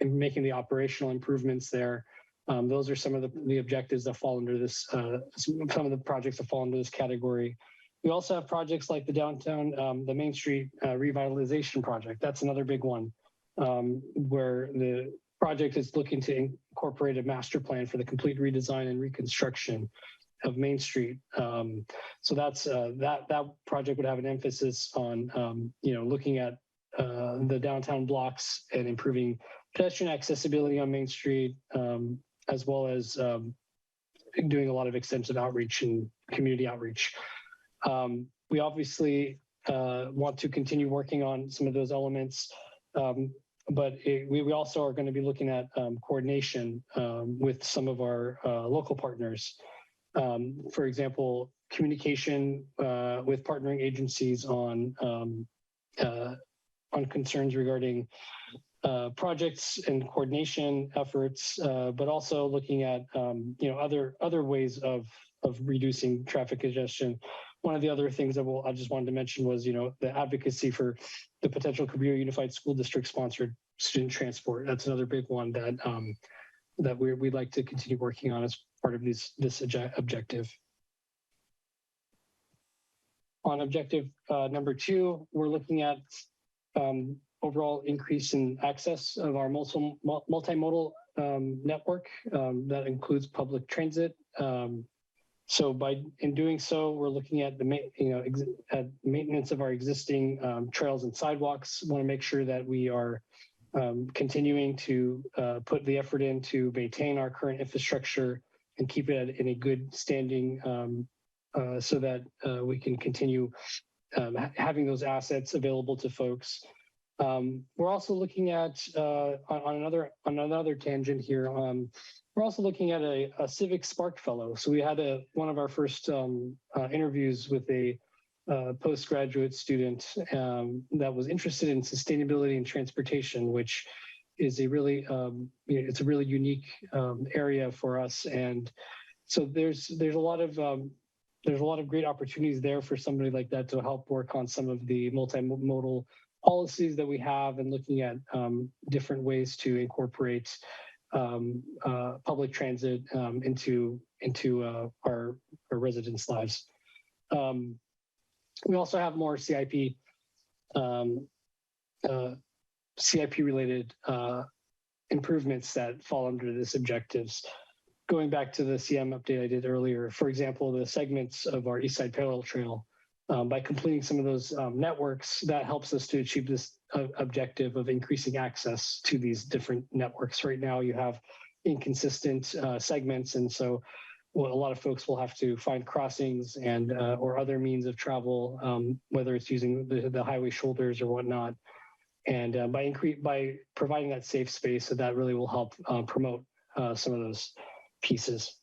making the operational improvements there. Those are some of the objectives that fall under this, some of the projects that fall under this category. We also have projects like the downtown, the Main Street revitalization project. That's another big one, where the project is looking to incorporate a master plan for the complete redesign and reconstruction of Main Street. So that's that project would have an emphasis on looking at the downtown blocks and improving pedestrian accessibility on Main Street, as well as doing a lot of extensive outreach and community outreach. We obviously want to continue working on some of those elements, but we also are going to be looking at coordination with some of our local partners. For example, communication with partnering agencies on concerns regarding projects and coordination efforts, but also looking at other ways of reducing traffic congestion. One of the other things that I just wanted to mention was the advocacy for the potential Cabrillo Unified School District sponsored student transport. That's another big one that we'd like to continue working on as part of this objective. On objective number 2, we're looking at overall increase in access of our multimodal network that includes public transit. So in doing so, we're looking at at maintenance of our existing trails and sidewalks. Want to make sure that we are continuing to put the effort in to maintain our current infrastructure and keep it in a good standing, so that we can continue having those assets available to folks. We're also looking at on another tangent here. We're also looking at a Civic Spark Fellow. So we had one of our first interviews with a postgraduate student that was interested in sustainability and transportation, which is a really it's a really unique area for us. And so there's a lot of great opportunities there for somebody like that to help work on some of the multimodal policies that we have, and looking at different ways to incorporate public transit into our residents' lives. We also have more CIP related improvements that fall under this objectives. Going back to the CM update I did earlier, for example, the segments of our East Side Parallel Trail, by completing some of those networks, that helps us to achieve this objective of increasing access to these different networks. Right now, you have inconsistent segments, and so a lot of folks will have to find crossings and or other means of travel, whether it's using the highway shoulders or whatnot. And by providing that safe space, so that really will help promote some of those pieces.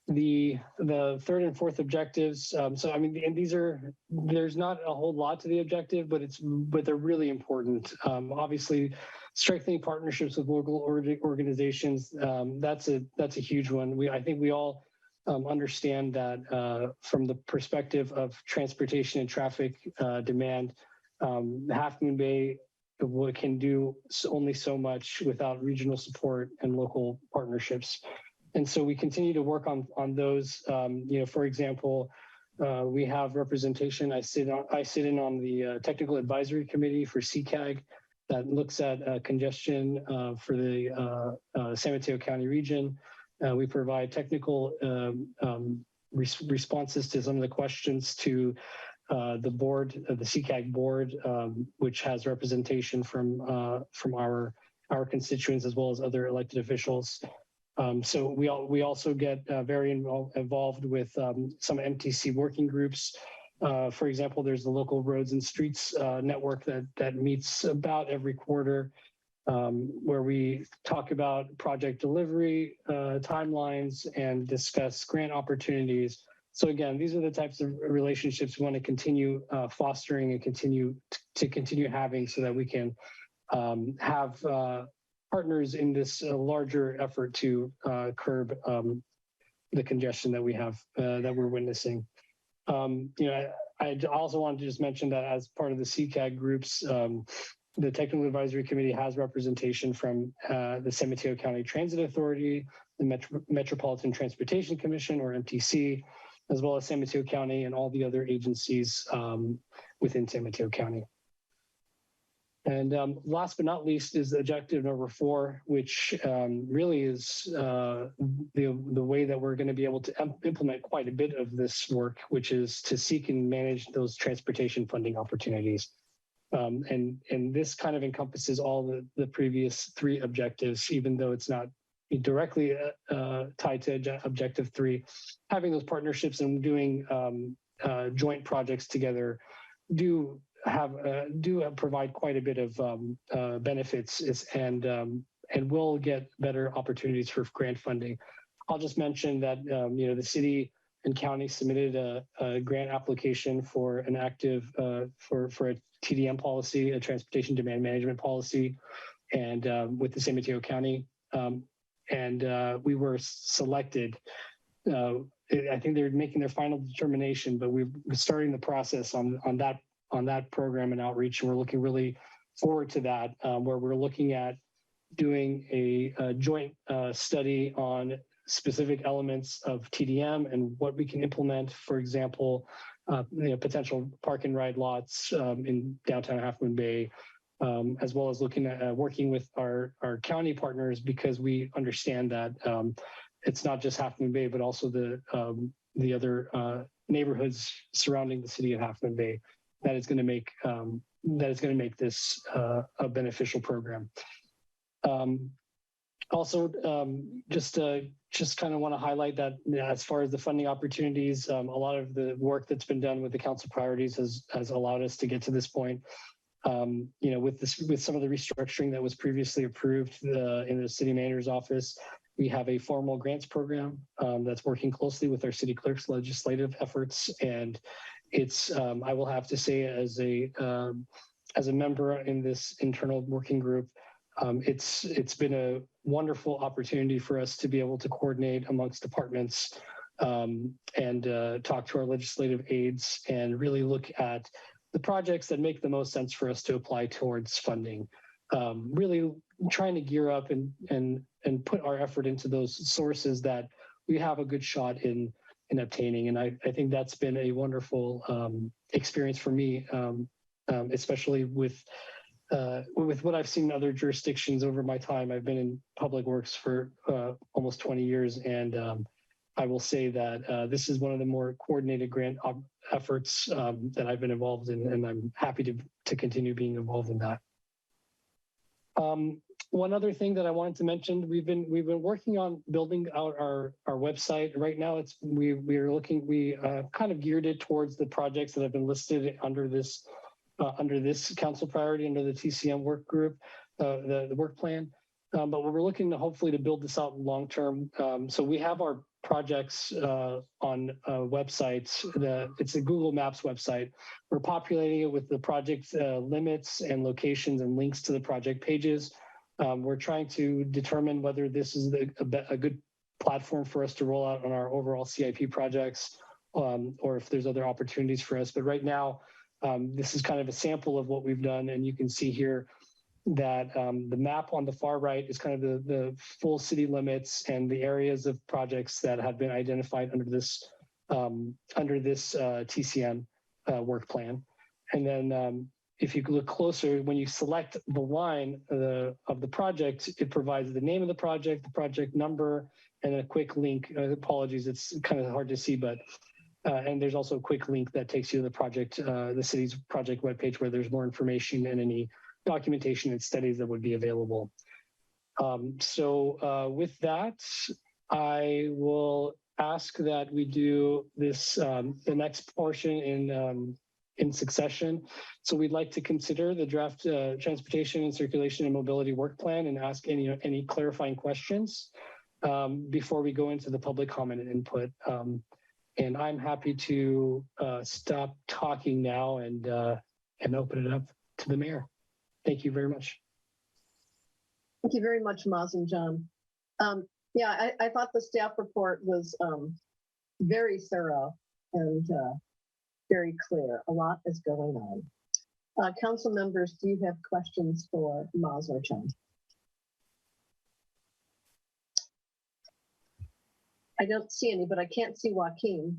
The third and fourth objectives. So I mean, and there's not a whole lot to the objective, but they're really important. Obviously, strengthening partnerships with local organizations. That's a huge one. I think we all understand that from the perspective of transportation and traffic demand, Half Moon Bay can do only so much without regional support and local partnerships. And so we continue to work on those. For example, we have representation. I sit in on the technical advisory committee for CCAG that looks at congestion for the San Mateo County region. We provide technical responses to some of the questions to the board, the CCAG board, which has representation from our constituents as well as other elected officials. So we also get very involved with some MTC working groups. For example, there's the local roads and streets network that meets about every quarter, where we talk about project delivery timelines and discuss grant opportunities. So again, these are the types of relationships we want to continue fostering and continue having so that we can have partners in this larger effort to curb the congestion that we have, that we're witnessing. I also wanted to just mention that as part of the CCAG groups, the Technical Advisory Committee has representation from the San Mateo County Transit Authority, the Metropolitan Transportation Commission, or MTC, as well as San Mateo County and all the other agencies within San Mateo County. And last but not least is objective number 4, which really is the way that we're going to be able to implement quite a bit of this work, which is to seek and manage those transportation funding opportunities. And this kind of encompasses all the previous 3 objectives, even though it's not directly tied to objective 3. Having those partnerships and doing joint projects together do provide quite a bit of benefits and will get better opportunities for grant funding. I'll just mention that the city and county submitted a grant application for an active for a TDM policy, a transportation demand management policy, and with the San Mateo County, and we were selected. I think they're making their final determination, but we're starting the process on that program and outreach. And we're looking really forward to that, where we're looking at doing a joint study on specific elements of TDM and what we can implement. For example, potential park and ride lots in downtown Half Moon Bay, as well as looking at working with our county partners, because we understand that it's not just Half Moon Bay, but also the other neighborhoods surrounding the city of Half Moon Bay that is going to make this a beneficial program. Also, just kind of want to highlight that as far as the funding opportunities, a lot of the work that's been done with the council priorities has allowed us to get to this point. With some of the restructuring that was previously approved in the city manager's office, we have a formal grants program that's working closely with our city clerk's legislative efforts, and it's I will have to say, as a member in this internal working group, it's been a wonderful opportunity for us to be able to coordinate amongst departments and talk to our legislative aides and really look at the projects that make the most sense for us to apply towards funding. Really trying to gear up and put our effort into those sources that we have a good shot in obtaining. And I think that's been a wonderful experience for me, especially with what I've seen in other jurisdictions over my time. I've been in public works for almost 20 years, and I will say that this is one of the more coordinated grant efforts that I've been involved in, and I'm happy to continue being involved in that. One other thing that I wanted to mention, we've been working on building out our website. Right now, we kind of geared it towards the projects that have been listed under this council priority, under the TCM work group, the work plan. But we're looking to hopefully to build this out long term. So we have our projects on websites. It's a Google Maps website. We're populating it with the project limits and locations and links to the project pages. We're trying to determine whether this is a good platform for us to roll out on our overall CIP projects, or if there's other opportunities for us. But right now, This is kind of a sample of what we've done, and you can see here that the map on the far right is kind of the full city limits and the areas of projects that have been identified under this TCM work plan. And then if you look closer, when you select the line of the project, it provides the name of the project number, and a quick link. Apologies, it's kind of hard to see, but and there's also a quick link that takes you to the project, the city's project webpage, where there's more information and any documentation and studies that would be available. With that, I will ask that we do this, the next portion in succession. So we'd like to consider the draft transportation and circulation and mobility work plan and ask any clarifying questions before we go into the public comment and input. And I'm happy to stop talking now and open it up to the mayor. Thank you very much. Thank you very much, Maz and John. Yeah, I thought the staff report was very thorough and very clear. A lot is going on. Council members, do you have questions for Maz or John? I don't see any, but I can't see Joaquin.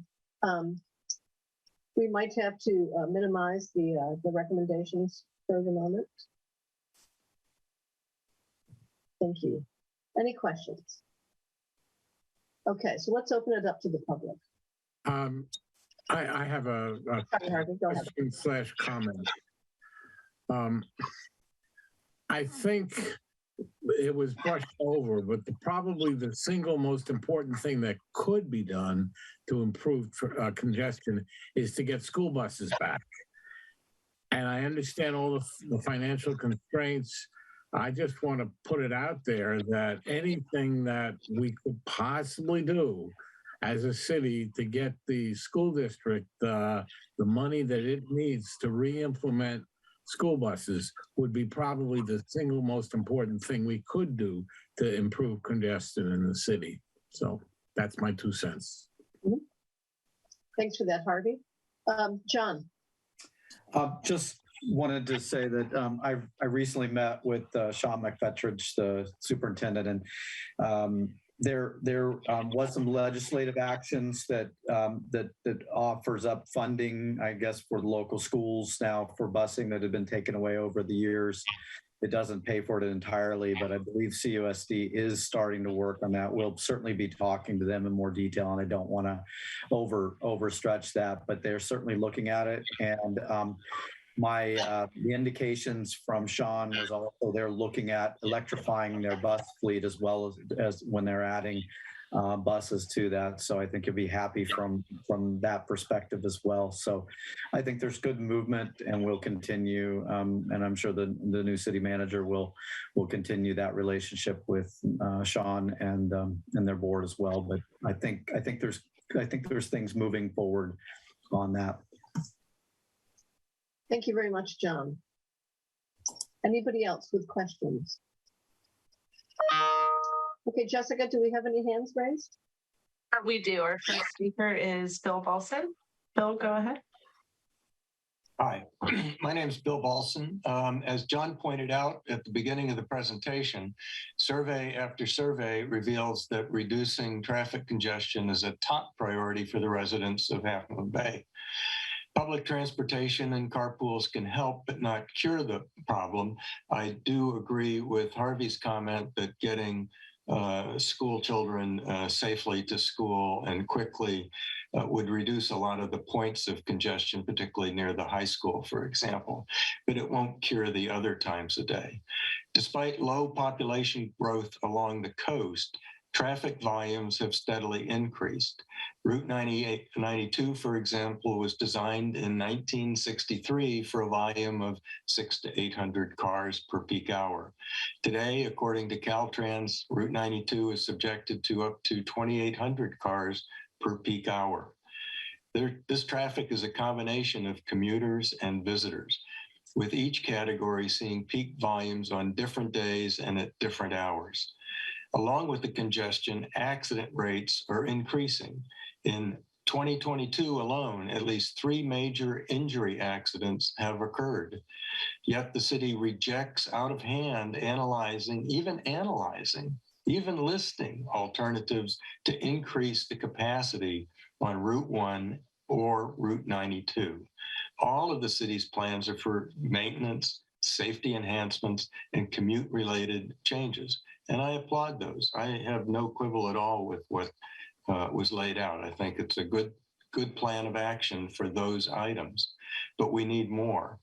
We might have to minimize the recommendations for the moment. Thank you. Any questions? Okay, so let's open it up to the public. I have a question slash comment. I think it was brushed over, but probably the single most important thing that could be done to improve congestion is to get school buses back. And I understand all the financial constraints. I just want to put it out there that anything that we could possibly do as a city to get the school district the money that it needs to re-implement school buses would be probably the single most important thing we could do to improve congestion in the city. So that's my 2 cents. Mm-hmm. Thanks for that, Harvey. John. Just wanted to say that I recently met with Sean McFetridge, the superintendent, and there was some legislative actions that offers up funding, I guess, for local schools now for busing that had been taken away over the years. It doesn't pay for it entirely, but I believe CUSD is starting to work on that. We'll certainly be talking to them in more detail, and I don't want to overstretch that, but they're certainly looking at it. And the indications from Sean was also they're looking at electrifying their bus fleet as well as when they're adding buses to that. So I think you'll be happy from that perspective as well. So I think there's good movement, and we'll continue. And I'm sure the new city manager will continue that relationship with Sean and their board as well. But I think there's things moving forward on that. Thank you very much, John. Anybody else with questions? Okay, Jessica, do we have any hands raised? We do. Our first speaker is Bill Balson. Bill, go ahead. Hi, my name is Bill Balson. As John pointed out at the beginning of the presentation, survey after survey reveals that reducing traffic congestion is a top priority for the residents of Half Moon Bay. Public transportation and carpools can help but not cure the problem. I do agree with Harvey's comment that getting school children safely to school and quickly would reduce a lot of the points of congestion, particularly near the high school, for example, but it won't cure the other times a day. Despite low population growth along the coast, traffic volumes have steadily increased. Route 92, for example, was designed in 1963 for a volume of 600 to 800 cars per peak hour. Today, according to Caltrans, Route 92 is subjected to up to 2,800 cars per peak hour. This traffic is a combination of commuters and visitors, with each category seeing peak volumes on different days and at different hours. Along with the congestion, accident rates are increasing. In 2022 alone, at least 3 major injury accidents have occurred. Yet the city rejects out of hand even listing alternatives to increase the capacity on Route 1 or Route 92. All of the city's plans are for maintenance, safety enhancements, and commute-related changes. And I applaud those. I have no quibble at all with what was laid out. I think it's a good plan of action for those items, but we need more.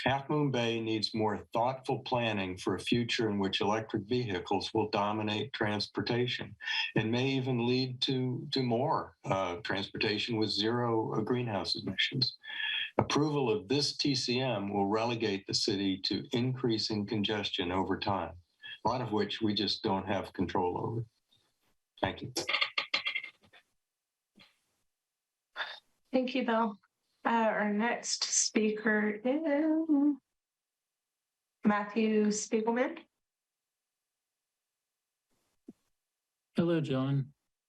Half Moon Bay needs more thoughtful planning for a future in which electric vehicles will dominate transportation and may even lead to more transportation with zero greenhouse emissions. Approval of this TCM will relegate the city to increasing congestion over time, a lot of which we just don't have control over. Thank you. Thank you, Bill. Our next speaker is Matthew Spiegelman. Hello, John.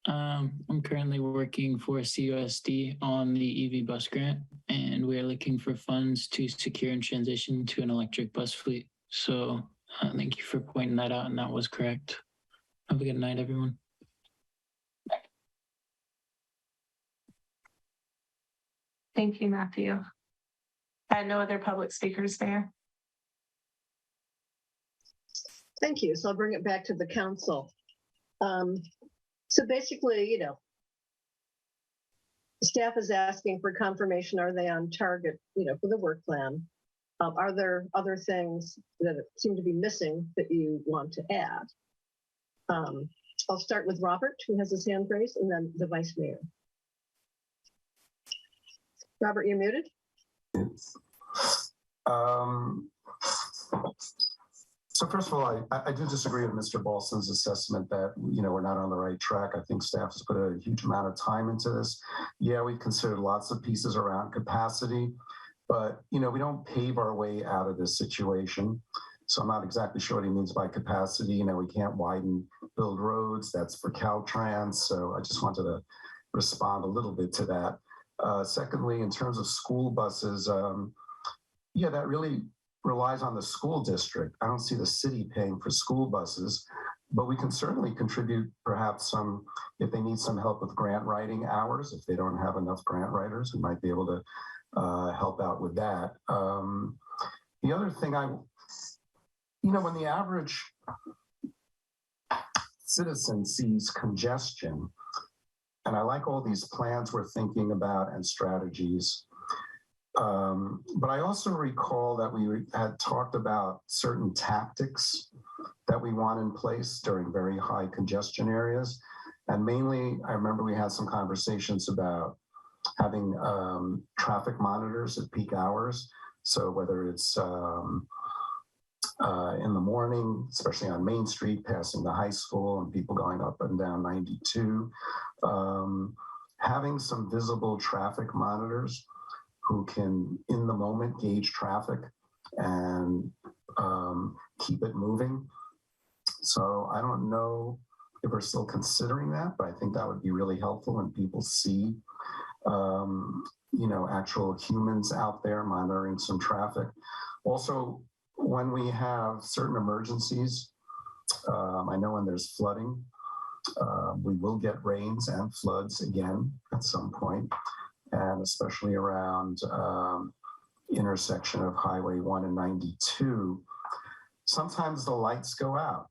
I'm currently working for CUSD on the EV bus grant, and we are looking for funds to secure and transition to an electric bus fleet. So thank you for pointing that out, and that was correct. Have a good night, everyone. Thank you, Matthew. No other public speakers there. Thank you. So I'll bring it back to the council. So basically, staff is asking for confirmation. Are they on target, for the work plan? Are there other things that seem to be missing that you want to add? I'll start with Robert, who has his hand raised, and then the vice mayor. Robert, you're muted. So first of all, I do disagree with Mr. Balson's assessment that, we're not on the right track. I think staff has put a huge amount of time into this. Yeah, we've considered lots of pieces around capacity, but, we don't pave our way out of this situation. So I'm not exactly sure what he means by capacity. We can't build roads. That's for Caltrans. So I just wanted to respond a little bit to that. Secondly, in terms of school buses, that really relies on the school district. I don't see the city paying for school buses, but we can certainly contribute perhaps some, if they need some help with grant writing hours, if they don't have enough grant writers, we might be able to help out with that. The other thing when the average citizen sees congestion, and I like all these plans we're thinking about and strategies. But I also recall that we had talked about certain tactics that we want in place during very high congestion areas. And mainly, I remember we had some conversations about having traffic monitors at peak hours. So whether it's in the morning, especially on Main Street, passing the high school and people going up and down 92, having some visible traffic monitors who can, in the moment, gauge traffic and keep it moving. So I don't know if we're still considering that, but I think that would be really helpful when people see, actual humans out there monitoring some traffic. Also, when we have certain emergencies, I know when there's flooding, we will get rains and floods again at some point, and especially around intersection of Highway 1 and 92, sometimes the lights go out.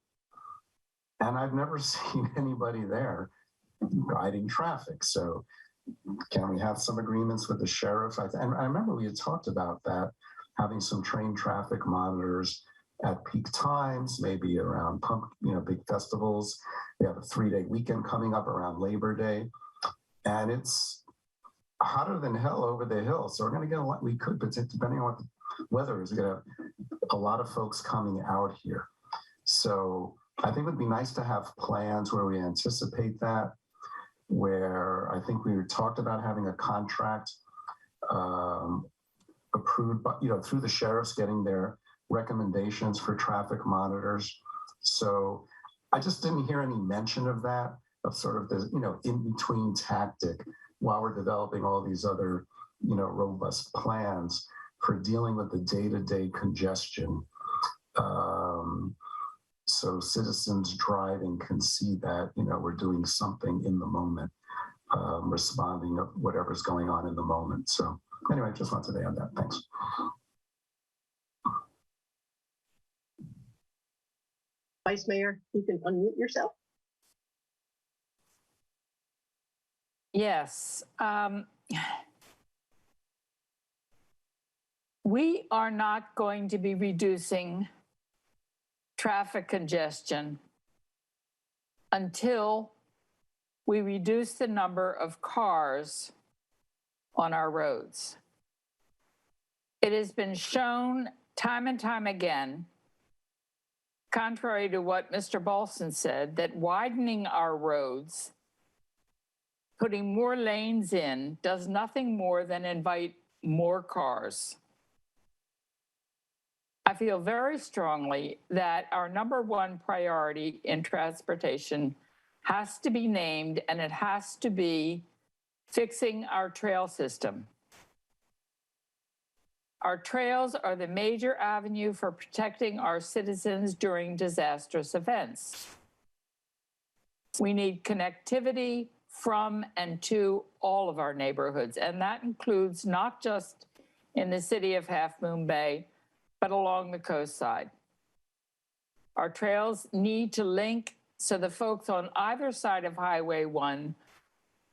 And I've never seen anybody there guiding traffic. So can we have some agreements with the sheriff? And I remember we had talked about that, having some trained traffic monitors at peak times, maybe around big festivals. We have a 3-day weekend coming up around Labor Day. And it's hotter than hell over the hill. So we're going to get depending on what the weather is, we're going to have a lot of folks coming out here. So I think it would be nice to have plans where we anticipate that, where I think we talked about having a contract approved, but through the sheriffs getting their recommendations for traffic monitors. So I just didn't hear any mention of that, of sort of the in-between tactic while we're developing all these other, robust plans for dealing with the day-to-day congestion. So citizens driving can see that, we're doing something in the moment, responding to whatever's going on in the moment. So anyway, just wanted to add that. Thanks. Vice Mayor, you can unmute yourself. Yes. We are not going to be reducing traffic congestion until we reduce the number of cars on our roads. It has been shown time and time again, contrary to what Mr. Balson said, that widening our roads, putting more lanes in, does nothing more than invite more cars. I feel very strongly that our number one priority in transportation has to be named, and it has to be fixing our trail system. Our trails are the major avenue for protecting our citizens during disastrous events. We need connectivity from and to all of our neighborhoods, and that includes not just in the city of Half Moon Bay, but along the coast side. Our trails need to link so the folks on either side of Highway 1,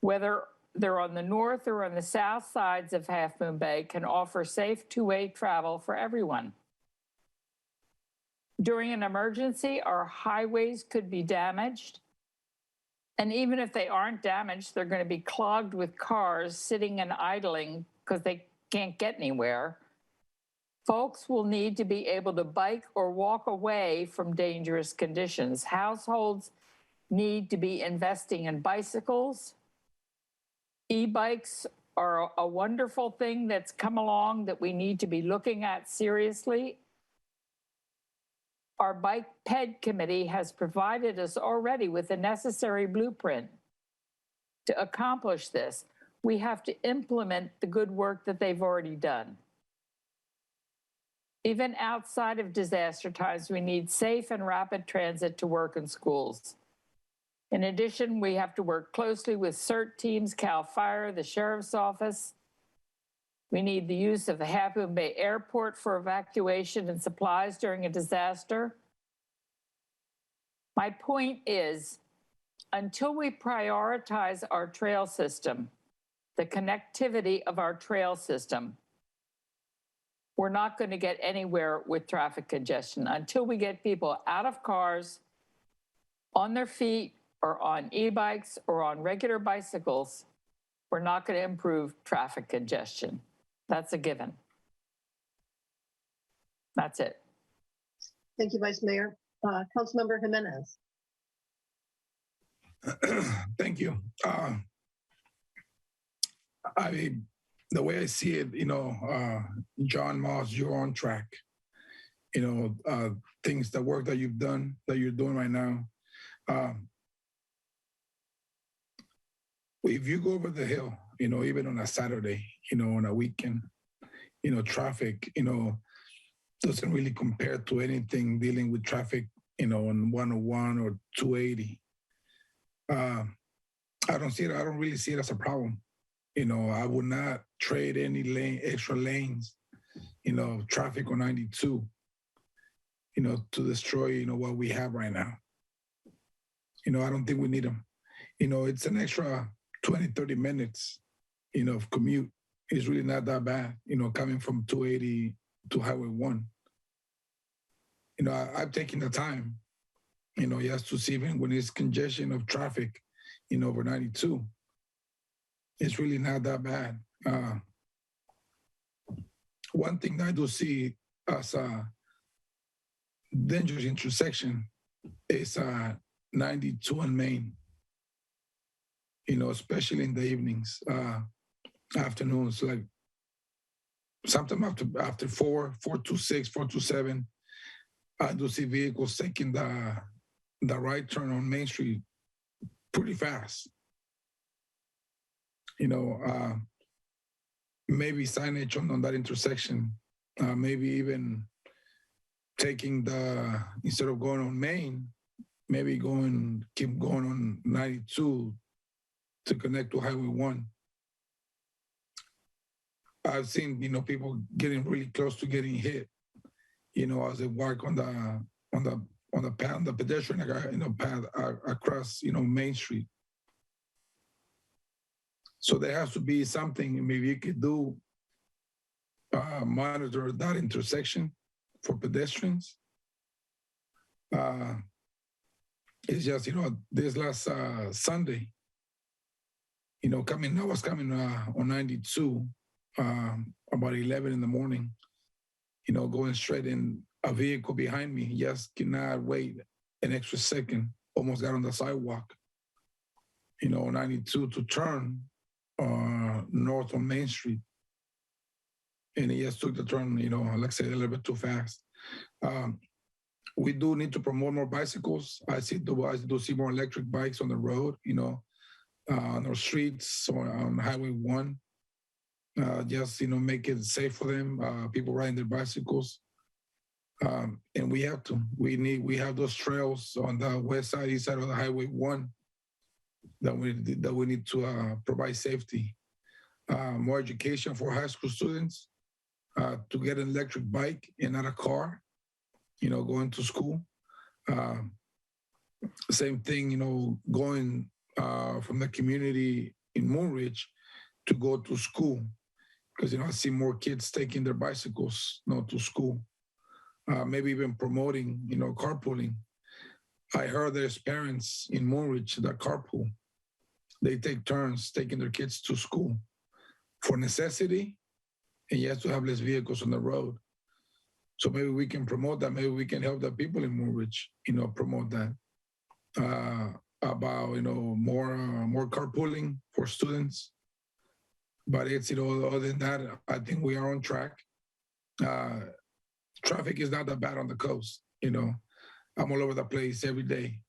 whether they're on the north or on the south sides of Half Moon Bay, can offer safe two-way travel for everyone. During an emergency, our highways could be damaged. And even if they aren't damaged, they're going to be clogged with cars sitting and idling because they can't get anywhere. Folks will need to be able to bike or walk away from dangerous conditions. Households need to be investing in bicycles. E-bikes are a wonderful thing that's come along that we need to be looking at seriously. Our Bike PED committee has provided us already with the necessary blueprint to accomplish this. We have to implement the good work that they've already done. Even outside of disaster times, we need safe and rapid transit to work and schools. In addition, we have to work closely with CERT teams, CAL FIRE, the Sheriff's Office. We need the use of the Half Moon Bay Airport for evacuation and supplies during a disaster. My point is, until we prioritize our trail system, the connectivity of our trail system, we're not going to get anywhere with traffic congestion until we get people out of cars, on their feet, or on e-bikes, or on regular bicycles. We're not going to improve traffic congestion. That's a given. That's it. Thank you, Vice Mayor. Councilmember Jimenez. Thank you. The way I see it, John Moss, you're on track. Things, the work that you've done, that you're doing right now. If you go over the hill, even on a Saturday, on a weekend, traffic, doesn't really compare to anything dealing with traffic, on 101 or 280. I don't really see it as a problem. I would not trade any extra lanes, traffic on 92, to destroy, what we have right now. I don't think we need them. It's an extra 20, 30 minutes, of commute. It's really not that bad, coming from 280 to Highway 1. I've taken the time, just to see even when it's congestion of traffic, over 92. It's really not that bad. One thing I do see as a dangerous intersection is 92 and Main, especially in the evenings, afternoons, like sometime after 4 to 6, 4 to 7, I do see vehicles taking the right turn on Main Street pretty fast. Maybe signage on that intersection, maybe even taking instead of going on Main, maybe keep going on 92 to connect to Highway 1. I've seen, people getting really close to getting hit, as they walk on the path, the pedestrian, path across, Main Street. So there has to be something maybe you could do, monitor that intersection for pedestrians. It's just, this last Sunday, I was coming on 92, about 11 in the morning, going straight in, a vehicle behind me just cannot wait an extra second, almost got on the sidewalk, 92 to turn north on Main Street. And he just took the turn, like I said, a little bit too fast. We do need to promote more bicycles. I do see more electric bikes on the road, on our streets or on Highway 1. Just, make it safe for them, people riding their bicycles. And we have those trails on the west side, east side of the Highway 1 that we need to provide safety. More education for high school students to get an electric bike and not a car, going to school. Same thing, going from the community in Moonridge to go to school. Because, I see more kids taking their bicycles, to school. Maybe even promoting, carpooling. I heard there's parents in Moonridge that carpool. They take turns taking their kids to school for necessity, and you have to have less vehicles on the road. So maybe we can promote that. Maybe we can help the people in Moonridge, promote that. About, more carpooling for students. But it's, other than that, I think we are on track. Traffic is not that bad on the coast, I'm all over the place every day.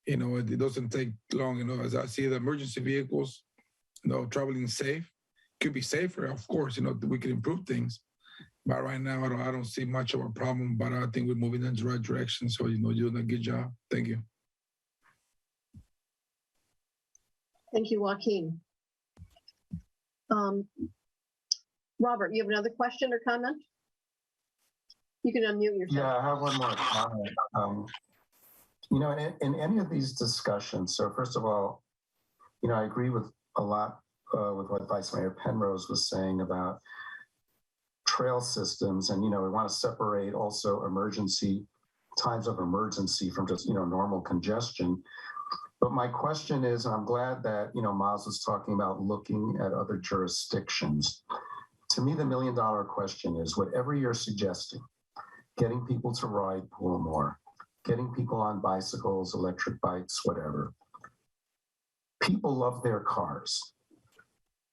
It doesn't take long, as I see the emergency vehicles, traveling safe. Could be safer, of course, we could improve things. But right now, I don't see much of a problem, but I think we're moving in the right direction. So, you're doing a good job. Thank you. Thank you, Joaquin. Robert, you have another question or comment? You can unmute yourself. Yeah, I have one more comment. In any of these discussions, so first of all, I agree with a lot with what Vice Mayor Penrose was saying about trail systems. And, we want to separate also times of emergency from just, normal congestion. But my question is, and I'm glad that, Miles was talking about looking at other jurisdictions. To me, the $1 million question is, whatever you're suggesting, getting people to ride pool more, getting people on bicycles, electric bikes, whatever. People love their cars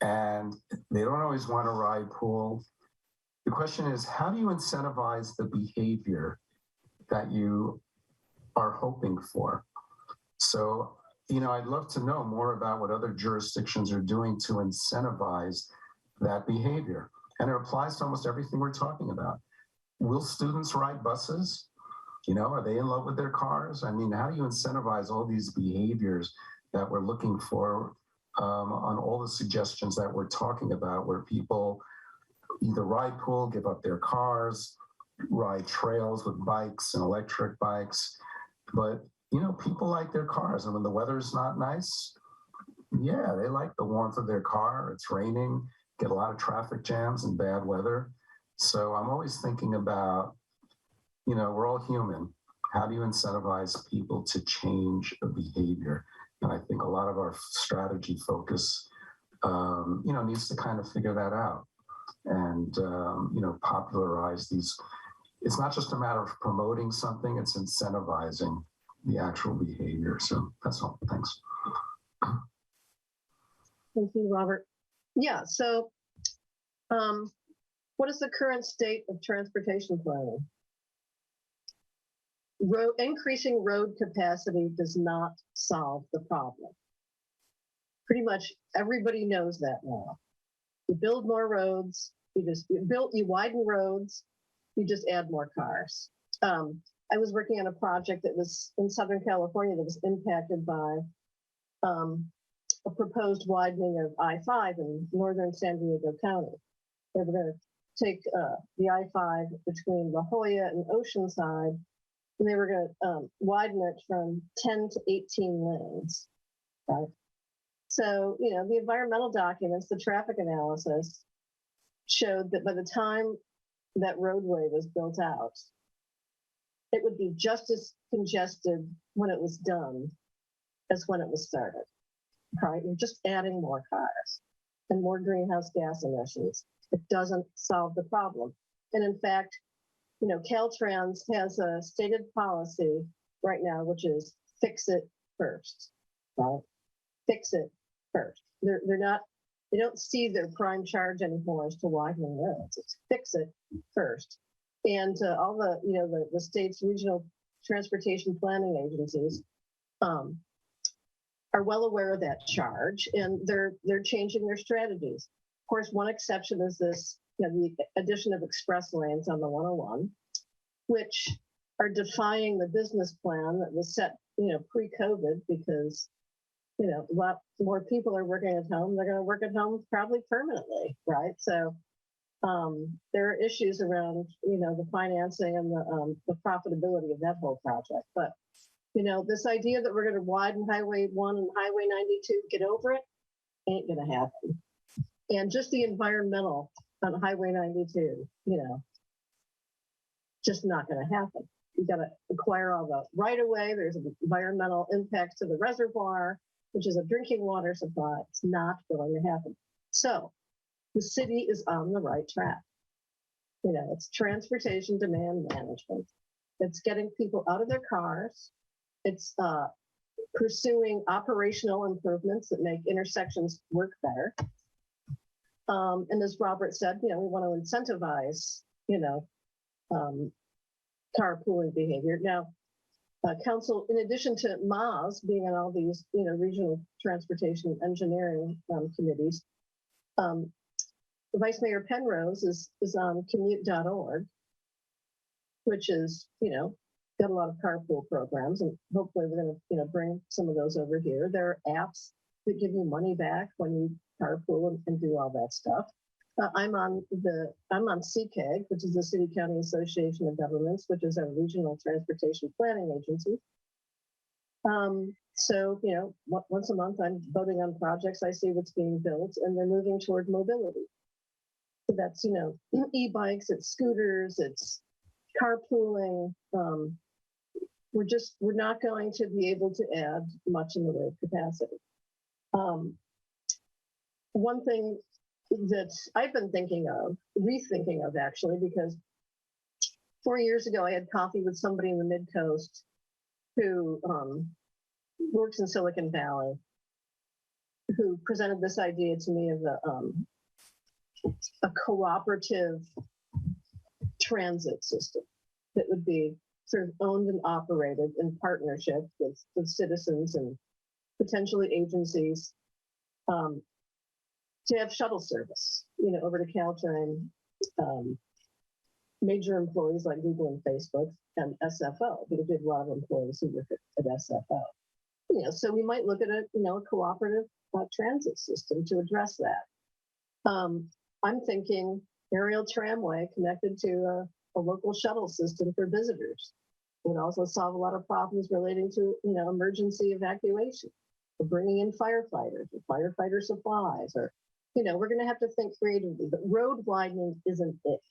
and they don't always want to ride pool. The question is, how do you incentivize the behavior that you are hoping for? So, I'd love to know more about what other jurisdictions are doing to incentivize that behavior. And it applies to almost everything we're talking about. Will students ride buses? Are they in love with their cars? I mean, how do you incentivize all these behaviors that we're looking for on all the suggestions that we're talking about, where people either ride pool, give up their cars, ride trails with bikes and electric bikes. But, people like their cars. And when the weather's not nice, yeah, they like the warmth of their car. It's raining, get a lot of traffic jams and bad weather. So I'm always thinking about, we're all human. How do you incentivize people to change a behavior? And I think a lot of our strategy focus, needs to kind of figure that out and, popularize these. It's not just a matter of promoting something, it's incentivizing the actual behavior. So that's all. Thanks. Thank you, Robert. Yeah, so what is the current state of transportation planning? Increasing road capacity does not solve the problem. Pretty much everybody knows that now. You build more roads, you widen roads, you just add more cars. I was working on a project that was in Southern California that was impacted by a proposed widening of I-5 in northern San Diego County. They were going to take the I-5 between La Jolla and Oceanside, and they were going to widen it from 10 to 18 lanes, right? So, you know, the environmental documents, the traffic analysis showed that by the time that roadway was built out, it would be just as congested when it was done as when it was started, right? You're just adding more cars and more greenhouse gas emissions. It doesn't solve the problem. And in fact, you know, Caltrans has a stated policy right now, which is fix it first, right? Fix it first. They don't see their prime charge anymore as to widening roads. It's fix it first. And all the, you know, the state's regional transportation planning agencies are well aware of that charge, and they're changing their strategies. Of course, one exception is this, you know, the addition of express lanes on the 101, which are defying the business plan that was set, you know, pre-COVID, because, you know, a lot more people are working at home. They're going to work at home probably permanently, right? So there are issues around, you know, the financing and the profitability of that whole project. But, you know, this idea that we're going to widen Highway 1 and Highway 92, get over it, ain't going to happen. And just the environmental on Highway 92, you know, just not going to happen. You got to acquire all the right of way. There's environmental impacts to the reservoir, which is a drinking water supply. It's not going to happen. So the city is on the right track. You know, it's transportation demand management. It's getting people out of their cars. It's pursuing operational improvements that make intersections work better. And as Robert said, you know, we want to incentivize, you know, carpooling behavior. Now, council, in addition to Maz being on all these, you know, regional transportation engineering committees, Vice Mayor Penrose is on commute.org, which is, you know, got a lot of carpool programs, and hopefully we're going to, you know, bring some of those over here. There are apps that give you money back when you carpool and do all that stuff. I'm on CCAG, which is the City County Association of Governments, which is a regional transportation planning agency. So, you know, once a month I'm voting on projects. I see what's being built, and they're moving toward mobility. So that's, you know, e-bikes, it's scooters, it's carpooling. We're not going to be able to add much in the way of capacity. One thing that I've been rethinking of actually, because 4 years ago I had coffee with somebody in the Mid-Coast who works in Silicon Valley, who presented this idea to me of a cooperative transit system that would be sort of owned and operated in partnership with citizens and potentially agencies, to have shuttle service, you know, over to Caltrain, major employees like Google and Facebook, and SFO, because we have a lot of employees who work at SFO. You know, so we might look at a cooperative transit system to address that. I'm thinking aerial tramway connected to a local shuttle system for visitors. It would also solve a lot of problems relating to, you know, emergency evacuation, or bringing in firefighters, or firefighter supplies, or, you know, we're going to have to think creatively. But road widening isn't it.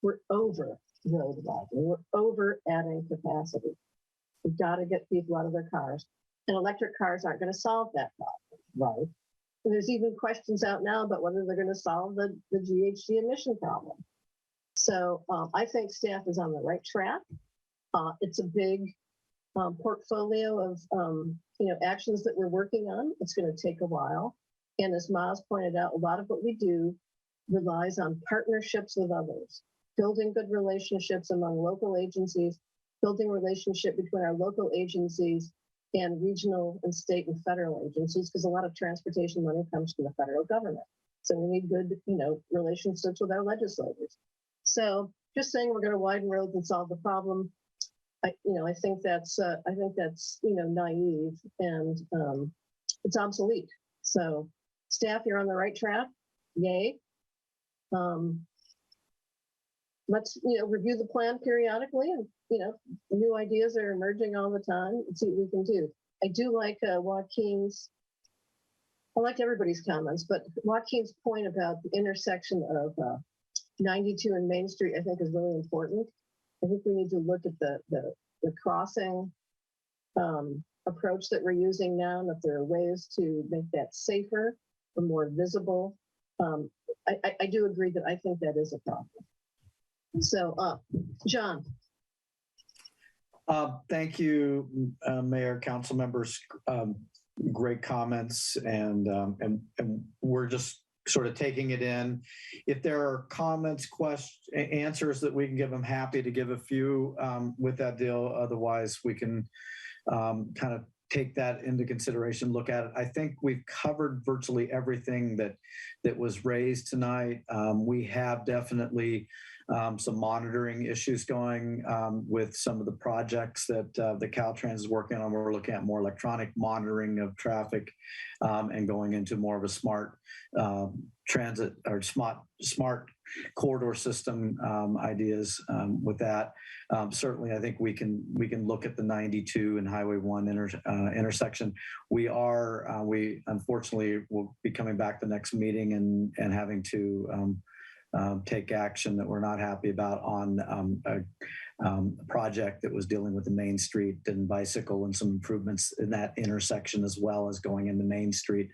We're over road widening. We're over adding capacity. We've got to get people out of their cars, and electric cars aren't going to solve that problem, right? And there's even questions out now about whether they're going to solve the GHG emission problem. So I think staff is on the right track. It's a big portfolio of actions that we're working on. It's going to take a while. And as Miles pointed out, a lot of what we do relies on partnerships with others, building good relationships among local agencies, building relationship between our local agencies and regional and state and federal agencies, because a lot of transportation money comes from the federal government. So we need good, relationships with our legislators. So just saying we're going to widen roads and solve the problem, I think that's naive and it's obsolete. So staff, you're on the right track. Yay. Let's review the plan periodically, and new ideas are emerging all the time. Let's see what we can do. I do like Joaquin's. I liked everybody's comments, but Joaquin's point about the intersection of 92 and Main Street, I think, is really important. I think we need to look at the crossing approach that we're using now, and if there are ways to make that safer or more visible. I do agree that I think that is a problem. So, John. Thank you, Mayor, council members. Great comments, and we're just sort of taking it in. If there are comments, questions, answers that we can give, I'm happy to give a few with that deal. Otherwise, we can kind of take that into consideration, look at it. I think we've covered virtually everything that was raised tonight. We have definitely some monitoring issues going with some of the projects that the Caltrans is working on. We're looking at more electronic monitoring of traffic and going into more of a smart transit or smart corridor system ideas with that. Certainly, I think we can look at the 92 and Highway 1 intersection. We unfortunately will be coming back the next meeting and having to take action that we're not happy about on a project that was dealing with the Main Street and bicycle and some improvements in that intersection as well as going into Main Street.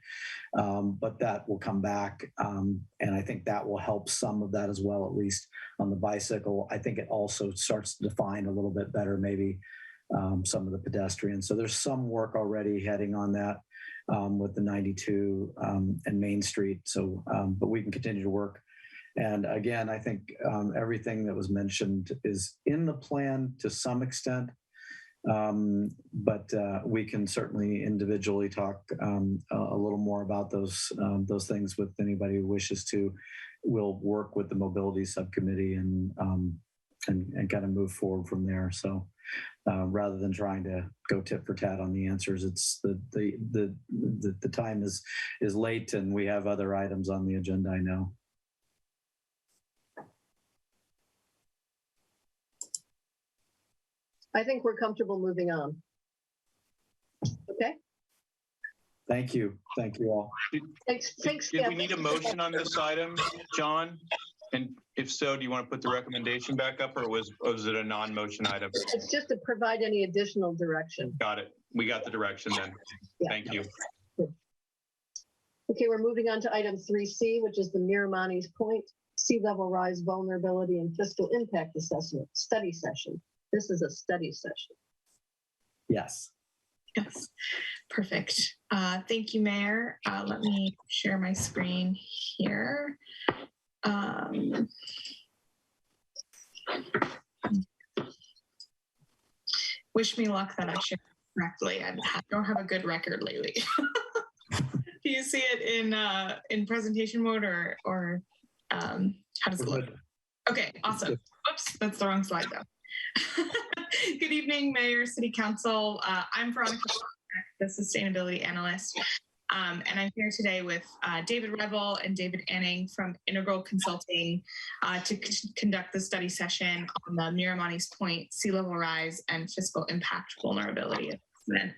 But that will come back. And I think that will help some of that as well, at least on the bicycle. I think it also starts to define a little bit better, maybe some of the pedestrians. So there's some work already heading on that with the 92 and Main Street. So, but we can continue to work. And again, I think everything that was mentioned is in the plan to some extent, but we can certainly individually talk a little more about those things with anybody who wishes to. We'll work with the mobility subcommittee and kind of move forward from there. So rather than trying to go tit for tat on the answers, it's the time is late and we have other items on the agenda, I know. I think we're comfortable moving on. Okay. Thank you. Thank you all. Thanks. Did we need a motion on this item, John? And if so, do you want to put the recommendation back up, or was it a non-motion item? It's just to provide any additional direction. Got it. We got the direction then. Yeah. Thank you. Okay, we're moving on to item 3C, which is the Miramani's Point Sea Level Rise Vulnerability and Fiscal Impact Assessment Study Session. This is a study session. Yes. Yes, perfect. Thank you, Mayor. Let me share my screen here. Wish me luck that I shared it correctly. I don't have a good record lately. Do you see it in presentation mode or how does it look? Okay, awesome. Oops, that's the wrong slide though. Good evening, Mayor, City Council. I'm Veronica, the Sustainability Analyst, and I'm here today with David Revel and David Anning from Integral Consulting to conduct the study session on the Miramani's Point Sea Level Rise and Fiscal Impact Vulnerability Assessment.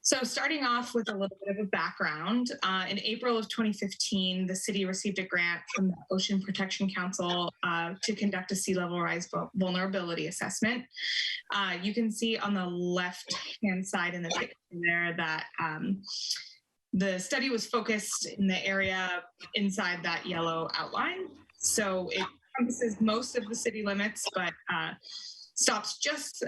So starting off with a little bit of a background, in April of 2015, the city received a grant from the Ocean Protection Council to conduct a sea level rise vulnerability assessment. You can see on the left-hand side in the picture there that the study was focused in the area inside that yellow outline. So it encompasses most of the city limits, but stops just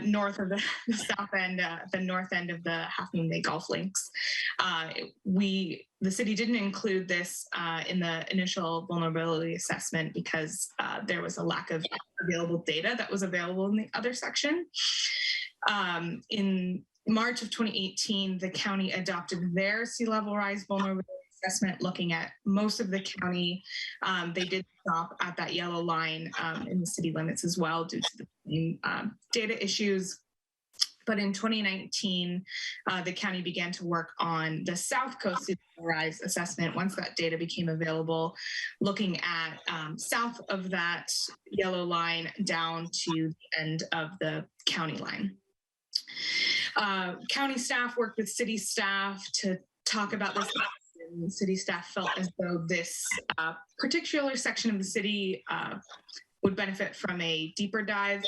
north of the south end, the north end of the Half Moon Bay Golf Links. The city didn't include this in the initial vulnerability assessment because there was a lack of available data that was available in the other section. In March of 2018, the county adopted their sea level rise vulnerability assessment, looking at most of the county. They did stop at that yellow line in the city limits as well due to the data issues. But in 2019, the county began to work on the South Coast Sea Level Rise assessment once that data became available, looking at south of that yellow line down to the end of the county line. County staff worked with city staff to talk about this. And city staff felt as though this particular section of the city would benefit from a deeper dive.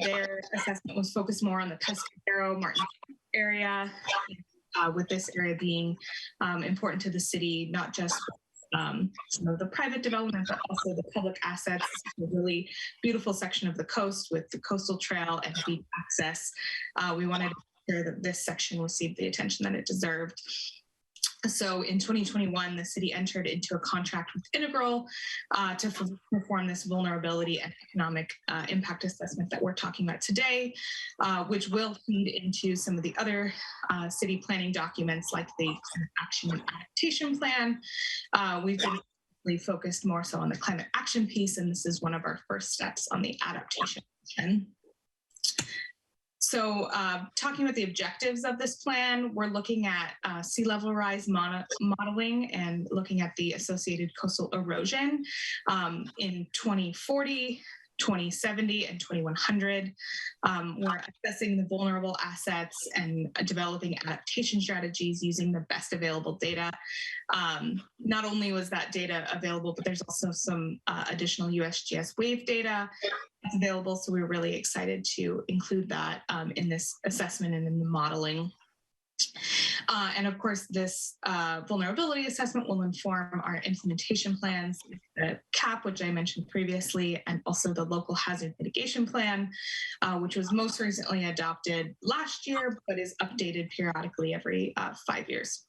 Their assessment was focused more on the Pescadero, Martin area, with this area being important to the city, not just some of the private development, but also the public assets. A really beautiful section of the coast with the coastal trail and beach access. We wanted to make sure that this section received the attention that it deserved. So in 2021, the city entered into a contract with Integral to perform this vulnerability and economic impact assessment that we're talking about today, which will feed into some of the other city planning documents like the action and adaptation plan. We've been focused more so on the climate action piece, and this is one of our first steps on the adaptation plan. So talking about the objectives of this plan, we're looking at sea level rise modeling and looking at the associated coastal erosion in 2040, 2070, and 2100. We're assessing the vulnerable assets and developing adaptation strategies using the best available data. Not only was that data available, but there's also some additional USGS wave data available. So we're really excited to include that in this assessment and in the modeling. And of course, this vulnerability assessment will inform our implementation plans, the CAP, which I mentioned previously, and also the local hazard mitigation plan, which was most recently adopted last year, but is updated periodically every 5 years.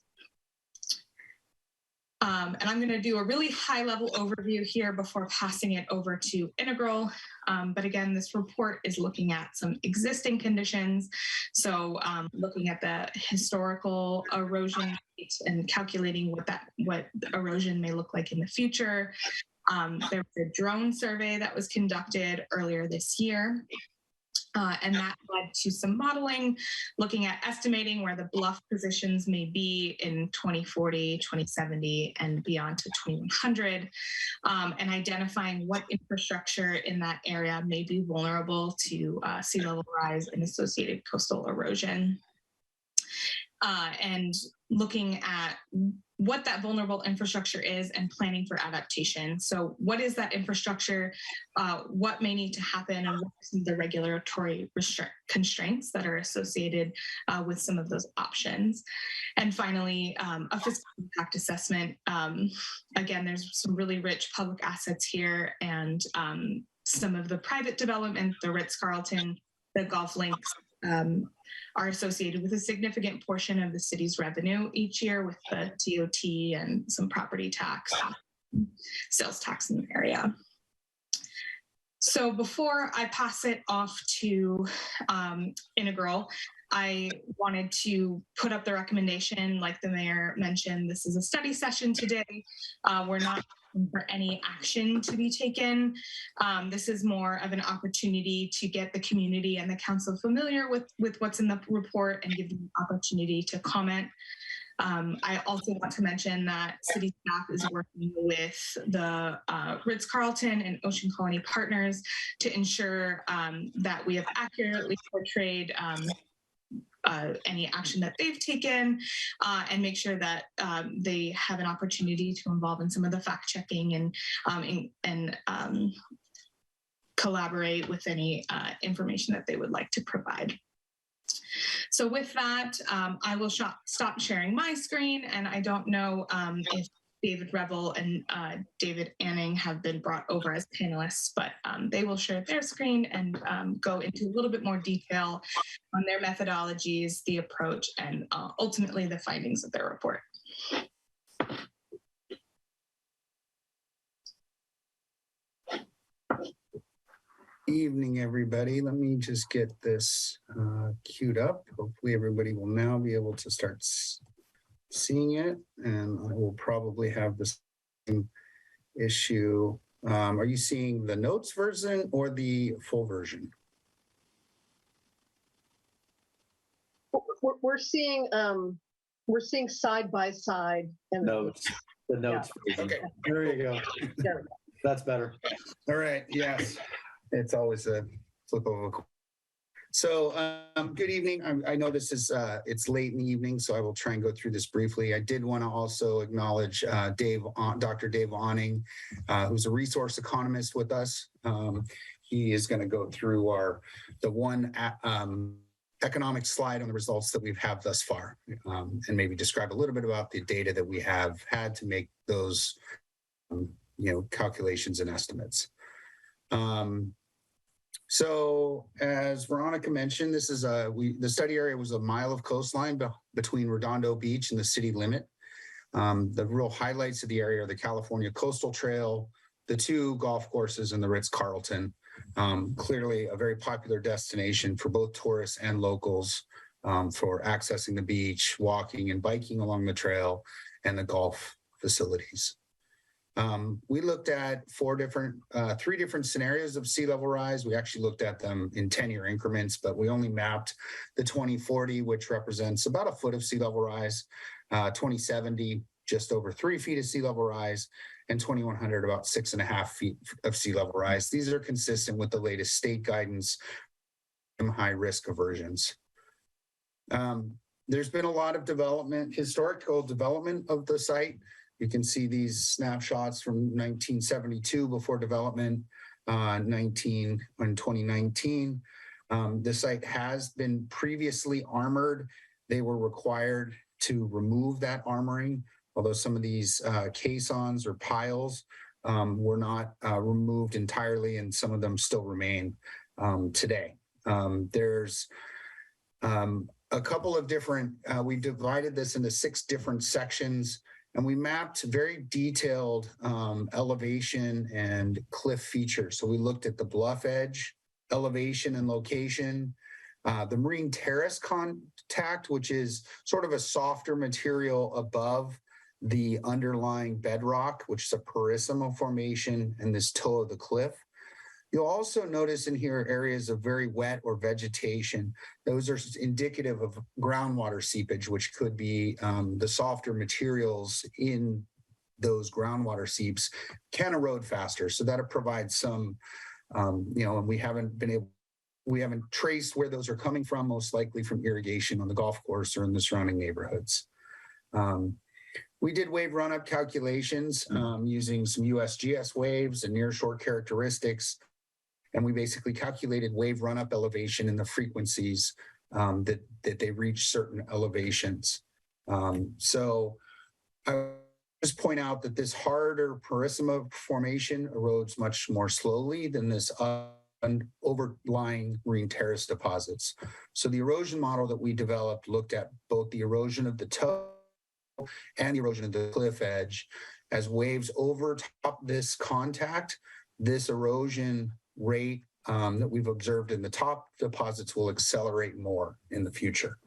And I'm going to do a really high-level overview here before passing it over to Integral. But again, this report is looking at some existing conditions. So looking at the historical erosion rate and calculating what erosion may look like in the future. There was a drone survey that was conducted earlier this year. And that led to some modeling, looking at estimating where the bluff positions may be in 2040, 2070, and beyond to 2100, and identifying what infrastructure in that area may be vulnerable to sea level rise and associated coastal erosion. And looking at what that vulnerable infrastructure is and planning for adaptation. So what is that infrastructure? What may need to happen, and what are some of the regulatory constraints that are associated with some of those options? And finally, a fiscal impact assessment. Again, there's some really rich public assets here, and some of the private development, the Ritz-Carlton, the golf links, are associated with a significant portion of the city's revenue each year with the TOT and some property tax, sales tax in the area. So before I pass it off to Integral, I wanted to put up the recommendation, like the mayor mentioned. This is a study session today. We're not for any action to be taken. This is more of an opportunity to get the community and the council familiar with what's in the report and give them an opportunity to comment. I also want to mention that city staff is working with the Ritz-Carlton and Ocean Colony partners to ensure that we have accurately portrayed any action that they've taken, and make sure that they have an opportunity to involve in some of the fact checking and collaborate with any information that they would like to provide. So with that, I will stop sharing my screen, and I don't know if David Revel and David Anning have been brought over as panelists, but they will share their screen and go into a little bit more detail on their methodologies, the approach, and ultimately the findings of their report. evening, everybody. Let me just get this queued up. Hopefully everybody will now be able to start seeing it, and I will probably have the same issue. Are you seeing the notes version or the full version? We're seeing side by side and Notes. The notes. Yeah. Okay, there you go. There we go. That's better. All right. Yes, it's always a flip of a coin. So good evening. I know this is it's late in the evening, so I will try and go through this briefly. I did want to also acknowledge Dr. Dave Awning, who's a resource economist with us. He is going to go through the one economic slide on the results that we've had thus far, and maybe describe a little bit about the data that we have had to make those calculations and estimates. So as Veronica mentioned, this is the study area was a mile of coastline between Redondo Beach and the city limit. The real highlights of the area are the California Coastal Trail, the 2 golf courses, and the Ritz-Carlton. Clearly a very popular destination for both tourists and locals for accessing the beach, walking and biking along the trail, and the golf facilities. We looked at 3 different scenarios of sea level rise. We actually looked at them in 10-year increments, but we only mapped the 2040, which represents about a foot of sea level rise, 2070, just over 3 feet of sea level rise, and 2100, about 6.5 feet of sea level rise. These are consistent with the latest state guidance on high risk aversions. There's been a lot of historical development of the site. You can see these snapshots from 1972 before development, 2019. The site has been previously armored. They were required to remove that armoring, although some of these caissons or piles were not removed entirely, and some of them still remain today. There's a couple of different, we divided this into 6 different sections, and we mapped very detailed elevation and cliff features. So we looked at the bluff edge, elevation and location, the marine terrace contact, which is sort of a softer material above the underlying bedrock, which is a parissima formation and this toe of the cliff. You'll also notice in here areas of very wet or vegetation. Those are indicative of groundwater seepage, which could be the softer materials in those groundwater seeps can erode faster. So that provides some, and we haven't traced where those are coming from, most likely from irrigation on the golf course or in the surrounding neighborhoods. We did wave run-up calculations using some USGS waves and nearshore characteristics. And we basically calculated wave run-up elevation and the frequencies that they reach certain elevations. So I just point out that this harder parissima formation erodes much more slowly than this overlying marine terrace deposits. So the erosion model that we developed looked at both the erosion of the toe and the erosion of the cliff edge. As waves overtop this contact, this erosion rate that we've observed in the top deposits will accelerate more in the future.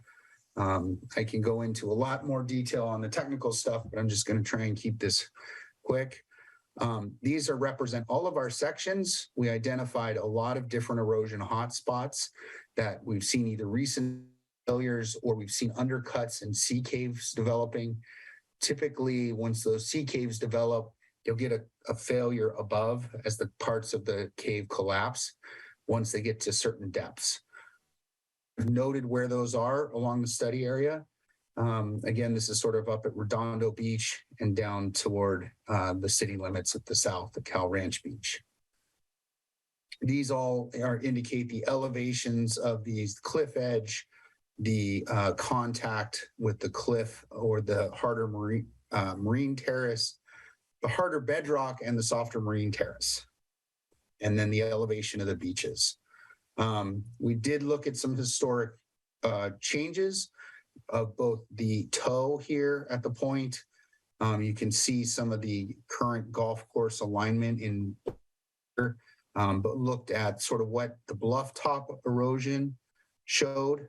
I can go into a lot more detail on the technical stuff, but I'm just going to try and keep this quick. These represent all of our sections. We identified a lot of different erosion hotspots that we've seen either recent failures or we've seen undercuts and sea caves developing. Typically, once those sea caves develop, you'll get a failure above as the parts of the cave collapse once they get to certain depths. I've noted where those are along the study area. Again, this is sort of up at Redondo Beach and down toward the city limits at the south, the Cal Ranch Beach. These all indicate the elevations of these cliff edge, the contact with the cliff or the harder marine terrace, the harder bedrock and the softer marine terrace, and then the elevation of the beaches. We did look at some historic changes of both the toe here at the point. You can see some of the current golf course alignment in but looked at sort of what the bluff top erosion showed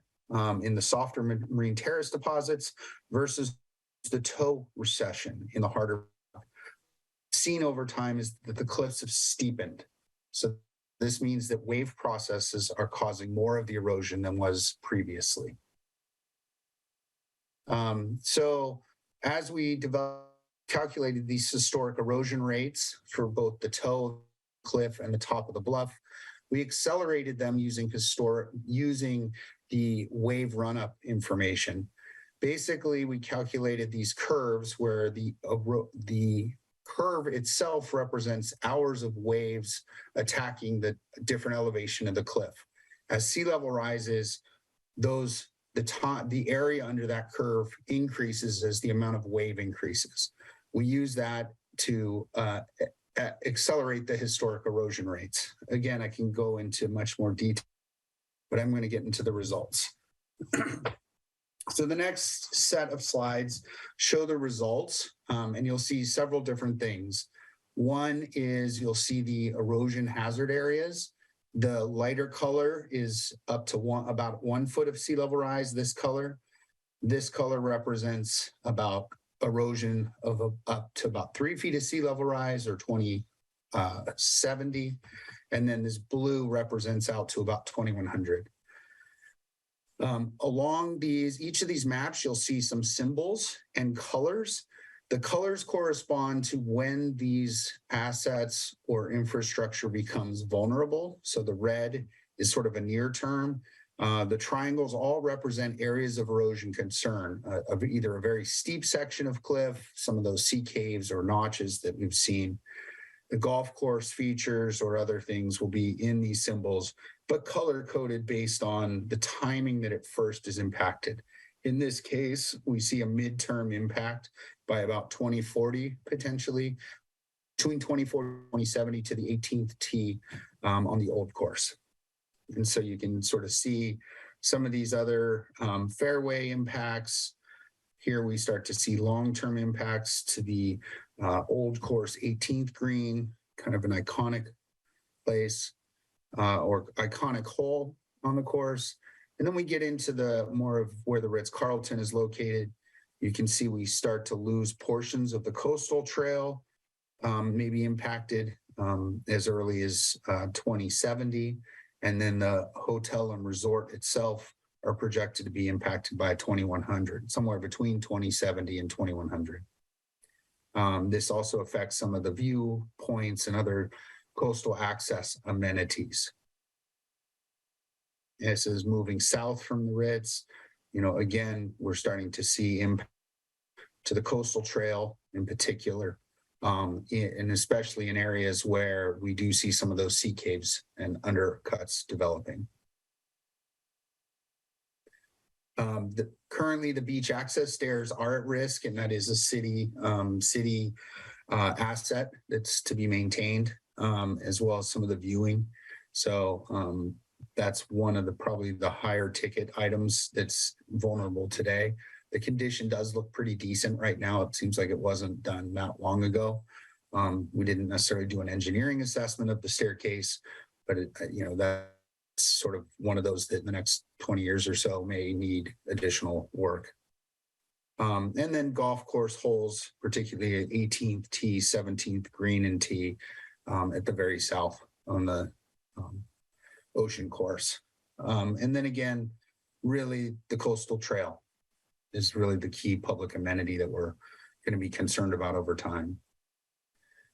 in the softer marine terrace deposits versus the toe recession in the harder. Seen over time is that the cliffs have steepened. So this means that wave processes are causing more of the erosion than was previously. So as we calculated these historic erosion rates for both the toe cliff and the top of the bluff, we accelerated them using the wave run-up information. Basically, we calculated these curves where the curve itself represents hours of waves attacking the different elevation of the cliff. As sea level rises, the area under that curve increases as the amount of wave increases. We use that to accelerate the historic erosion rates. Again, I can go into much more detail, but I'm going to get into the results. So the next set of slides show the results, and you'll see several different things. One is you'll see the erosion hazard areas. The lighter color is up to about 1 foot of sea level rise. This color represents about erosion of up to about 3 feet of sea level rise, or 2070. And then this blue represents out to about 2100. Along each of these maps, you'll see some symbols and colors. The colors correspond to when these assets or infrastructure becomes vulnerable. So the red is sort of a near term. The triangles all represent areas of erosion concern, of either a very steep section of cliff, some of those sea caves or notches that we've seen. The golf course features or other things will be in these symbols, but color coded based on the timing that it first is impacted. In this case, we see a midterm impact by about 2040, potentially, between 2040 and 2070 to the 18th tee on the old course. And so you can sort of see some of these other fairway impacts. Here we start to see long-term impacts to the old course 18th green, kind of an iconic place or iconic hole on the course. And then we get into the more of where the Ritz-Carlton is located. You can see we start to lose portions of the coastal trail, maybe impacted as early as 2070. And then the hotel and resort itself are projected to be impacted by 2100, somewhere between 2070 and 2100. This also affects some of the viewpoints and other coastal access amenities. This is moving south from the Ritz. Again, we're starting to see impact to the coastal trail in particular, and especially in areas where we do see some of those sea caves and undercuts developing. Currently, the beach access stairs are at risk, and that is a city asset that's to be maintained, as well as some of the viewing. So that's one of probably the higher ticket items that's vulnerable today. The condition does look pretty decent right now. It seems like it wasn't done that long ago. We didn't necessarily do an engineering assessment of the staircase, but that's sort of one of those that in the next 20 years or so may need additional work. And then golf course holes, particularly at 18th tee, 17th green and tee at the very south on the ocean course. And then again, really the coastal trail is really the key public amenity that we're going to be concerned about over time.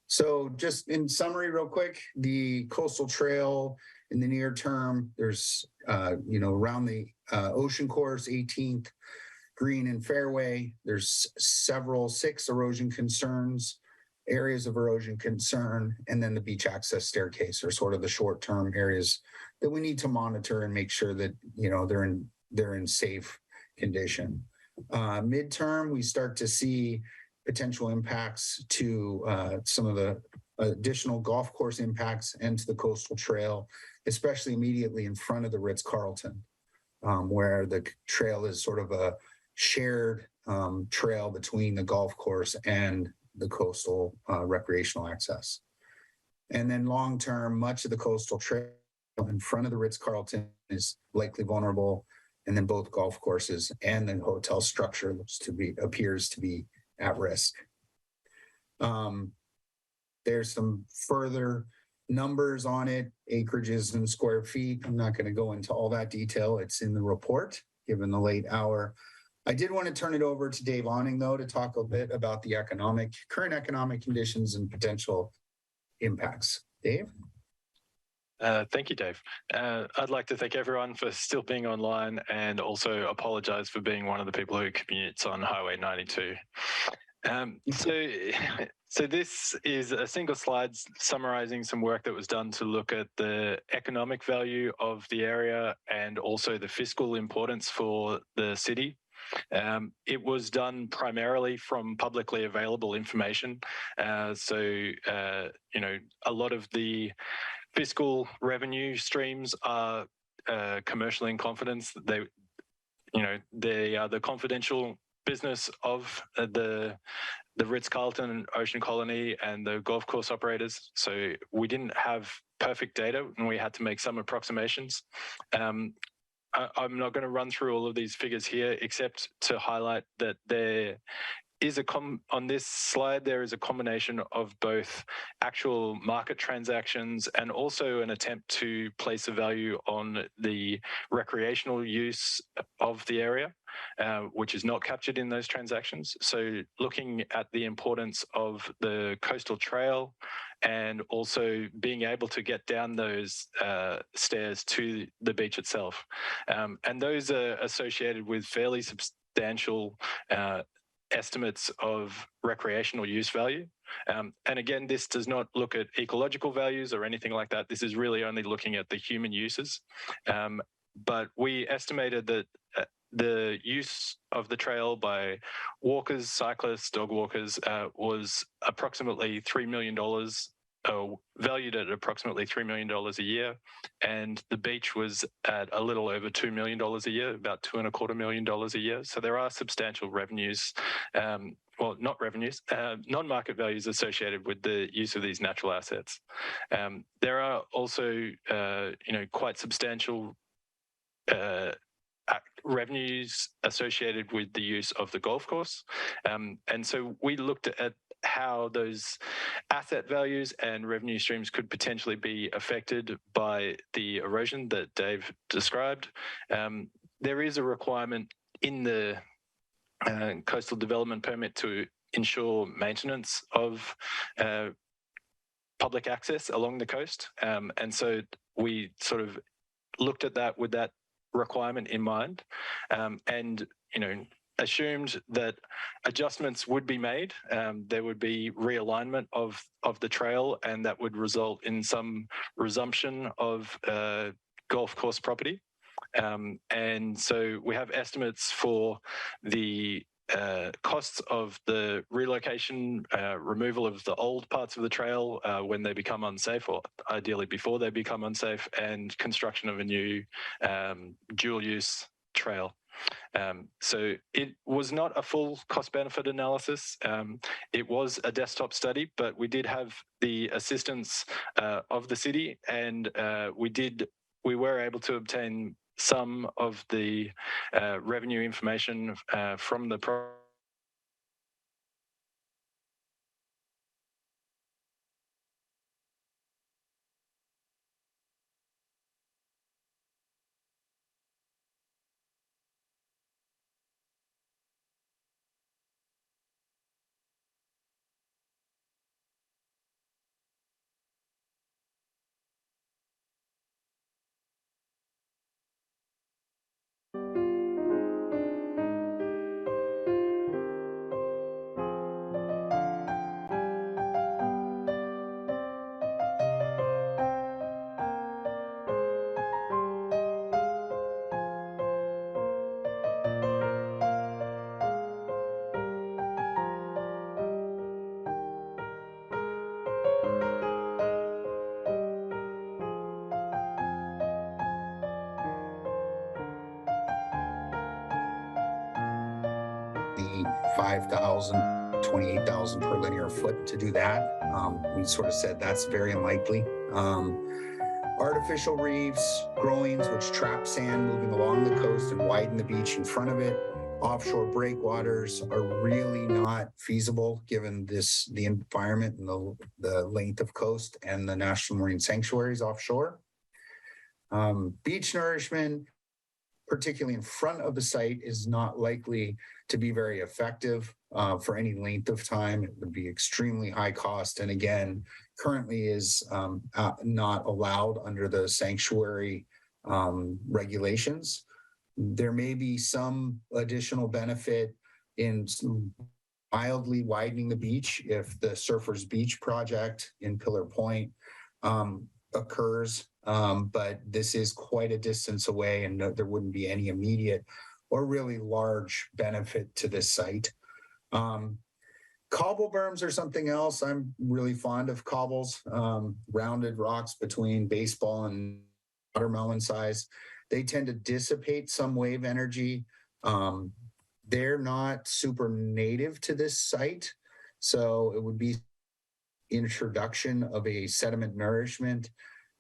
So just in summary, real quick, the coastal trail in the near term, there's, around the ocean course, 18th green and fairway, there's 6 erosion concerns, areas of erosion concern, and then the beach access staircase are sort of the short-term areas that we need to monitor and make sure that, they're in safe condition. Midterm, we start to see potential impacts to some of the additional golf course impacts and to the coastal trail, especially immediately in front of the Ritz-Carlton, where the trail is sort of a shared trail between the golf course and the coastal recreational access. And then long-term, much of the coastal trail in front of the Ritz-Carlton is likely vulnerable. And then both golf courses and the hotel structure appears to be at risk. There's some further numbers on it, acreages and square feet. I'm not going to go into all that detail. It's in the report, given the late hour. I did want to turn it over to Dave Awning, though, to talk a bit about the current economic conditions and potential impacts. Dave? Thank you, Dave. I'd like to thank everyone for still being online and also apologize for being one of the people who commutes on Highway 92. So this is a single slide summarizing some work that was done to look at the economic value of the area and also the fiscal importance for the city. It was done primarily from publicly available information. A lot of the fiscal revenue streams are commercially in confidence. They are the confidential business of the Ritz-Carlton, Ocean Colony, and the golf course operators. So we didn't have perfect data, and we had to make some approximations. I'm not going to run through all of these figures here, except to highlight that there is on this slide, there is a combination of both actual market transactions and also an attempt to place a value on the recreational use of the area, which is not captured in those transactions. So looking at the importance of the coastal trail and also being able to get down those stairs to the beach itself. And those are associated with fairly substantial estimates of recreational use value. And again, this does not look at ecological values or anything like that. This is really only looking at the human uses. But we estimated that the use of the trail by walkers, cyclists, dog walkers was approximately $3 million, valued at approximately $3 million a year. And the beach was at a little over $2 million a year, about $2.25 million a year. So there are substantial revenues, not revenues, non-market values associated with the use of these natural assets. There are also, quite substantial revenues associated with the use of the golf course. And so we looked at how those asset values and revenue streams could potentially be affected by the erosion that Dave described. There is a requirement in the coastal development permit to ensure maintenance of public access along the coast. And so we sort of looked at that with that requirement in mind, and assumed that adjustments would be made. There would be realignment of the trail, and that would result in some resumption of golf course property. And so we have estimates for the costs of the relocation, removal of the old parts of the trail when they become unsafe, or ideally before they become unsafe, and construction of a new dual use trail. So it was not a full cost benefit analysis. It was a desktop study, but we did have the assistance of the city, and we were able to obtain some of the revenue information from the the 5,000 28,000 per linear foot to do that. We sort of said that's very unlikely. Artificial reefs, growings, which trap sand moving along the coast and widen the beach in front of it. Offshore breakwaters are really not feasible given the environment and the length of coast and the national marine sanctuaries offshore. Beach nourishment, particularly in front of the site, is not likely to be very effective for any length of time. It would be extremely high cost, and again, currently is not allowed under the sanctuary regulations. There may be some additional benefit in mildly widening the beach if the Surfers Beach project in Pillar Point occurs, but this is quite a distance away and there wouldn't be any immediate or really large benefit to this site. Cobble berms are something else. I'm really fond of cobbles, rounded rocks between baseball and watermelon size. They tend to dissipate some wave energy. They're not super native to this site, so it would be introduction of a sediment nourishment.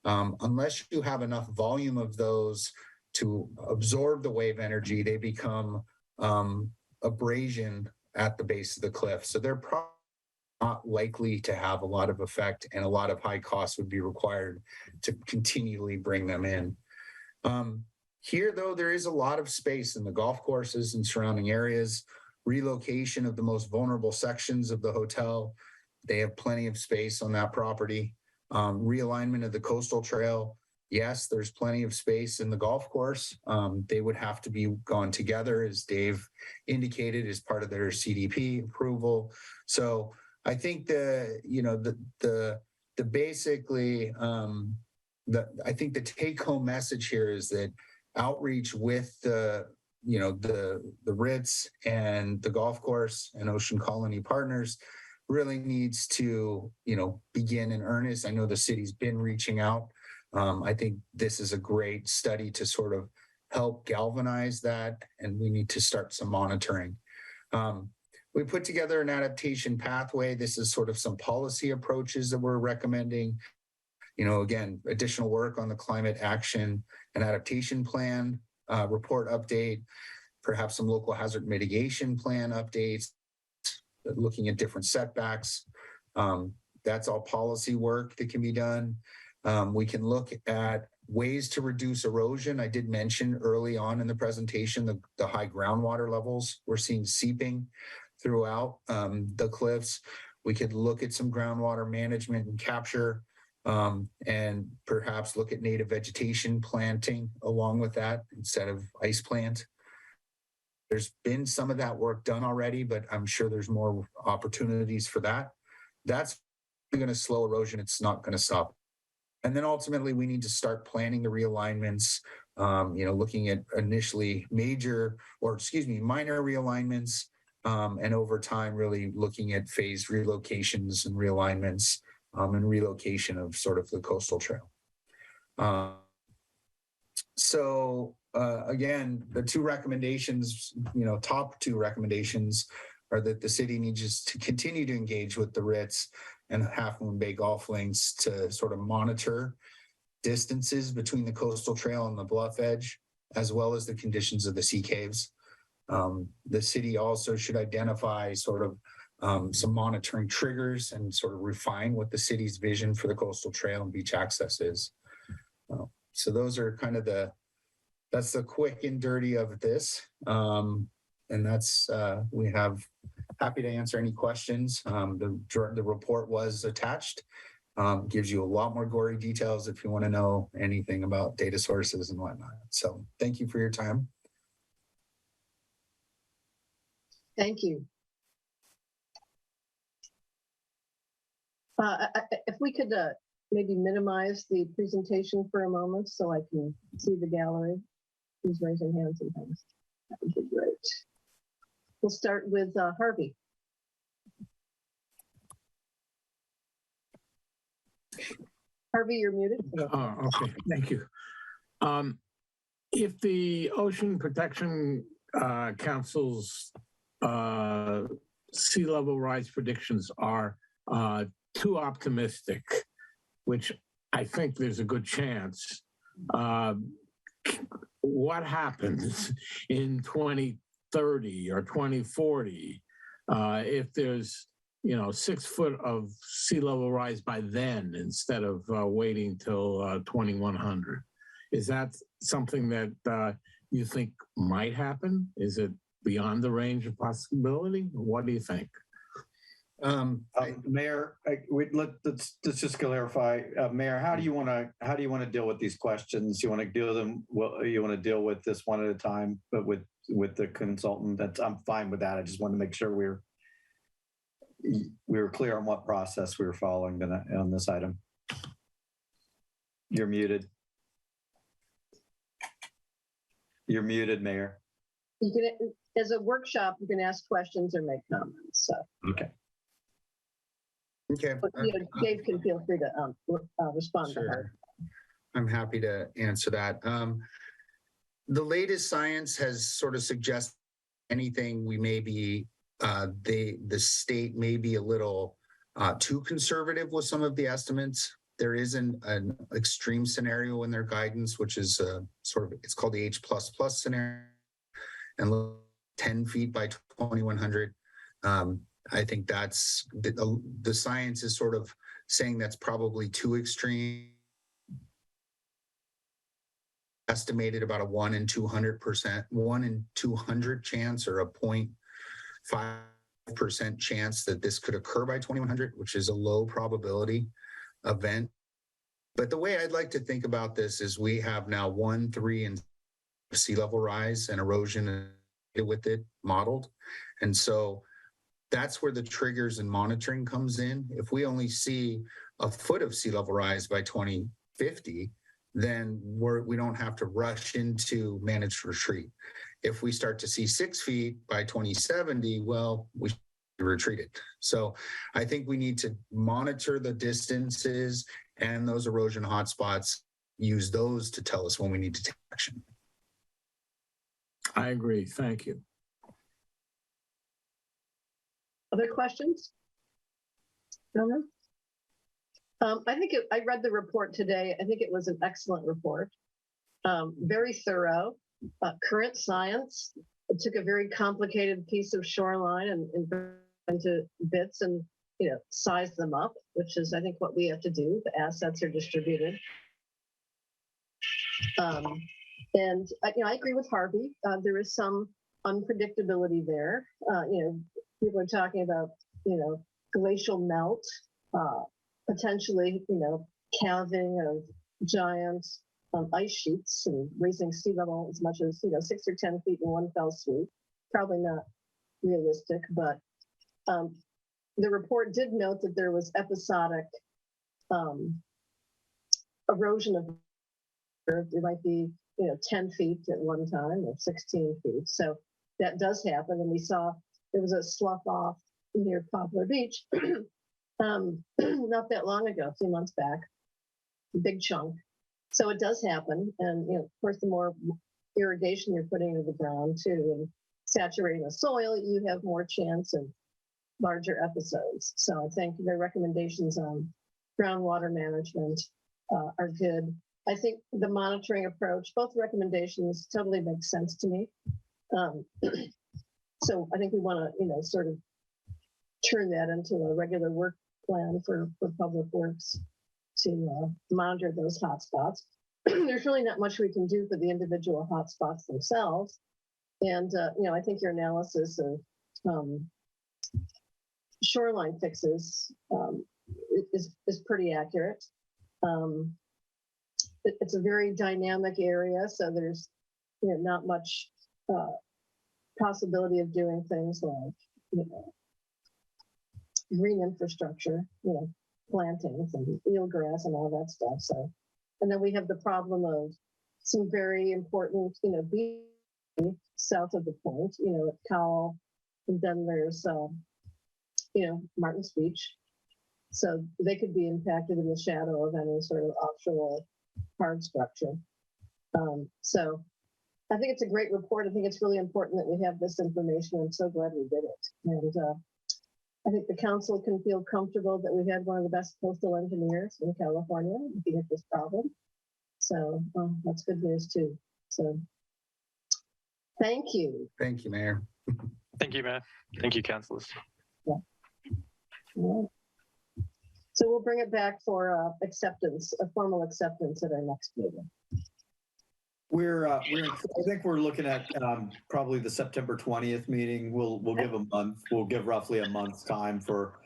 Unless you have enough volume of those to absorb the wave energy, they become abrasion at the base of the cliff. So they're probably not likely to have a lot of effect, and a lot of high costs would be required to continually bring them in. Here, though, there is a lot of space in the golf courses and surrounding areas. Relocation of the most vulnerable sections of the hotel. They have plenty of space on that property. Realignment of the coastal trail. Yes, there's plenty of space in the golf course. They would have to be gone together, as Dave indicated, as part of their CDP approval. So I think I think the take-home message here is that outreach with the Ritz and the golf course and Ocean Colony Partners really needs to, begin in earnest. I know the city's been reaching out. I think this is a great study to sort of help galvanize that, and we need to start some monitoring. We put together an adaptation pathway. This is sort of some policy approaches that we're recommending. Again, additional work on the climate action and adaptation plan, report update, perhaps some local hazard mitigation plan updates, looking at different setbacks. That's all policy work that can be done. We can look at ways to reduce erosion. I did mention early on in the presentation the high groundwater levels. We're seeing seeping throughout the cliffs. We could look at some groundwater management and capture, and perhaps look at native vegetation planting along with that instead of ice plant. There's been some of that work done already, but I'm sure there's more opportunities for that. That's going to slow erosion. It's not going to stop. And then ultimately, we need to start planning the realignments, looking at initially minor realignments, and over time, really looking at phased relocations and realignments, and relocation of sort of the coastal trail. Again, the two recommendations, top two recommendations are that the city needs to continue to engage with the Ritz and Half Moon Bay Golf Links to sort of monitor distances between the coastal trail and the bluff edge, as well as the conditions of the sea caves. The city also should identify sort of some monitoring triggers and sort of refine what the city's vision for the coastal trail and beach access is. So those are kind of that's the quick and dirty of this. And that's, we have happy to answer any questions. The report was attached, gives you a lot more gory details if you want to know anything about data sources and whatnot. So thank you for your time. Thank you. If we could maybe minimize the presentation for a moment so I can see the gallery. Who's raising hands and things? That would be great. We'll start with Harvey. Harvey, you're muted. Oh, okay, thank you. If the Ocean Protection Council's sea level rise predictions are too optimistic, which I think there's a good chance. What happens in 2030 or 2040 if there's 6 foot of sea level rise by then instead of waiting till 2100? Is that something that you think might happen? Is it beyond the range of possibility? What do you think? Mayor, let's just clarify. Mayor, how do you want to deal with these questions? You want to deal with them? Well, you want to deal with this one at a time, but with the consultant? I'm fine with that. I just want to make sure we were clear on what process we were following on this item. You're muted. You're muted, Mayor. You can, as a workshop, you can ask questions or make comments. So. Okay. Okay. But, Dave can feel free to respond to her. I'm happy to answer that. The latest science has sort of suggested anything we may be, the state may be a little too conservative with some of the estimates. There is an extreme scenario in their guidance, which is it's called the H++ scenario, and 10 feet by 2100. I think that's the science is sort of saying that's probably too extreme. Estimated about a 1 in 200%, 1 in 200 chance, or a 0.5% chance that this could occur by 2100, which is a low probability event. But the way I'd like to think about this is we have now 1, 3, and sea level rise and erosion with it modeled. And so that's where the triggers and monitoring comes in. If we only see a foot of sea level rise by 2050, then we don't have to rush into managed retreat. If we start to see 6 feet by 2070, well, we should be retreated. So I think we need to monitor the distances and those erosion hotspots, use those to tell us when we need to take action. I agree. Thank you. Other questions? No. I think I read the report today. I think it was an excellent report. Very thorough, current science. It took a very complicated piece of shoreline and into bits and size them up, which is I think what we have to do. The assets are distributed. And I agree with Harvey. There is some unpredictability there. People are talking about glacial melt, potentially calving of giant ice sheets and raising sea level as much as 6 or 10 feet in one fell swoop. Probably not realistic, but the report did note that there was episodic erosion of there might be 10 feet at one time or 16 feet. So that does happen. And we saw there was a slough off near Poplar Beach not that long ago, a few months back, a big chunk. So it does happen. And of course, the more irrigation you're putting into the ground too, and saturating the soil, you have more chance of larger episodes. So I think the recommendations on groundwater management are good. I think the monitoring approach, both recommendations totally make sense to me. So I think we want to, sort of turn that into a regular work plan for public works to monitor those hotspots. There's really not much we can do for the individual hotspots themselves. And, I think your analysis of shoreline fixes is pretty accurate. It's a very dynamic area, so there's not much possibility of doing things like green infrastructure, plantings and eelgrass and all that stuff. So, and then we have the problem of some very important, beach south of the point, at Cowell, and then there's Martin's Beach. So they could be impacted in the shadow of any sort of offshore hard structure. So I think it's a great report. I think it's really important that we have this information. I'm so glad we did it. And I think the council can feel comfortable that we had one of the best coastal engineers in California looking at this problem. So that's good news too. So thank you. Thank you, Mayor. Thank you, Mayor. Thank you, councillors. Yeah. Yeah. So we'll bring it back for acceptance, a formal acceptance at our next meeting. I think we're looking at probably the September 20th meeting. We'll give a month. We'll give roughly a month's time for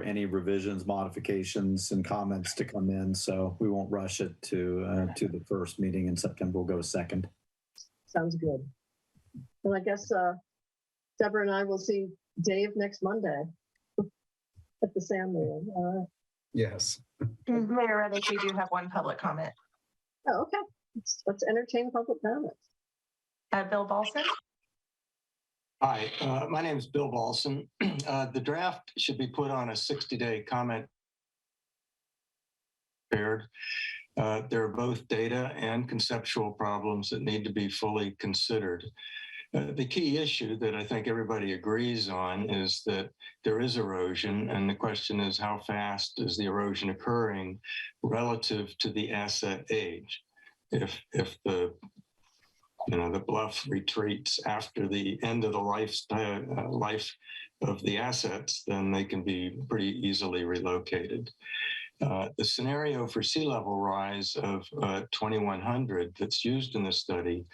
any revisions, modifications, and comments to come in. So we won't rush it to the first meeting in September. We'll go to second. Sounds good. Well, I guess Deborah and I will see Dave next Monday at the Sand Meeting. Yes. Mayor, I think we do have one public comment. Oh, okay. Let's entertain public comments. Bill Balson. Hi, my name is Bill Balson. The draft should be put on a 60-day comment period. There are both data and conceptual problems that need to be fully considered. The key issue that I think everybody agrees on is that there is erosion, and the question is how fast is the erosion occurring relative to the asset age? If the bluff retreats after the end of the life of the assets, then they can be pretty easily relocated. The scenario for sea level rise of 2100 that's used in this study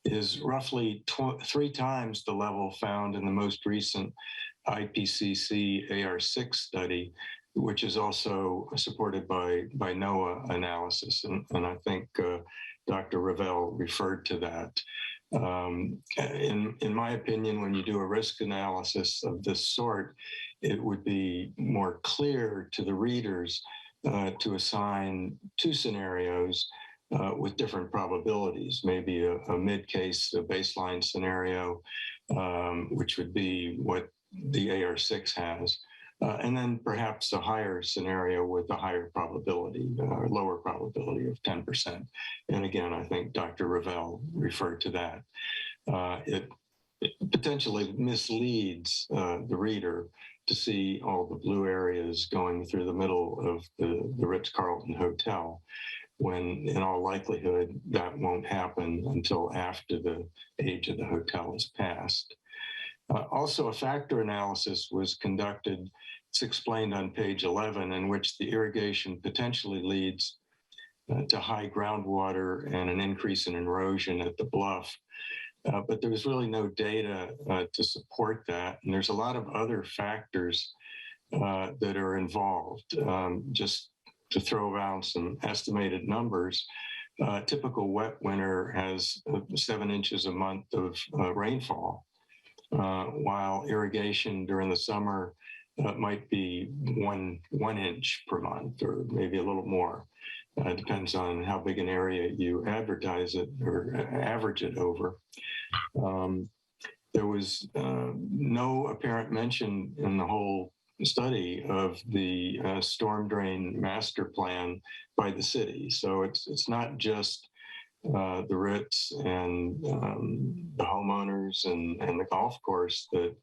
is roughly 3 times the level found in the most recent IPCC AR6 study, which is also supported by NOAA analysis. And I think Dr. Ravel referred to that. In my opinion, when you do a risk analysis of this sort, it would be more clear to the readers to assign 2 scenarios with different probabilities, maybe a mid-case, a baseline scenario, which would be what the AR6 has, and then perhaps a higher scenario with a higher probability, lower probability of 10%. And again, I think Dr. Ravel referred to that. It potentially misleads the reader to see all the blue areas going through the middle of the Ritz-Carlton Hotel, when in all likelihood that won't happen until after the age of the hotel is passed. Also, a factor analysis was conducted. It's explained on page 11, in which the irrigation potentially leads to high groundwater and an increase in erosion at the bluff. But there was really no data to support that. And there's a lot of other factors that are involved. Just to throw around some estimated numbers, typical wet winter has 7 inches a month of rainfall, while irrigation during the summer might be one inch per month, or maybe a little more. It depends on how big an area you advertise it or average it over. There was no apparent mention in the whole study of the storm drain master plan by the city. So it's not just the Ritz and the homeowners and the golf course that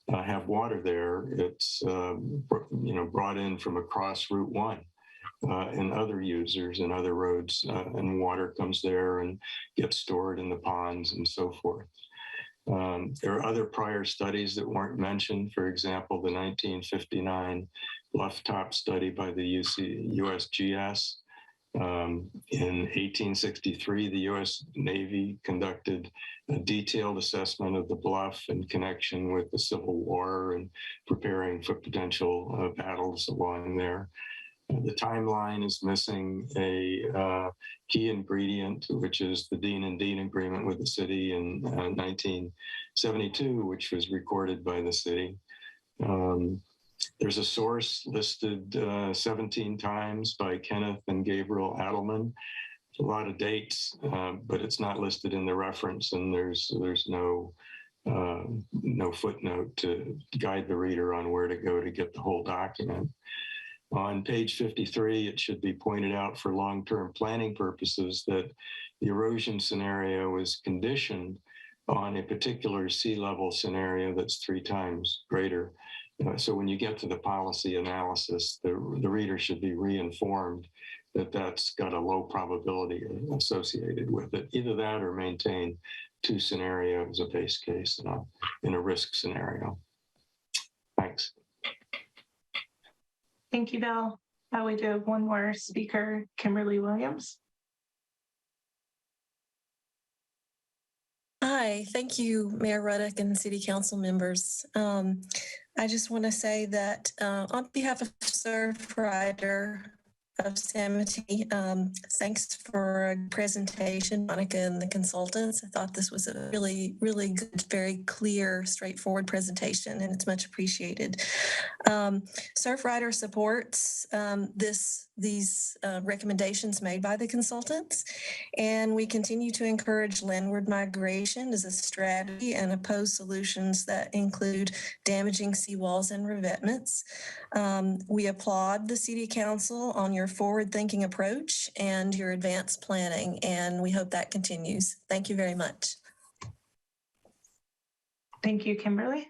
have water there. It's brought in from across Route 1. And other users and other roads, and water comes there and gets stored in the ponds and so forth. There are other prior studies that weren't mentioned. For example, the 1959 bluff top study by the USGS. In 1863, the U.S. Navy conducted a detailed assessment of the bluff in connection with the Civil War and preparing for potential battles along there. The timeline is missing a key ingredient, which is the Dean and Dean agreement with the city in 1972, which was recorded by the city. There's a source listed 17 times by Kenneth and Gabriel Adelman. It's a lot of dates, but it's not listed in the reference, and there's no footnote to guide the reader on where to go to get the whole document. On page 53, it should be pointed out for long-term planning purposes that the erosion scenario is conditioned on a particular sea level scenario that's 3 times greater So when you get to the policy analysis, the reader should be re-informed that that's got a low probability associated with it. Either that or maintain 2 scenarios, a base case and a risk scenario. Thanks. Thank you, Bill. We do have one more speaker, Kimberly Williams. Hi, thank you, Mayor Ruddick and City Council members. I just want to say that on behalf of Surfrider of Samity, thanks for a presentation, Monica and the consultants. I thought this was a really, really good, very clear, straightforward presentation, and it's much appreciated. Surfrider supports these recommendations made by the consultants, and we continue to encourage landward migration as a strategy and oppose solutions that include damaging seawalls and revetments. We applaud the City Council on your forward-thinking approach and your advanced planning, and we hope that continues. Thank you very much. Thank you, Kimberly.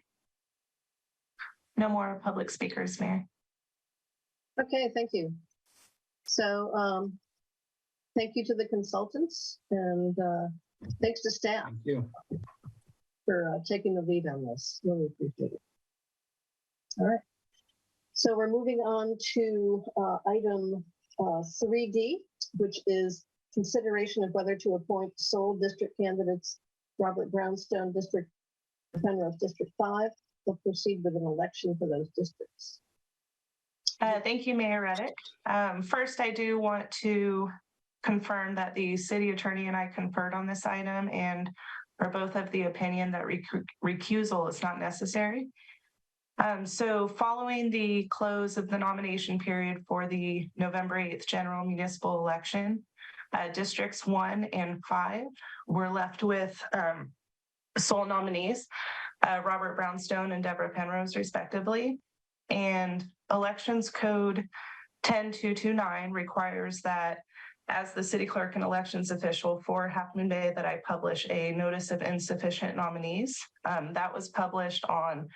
No more public speakers, Mayor. Okay, thank you. So thank you to the consultants, and thanks to staff. Thank you for taking the lead on this. Really appreciate it. All right. So we're moving on to item 3D, which is consideration of whether to appoint sole district candidates Robert Brownstone District, Penrose District 5. We'll proceed with an election for those districts. Thank you, Mayor Ruddick. First, I do want to confirm that the city attorney and I conferred on this item and are both of the opinion that recusal is not necessary. So following the close of the nomination period for the November 8th general municipal election, districts 1 and 5 were left with sole nominees, Robert Brownstone and Deborah Penrose, respectively. And Elections Code 10229 requires that as the city clerk and elections official for Half Moon Bay that I publish a notice of insufficient nominees. That was published on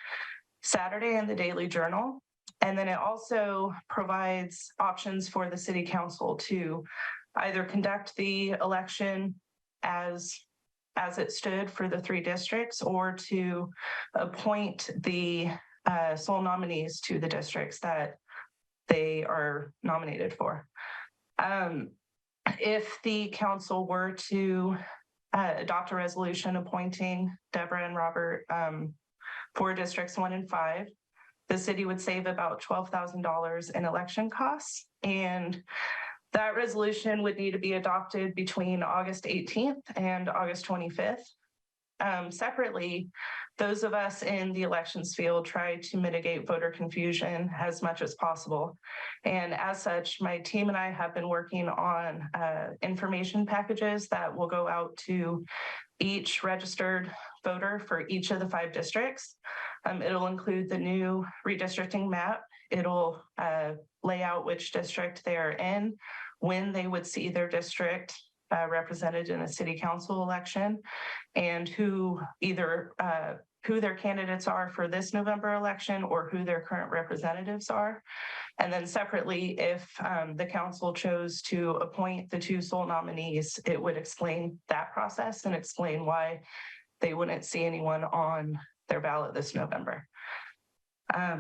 Saturday in the Daily Journal. And then it also provides options for the city council to either conduct the election as it stood for the 3 districts, or to appoint the sole nominees to the districts that they are nominated for. If the council were to adopt a resolution appointing Deborah and Robert for districts 1 and 5, the city would save about $12,000 in election costs. And that resolution would need to be adopted between August 18th and August 25th. Separately, those of us in the elections field try to mitigate voter confusion as much as possible. And as such, my team and I have been working on information packages that will go out to each registered voter for each of the 5 districts. It'll include the new redistricting map. It'll lay out which district they're in, when they would see their district represented in a city council election, and who their candidates are for this November election, or who their current representatives are. And then separately, if the council chose to appoint the 2 sole nominees, it would explain that process and explain why they wouldn't see anyone on their ballot this November.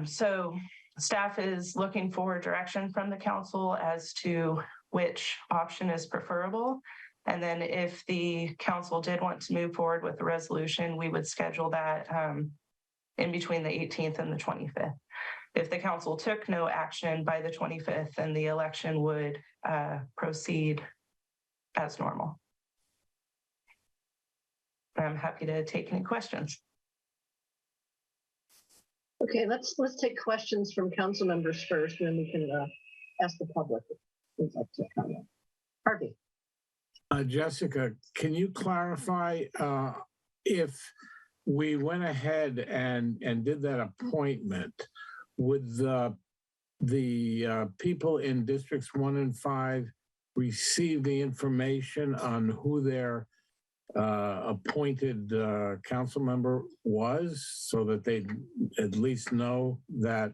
So staff is looking for direction from the council as to which option is preferable. And then if the council did want to move forward with the resolution, we would schedule that in between the 18th and the 25th. If the council took no action by the 25th, then the election would proceed as normal. I'm happy to take any questions. Okay, let's take questions from council members first, and then we can ask the public if they'd like to comment. Harvey. Jessica, can you clarify if we went ahead and did that appointment, would the people in districts 1 and 5 receive the information on who their appointed council member was, so that they at least know that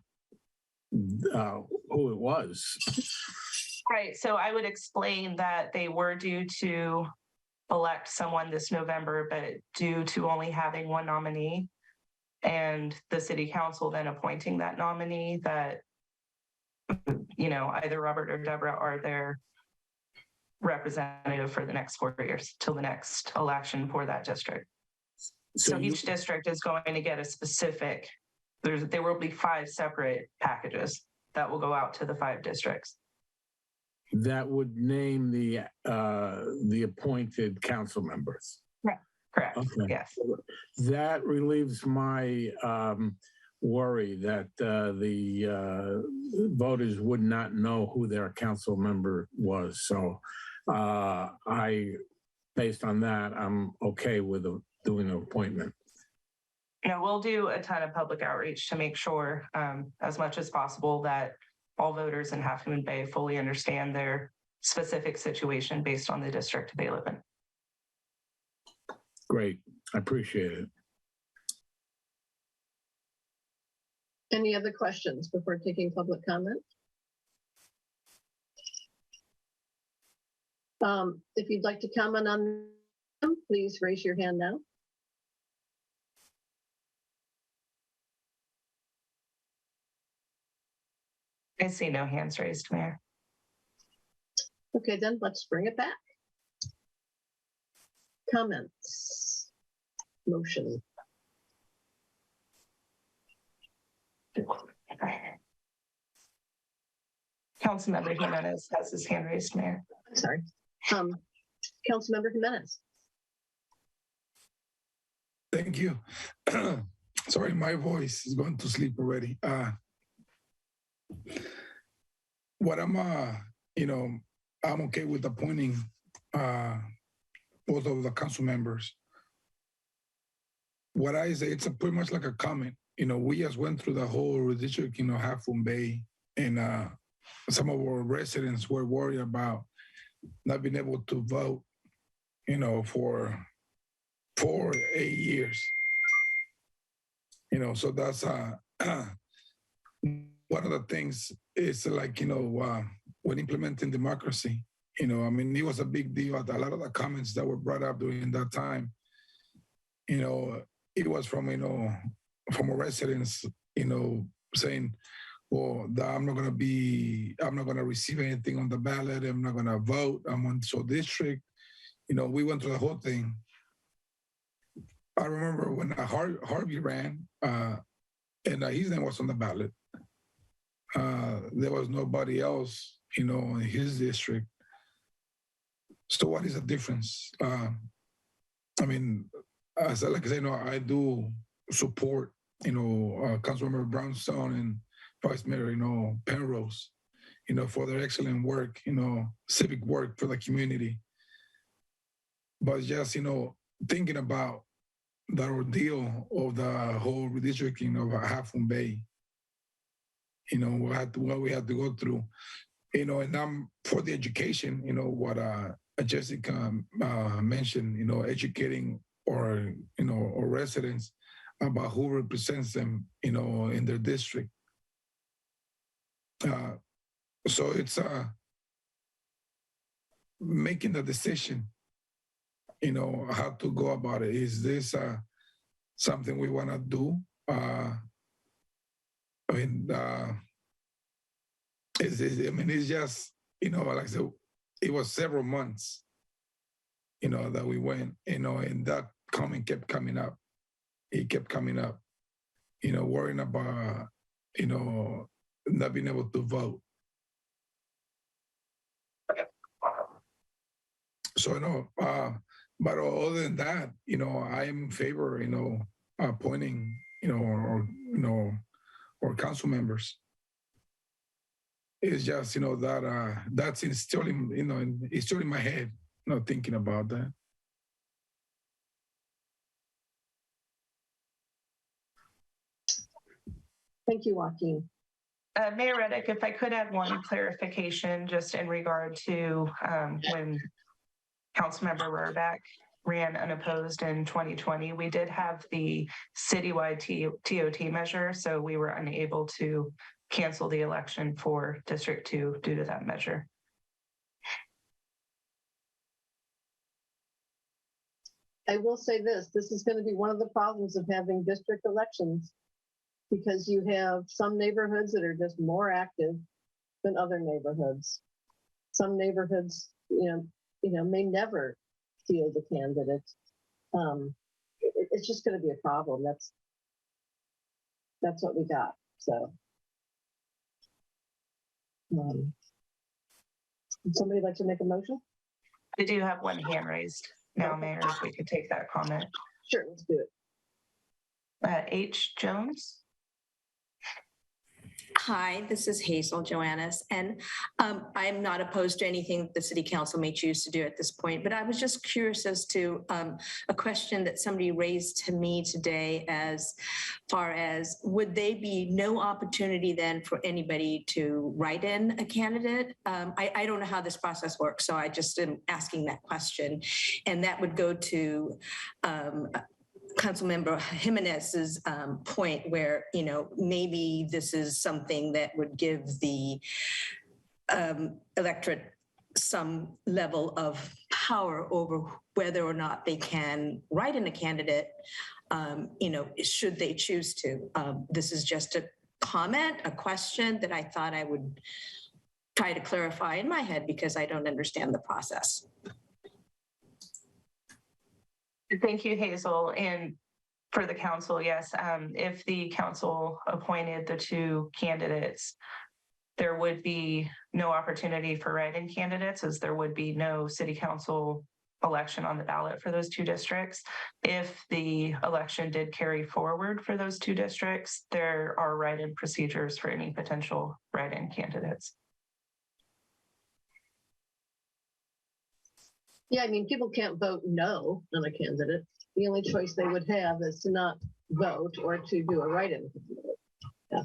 who it was. Right. So I would explain that they were due to elect someone this November, but due to only having one nominee and the city council then appointing that nominee, that, either Robert or Deborah are their representative for the next 4 years till the next election for that district. So each district is going to get a specific, there will be 5 separate packages that will go out to the 5 districts. That would name the appointed council members. Correct. Okay. Yes. That relieves my worry that the voters would not know who their council member was. So based on that, I'm okay with doing an appointment. We'll do a ton of public outreach to make sure, as much as possible, that all voters in Half Moon Bay fully understand their specific situation based on the district they live in. Great, I appreciate it. Any other questions before taking public comment? If you'd like to comment on them, please raise your hand now. I see no hands raised, Mayor. Okay, then let's bring it back. Comments. Motion. Councilmember Jimenez has his hand raised, Mayor. Sorry. Councilmember Jimenez. Thank you. Sorry, my voice is going to sleep already. What I'm okay with appointing both of the council members. What I say, it's pretty much like a comment. We just went through the whole redistricting of Half Moon Bay, and some of our residents were worried about not being able to vote, for 8 years. So that's one of the things is like, when implementing democracy, it was a big deal. A lot of the comments that were brought up during that time, it was from a residents, saying, well, I'm not going to receive anything on the ballot. I'm not going to vote. I'm on so district. We went through the whole thing. I remember when Harvey ran, and his name was on the ballot. There was nobody else, in his district. So what is the difference? Like I say, I do support, Councilmember Brownstone and Vice Mayor, Penrose, for their excellent work, civic work for the community. But just, thinking about the ordeal of the whole redistricting of Half Moon Bay, what we had to go through, and I'm for the education, what Jessica mentioned, educating our residents about who represents them, in their district. So it's making the decision, how to go about it. Is this something we want to do? It's just, like I said, it was several months, that we went, and that comment kept coming up. It kept coming up, worrying about, not being able to vote. So, but other than that, I am in favor, appointing, or council members. It's just, that that's instilling, it's still in my head, thinking about that. Thank you, Joaquin. Mayor Reddick, if I could add one clarification just in regard to when Councilmember Rohrbeck ran unopposed in 2020. We did have the citywide TOT measure, so we were unable to cancel the election for District 2 due to that measure. I will say this is going to be one of the problems of having district elections, because you have some neighborhoods that are just more active than other neighborhoods. Some neighborhoods, may never field a candidate. It's just going to be a problem. That's what we got. So, would somebody like to make a motion? I do have one hand raised now, Mayor, if we could take that comment. Sure, let's do it. H. Jones. Hi, this is Hazel Joannis, and I'm not opposed to anything the City Council may choose to do at this point, but I was just curious as to a question that somebody raised to me today as far as, would they be no opportunity then for anybody to write in a candidate? I don't know how this process works, so I just am asking that question. And that would go to Councilmember Jimenez's point where, maybe this is something that would give the electorate some level of power over whether or not they can write in a candidate, should they choose to. This is just a comment, a question that I thought I would try to clarify in my head because I don't understand the process. Thank you, Hazel. And for the council, yes, if the council appointed the two candidates, there would be no opportunity for write-in candidates, as there would be no city council election on the ballot for those two districts. If the election did carry forward for those two districts, there are write-in procedures for any potential write-in candidates. Yeah, people can't vote no on a candidate. The only choice they would have is to not vote or to do a write-in. Yeah.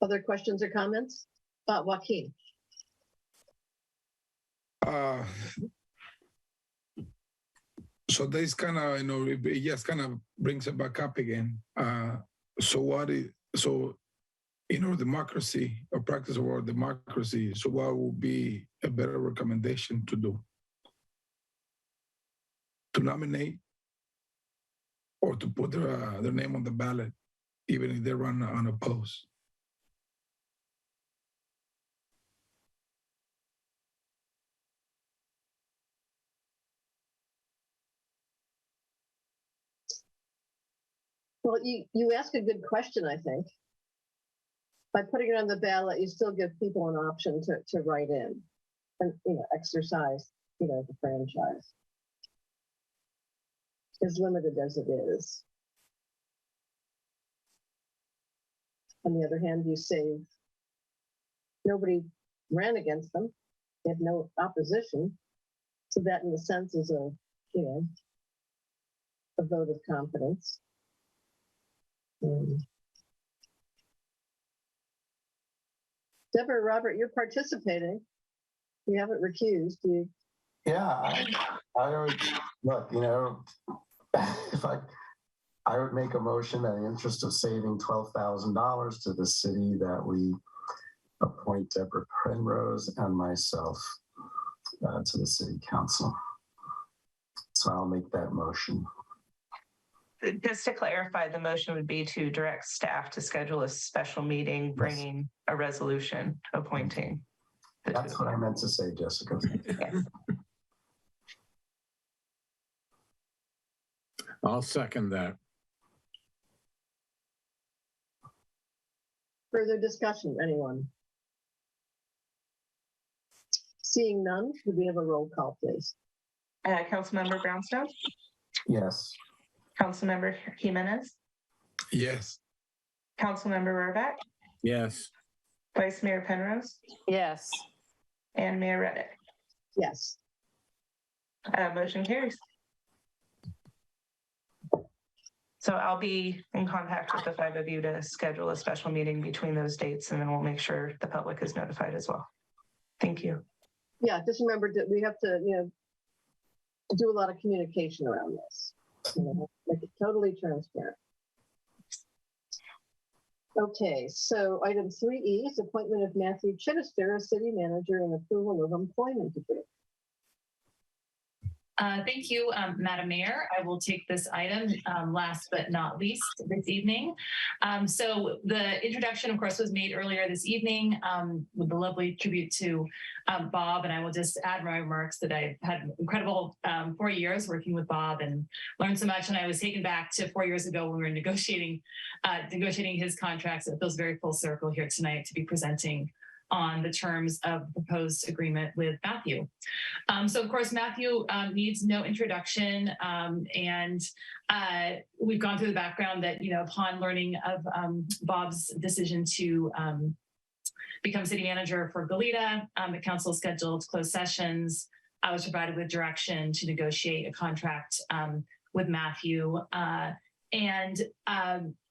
Other questions or comments? Joaquin. So this kind of, it just kind of brings it back up again. Democracy, or practice of our democracy, so what would be a better recommendation to do? To nominate or to put their name on the ballot, even if they run unopposed? Well, you ask a good question, I think. By putting it on the ballot, you still give people an option to write in and, exercise, the franchise. As limited as it is. On the other hand, you say nobody ran against them. They had no opposition. So that in a sense is a vote of confidence. Deborah, Robert, you're participating. You haven't recused. Yeah, I would look. If I would make a motion in the interest of saving $12,000 to the city that we appoint Deborah Penrose and myself to the city council. So I'll make that motion. Just to clarify, the motion would be to direct staff to schedule a special meeting, bringing a resolution appointing. That's what I meant to say, Jessica. Yes. I'll second that. Further discussion, anyone? Seeing none, could we have a roll call, please? Councilmember Brownstone? Yes. Councilmember Jimenez? Yes. Councilmember Rohrbach? Yes. Vice Mayor Penrose? Yes. And Mayor Reddick? Yes. Motion carries. So I'll be in contact with the five of you to schedule a special meeting between those dates, and then we'll make sure the public is notified as well. Thank you. Yeah, just remember that we have to, do a lot of communication around this. Make it totally transparent. Okay, so item 3E is appointment of Matthew Chittister as city manager and approval of employment agreement. Thank you, Madam Mayor. I will take this item last but not least this evening. So the introduction, of course, was made earlier this evening with the lovely tribute to Bob. And I will just add my remarks that I've had an incredible 4 years working with Bob and learned so much. And I was taken back to 4 years ago when we were negotiating his contracts. It feels very full circle here tonight to be presenting on the terms of the proposed agreement with Matthew. So of course, Matthew needs no introduction, and we've gone through the background that, upon learning of Bob's decision to become city manager for Goleta, the council scheduled closed sessions. I was provided with direction to negotiate a contract with Matthew, and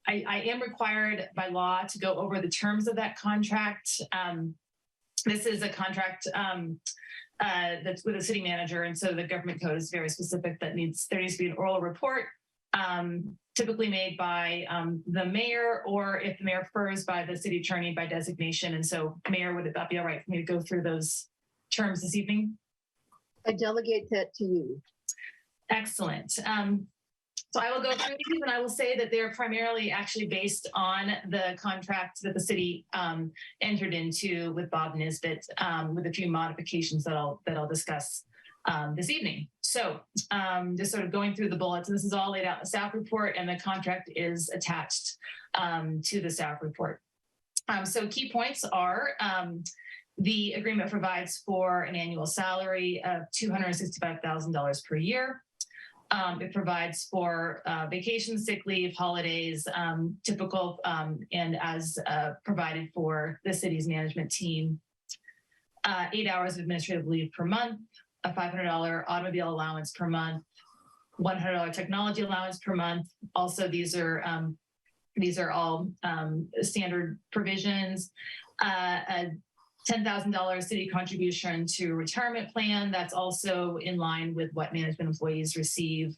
I am required by law to go over the terms of that contract. This is a contract that's with a city manager, and so the government code is very specific that there needs to be an oral report, typically made by the mayor, or if the mayor prefers, by the city attorney by designation. And so, Mayor, would that be all right for me to go through those terms this evening? I delegate that to you. Excellent. So I will go through these, and I will say that they're primarily actually based on the contract that the city entered into with Bob Nisbet, with a few modifications that I'll discuss this evening. So just sort of going through the bullets, and this is all laid out in the staff report, and the contract is attached to the staff report. So key points are the agreement provides for an annual salary of $265,000 per year. It provides for vacation, sick leave, holidays, typical, and as provided for the city's management team. 8 hours of administrative leave per month, a $500 automobile allowance per month, $100 technology allowance per month. Also, these are all standard provisions. A $10,000 city contribution to retirement plan. That's also in line with what management employees receive.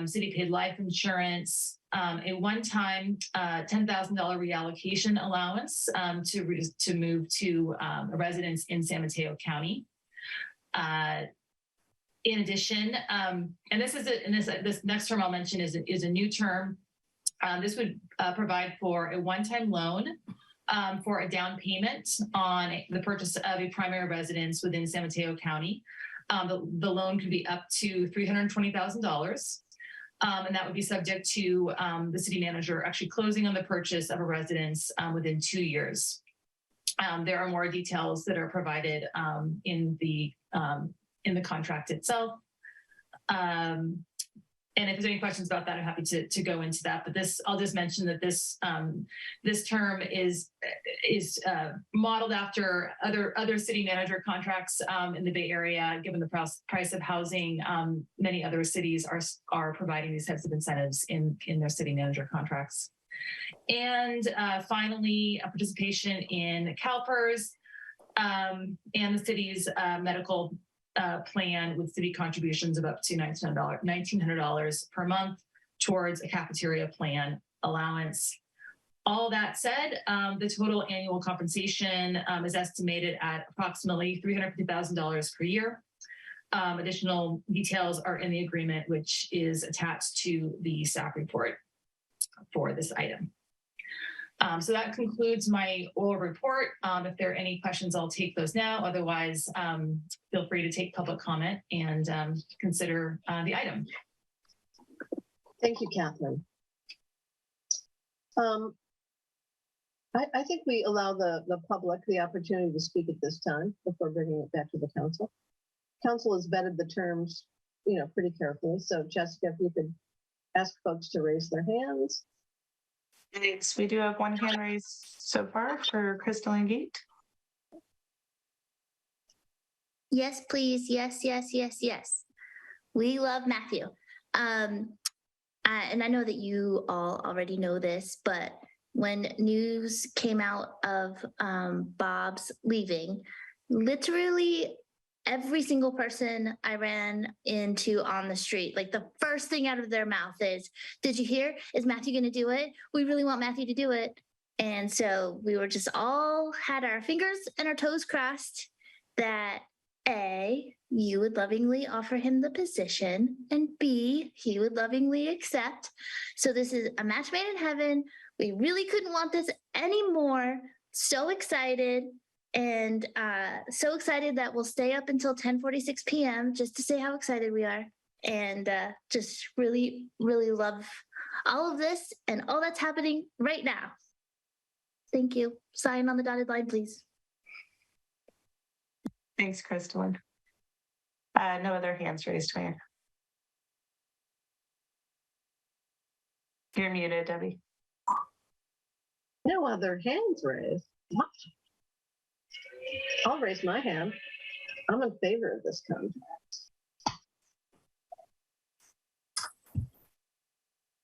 City paid life insurance, a one-time $10,000 reallocation allowance to move to a residence in San Mateo County. In addition, and this next term I'll mention is a new term. This would provide for a one-time loan for a down payment on the purchase of a primary residence within San Mateo County. The loan could be up to $320,000, and that would be subject to the city manager actually closing on the purchase of a residence within 2 years. There are more details that are provided in the contract itself. And if there's any questions about that, I'm happy to go into that. But I'll just mention that this term is modeled after other city manager contracts in the Bay Area. Given the price of housing, many other cities are providing these types of incentives in their city manager contracts. And finally, a participation in CalPERS and the city's medical plan with city contributions of up to $1,900 per month towards a cafeteria plan allowance. All that said, the total annual compensation is estimated at approximately $350,000 per year. Additional details are in the agreement, which is attached to the staff report for this item. So that concludes my oral report. If there are any questions, I'll take those now. Otherwise, feel free to take public comment and consider the item. Thank you, Catherine. I think we allow the public the opportunity to speak at this time before bringing it back to the council. Council has vetted the terms, pretty carefully. So Jessica, if you could ask folks to raise their hands. Thanks. We do have one hand raised so far for Crystal and Gate. Yes, please. Yes, yes, yes, yes. We love Matthew. and I know that you all already know this, but when news came out of Bob's leaving, literally every single person I ran into on the street, like the first thing out of their mouth is, "Did you hear? Is Matthew going to do it? We really want Matthew to do it." And so we were just all had our fingers and our toes crossed that A, you would lovingly offer him the position, and B, he would lovingly accept. So this is a match made in heaven. We really couldn't want this anymore. So excited. And so excited that we'll stay up until 10:46 p.m. just to say how excited we are. And just really, really love all of this and all that's happening right now. Thank you. Sign on the dotted line, please. Thanks, Crystalline. No other hands raised, Mayor. You're muted, Debbie. No other hands raised. What? I'll raise my hand. I'm in favor of this contract.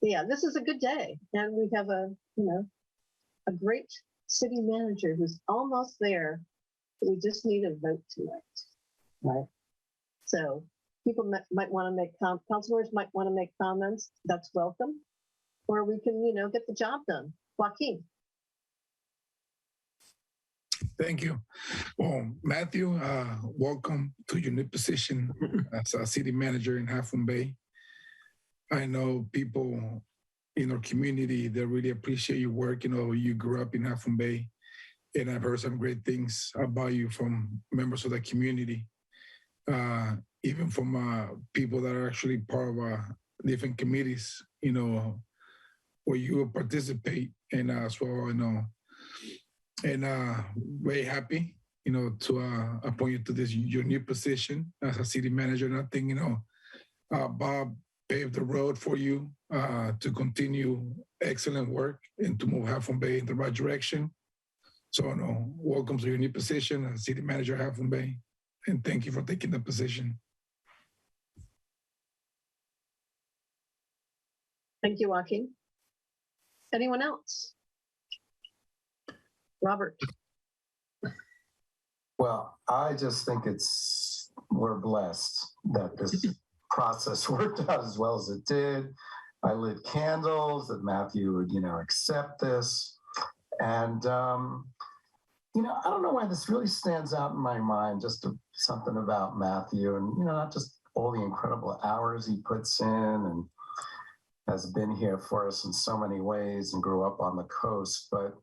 Yeah, this is a good day, and we have a great city manager who's almost there. We just need a vote tonight, right? So people might want to make councilors might want to make comments. That's welcome, or we can get the job done. Joaquin. Thank you. Well, Matthew, welcome to your new position as a city manager in Half Moon Bay. I know people in our community, they really appreciate your work. You grew up in Half Moon Bay, and I've heard some great things about you from members of the community, even from people that are actually part of different committees, where you participate. And as well, and very happy, to appoint you to your new position as a city manager. And I think, Bob paved the road for you to continue excellent work and to move Half Moon Bay in the right direction. So, welcome to your new position as city manager Half Moon Bay, and thank you for taking the position. Thank you, Joaquin. Anyone else? Robert. Well, I just think we're blessed that this process worked out as well as it did. I lit candles that Matthew would, accept this. And, I don't know why this really stands out in my mind, just something about Matthew and, not just all the incredible hours he puts in and has been here for us in so many ways and grew up on the coast. But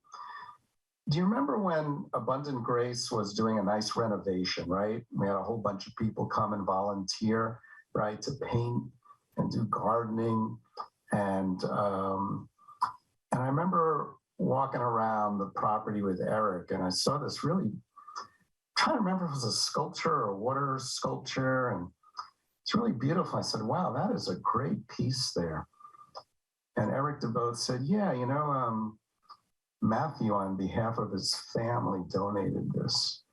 do you remember when Abundant Grace was doing a nice renovation, right? We had a whole bunch of people come and volunteer, right, to paint and do gardening. And I remember walking around the property with Eric, and I saw this really, I'm trying to remember if it was a sculpture or a water sculpture, and it's really beautiful. I said, wow, that is a great piece there. And Eric DeBoat said, yeah, Matthew, on behalf of his family, donated this.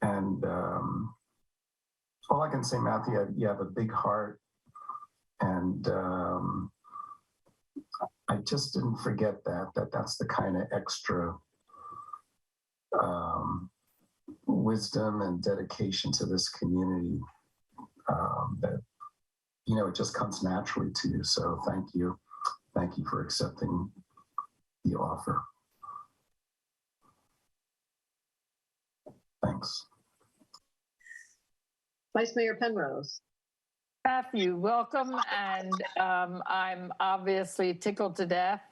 And all I can say, Matthew, you have a big heart. And I just didn't forget that's the kind of extra wisdom and dedication to this community that, it just comes naturally to you. So thank you. Thank you for accepting the offer. Thanks. Vice Mayor Penrose. Matthew, welcome. And I'm obviously tickled to death.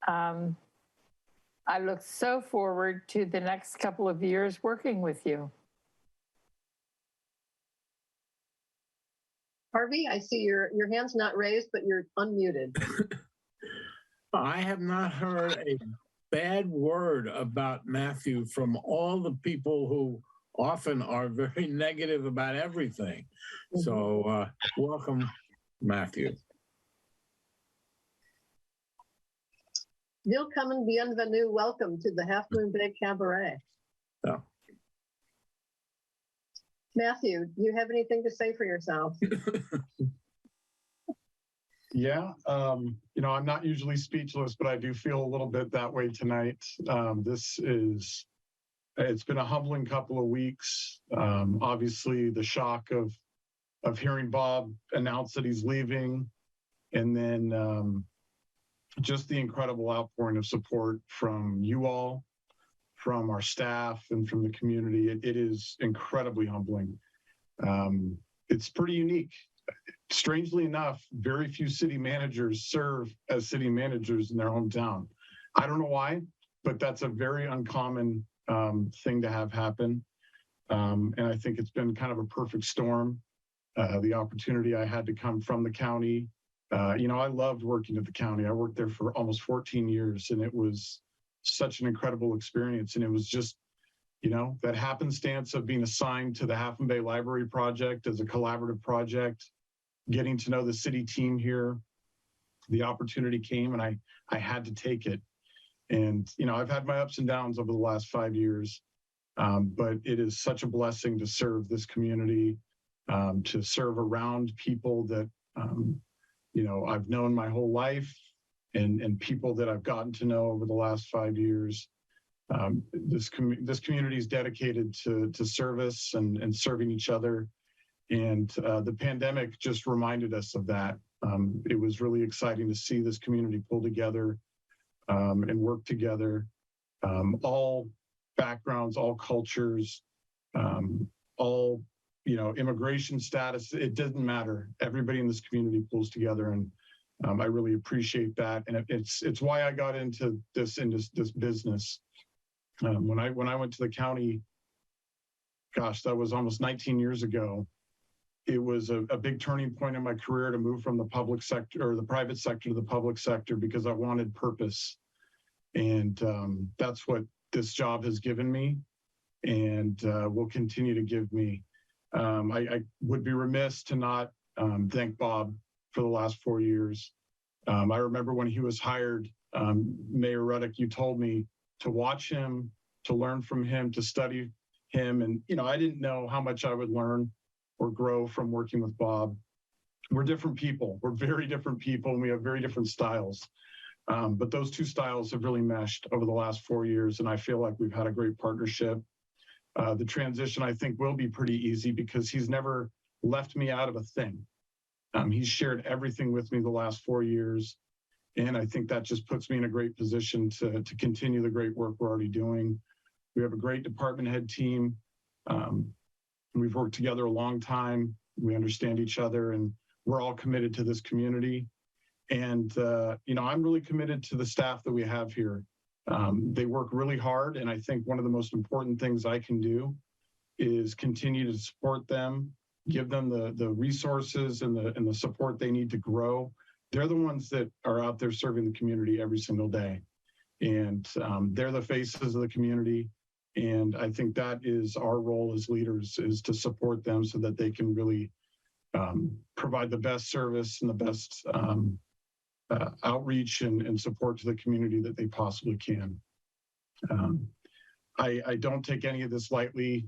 I look so forward to the next couple of years working with you. Harvey, I see your hand's not raised, but you're unmuted. I have not heard a bad word about Matthew from all the people who often are very negative about everything. So welcome, Matthew. Willkommen, bienvenue, welcome to the Half Moon Bay Cabaret. Yeah. Matthew, do you have anything to say for yourself? Yeah, I'm not usually speechless, but I do feel a little bit that way tonight. It's been a humbling couple of weeks. Obviously, the shock of hearing Bob announce that he's leaving, and then just the incredible outpouring of support from you all, from our staff, and from the community. It is incredibly humbling. It's pretty unique. Strangely enough, very few city managers serve as city managers in their hometown. I don't know why, but that's a very uncommon thing to have happen. And I think it's been kind of a perfect storm. The opportunity I had to come from the county. I loved working at the county. I worked there for almost 14 years, and it was such an incredible experience. And it was just, that happenstance of being assigned to the Half Moon Bay Library project as a collaborative project, getting to know the city team here. The opportunity came, and I had to take it. And, I've had my ups and downs over the last 5 years, but it is such a blessing to serve this community, to serve around people that, I've known my whole life, and people that I've gotten to know over the last 5 years. This community is dedicated to service and serving each other. And the pandemic just reminded us of that. It was really exciting to see this community pull together and work together. All backgrounds, all cultures, all immigration status. It doesn't matter. Everybody in this community pulls together, and I really appreciate that. And it's why I got into this business. When I went to the county, gosh, that was almost 19 years ago. It was a big turning point in my career to move from the public sector or the private sector to the public sector, because I wanted purpose. And that's what this job has given me, and will continue to give me. I would be remiss to not thank Bob for the last 4 years. I remember when he was hired, Mayor Ruddick, you told me to watch him, to learn from him, to study him. And, I didn't know how much I would learn or grow from working with Bob. We're different people. We're very different people, and we have very different styles. But those two styles have really meshed over the last 4 years, and I feel like we've had a great partnership. The transition, I think, will be pretty easy because he's never left me out of a thing. He's shared everything with me the last 4 years, and I think that just puts me in a great position to continue the great work we're already doing. We have a great department head team. We've worked together a long time. We understand each other, and we're all committed to this community. And, I'm really committed to the staff that we have here. They work really hard, and I think one of the most important things I can do is continue to support them, give them the resources and the support they need to grow. They're the ones that are out there serving the community every single day. And they're the faces of the community. And I think that is our role as leaders, is to support them so that they can really provide the best service and the best outreach and support to the community that they possibly can. I don't take any of this lightly.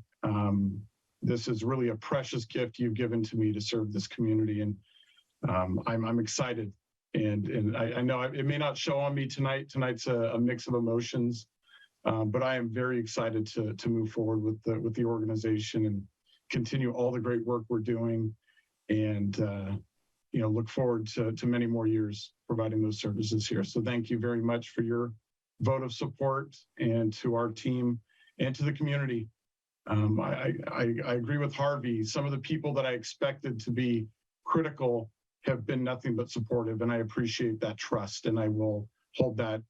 This is really a precious gift you've given to me to serve this community, and I'm excited. And I know it may not show on me tonight. Tonight's a mix of emotions, but I am very excited to move forward with the organization and continue all the great work we're doing, and look forward to many more years providing those services here. So thank you very much for your vote of support, and to our team and to the community. I agree with Harvey. Some of the people that I expected to be critical have been nothing but supportive, and I appreciate that trust, and I will hold that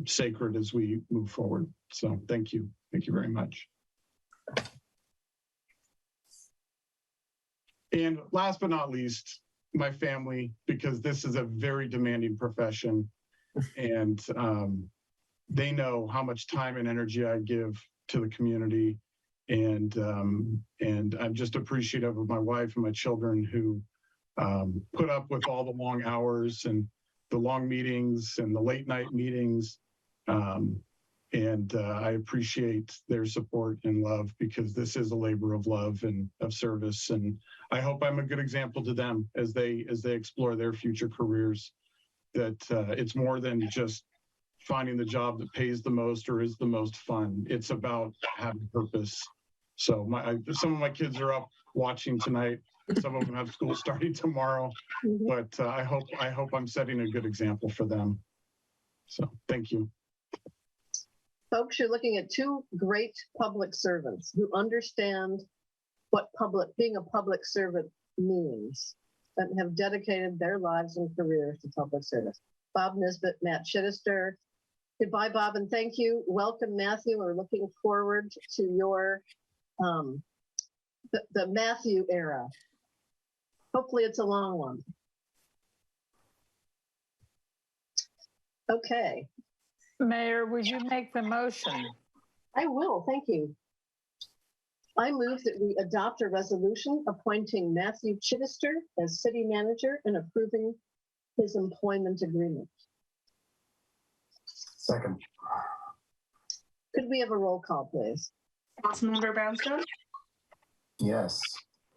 sacred as we move forward. So thank you. Thank you very much. And last but not least, my family, because this is a very demanding profession, and they know how much time and energy I give to the community. And I'm just appreciative of my wife and my children who put up with all the long hours and the long meetings and the late night meetings. And I appreciate their support and love because this is a labor of love and of service. And I hope I'm a good example to them as they explore their future careers, that it's more than just finding the job that pays the most or is the most fun. It's about having purpose. So some of my kids are up watching tonight. Some of them have school starting tomorrow, but I hope I'm setting a good example for them. So thank you. Folks, you're looking at two great public servants who understand what being a public servant means and have dedicated their lives and careers to public service. Bob Nisbet, Matt Chittister. Goodbye, Bob, and thank you. Welcome, Matthew. We're looking forward to your the Matthew era. Hopefully it's a long one. Okay. Mayor, would you make the motion? I will, thank you. I move that we adopt a resolution appointing Matthew Chittister as city manager and approving his employment agreement. Second. Could we have a roll call, please? Councilmember Brownstone, Yes.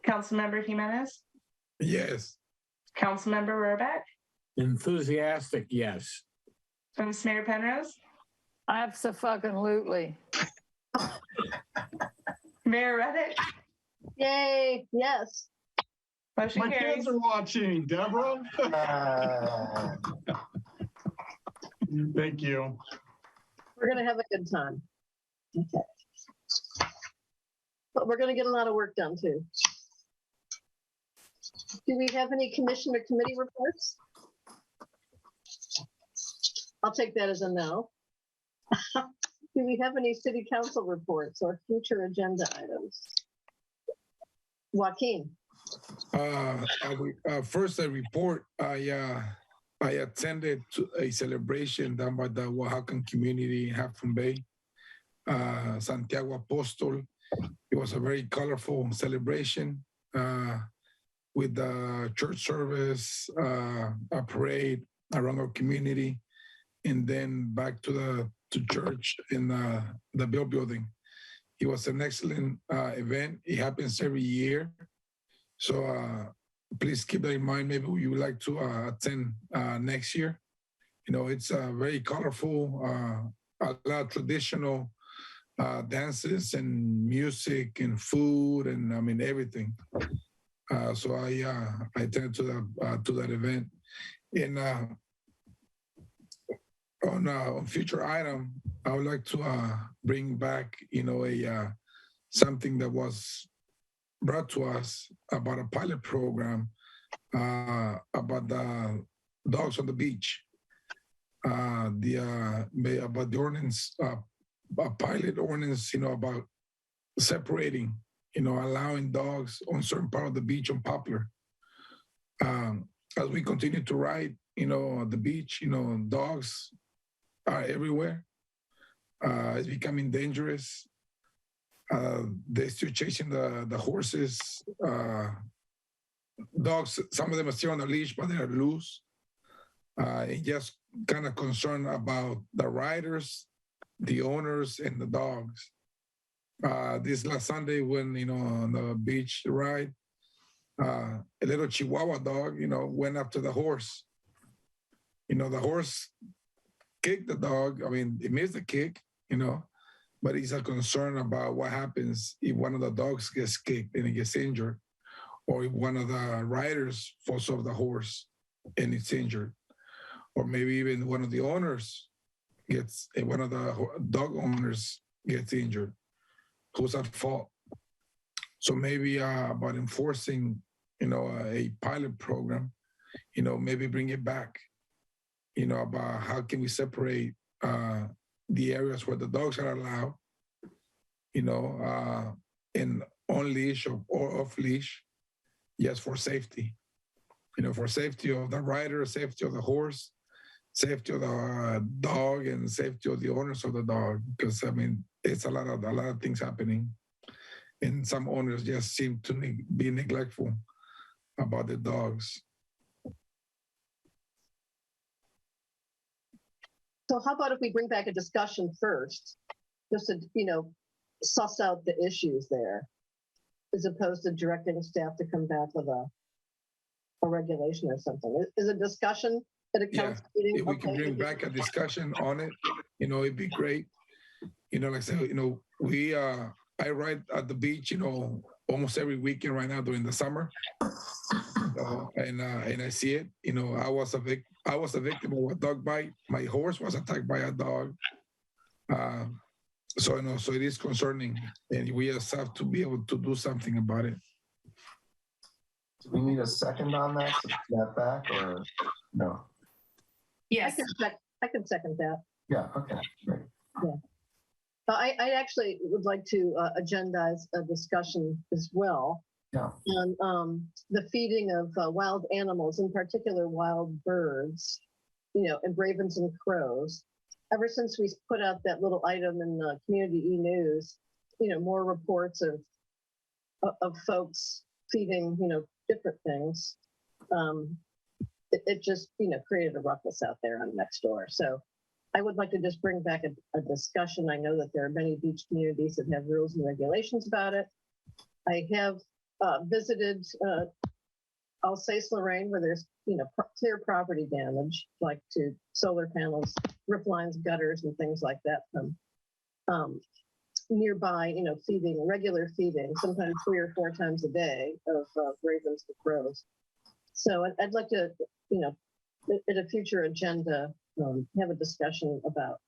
Councilmember Jimenez, Yes. Councilmember Rohrbach, Enthusiastic, yes. Vice Mayor Penrose, Abso-fucking-lutely. Mayor Reddick. Yay, yes. Motion My carries. kids are watching, Deborah. Thank you. We're gonna have a good time. Okay. But we're gonna get a lot of work done too. Do we have any commission or committee reports? I'll take that as a no. Do we have any city council reports or future agenda items? Joaquin. First, a report. I attended a celebration done by the Oaxacan community in Half Moon Bay, Santiago Apostol. It was a very colorful celebration with the church service, a parade around our community, and then back to church in the Bill building. It was an excellent event. It happens every year. So please keep that in mind. Maybe you would like to attend next year. You know, it's very colorful, a lot of traditional dances and music and food and I mean everything. So I attended to that event. And on future item, I would like to bring back, you know, something that was brought to us about a pilot program about the dogs on the beach. About the ordinance, a pilot ordinance, you know, about separating, you know, allowing dogs on certain part of the beach on Poplar. As we continue to ride, you know, the beach, you know, dogs are everywhere. It's becoming dangerous. They're still chasing the horses. Dogs, some of them are still on the leash, but they're loose. And just kind of concerned about the riders, the owners, and the dogs. This last Sunday when, you know, on the beach ride, a little Chihuahua dog, you know, went up to the horse. You know, the horse kicked the dog. I mean, it missed the kick, you know, but he's a concern about what happens if one of the dogs gets kicked and he gets injured, or if one of the riders falls off the horse and it's injured, or maybe even one of the owners one of the dog owners gets injured. Who's at fault? So maybe about enforcing, you know, a pilot program, you know, maybe bring it back, you know, about how can we separate the areas where the dogs are allowed, you know, in on leash or off leash, yes, for safety, you know, for safety of the rider, safety of the horse, safety of the dog, and safety of the owners of the dog. Because I mean, it's a lot of things happening, and some owners just seem to be neglectful about the dogs. So how about if we bring back a discussion first, just to, suss out the issues there, as opposed to directing staff to come back with a regulation or something. Is a discussion at a council meeting? If we can bring back a discussion on it, it'd be great. Like I said, I ride at the beach, almost every weekend right now during the summer. And I see it. I was a victim of a dog bite. My horse was attacked by a dog. So it is concerning, and we just have to be able to do something about it. Do we need a second on that to that back, or no? Yes. I can second that. Yeah. Okay. Great. Yeah. I actually would like to agendize a discussion as well. Yeah. On the feeding of wild animals, in particular wild birds, and ravens and crows. Ever since we put out that little item in the community e-news, more reports of folks feeding, different things. It just, created a ruckus out there on next door. So I would like to just bring back a discussion. I know that there are many beach communities that have rules and regulations about it. I have visited Alsace-Lorraine, where there's clear property damage, like to solar panels, roof lines, gutters, and things like that from nearby. Regular feeding, sometimes 3 or 4 times a day of ravens and crows. So I'd like to, at a future agenda, have a discussion about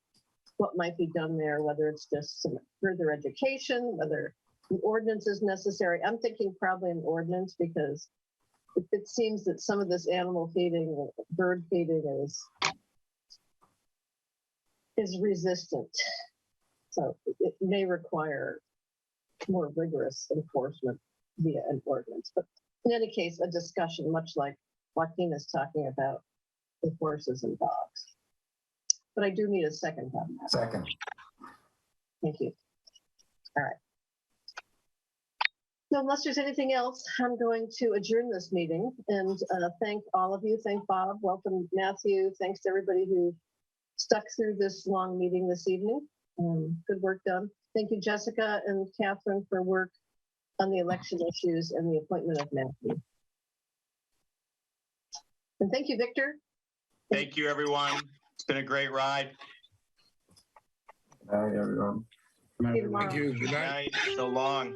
what might be done there, whether it's just some further education, whether an ordinance is necessary. I'm thinking probably an ordinance, because it seems that some of this animal feeding, bird feeding is resistant. So it may require more rigorous enforcement via an ordinance. But in any case, a discussion, much like Joaquin is talking about with horses and dogs. But I do need a second on that. Second. Thank you. All right. So unless there's anything else, I'm going to adjourn this meeting and thank all of you. Thank Bob. Welcome, Matthew. Thanks to everybody who stuck through this long meeting this evening. Good work done. Thank you, Jessica and Catherine, for work on the election issues and the appointment of Matthew. And thank you, Victor. Thank you, everyone. It's been a great ride. Good night, everyone. Thank you. Good night. Good night. So long.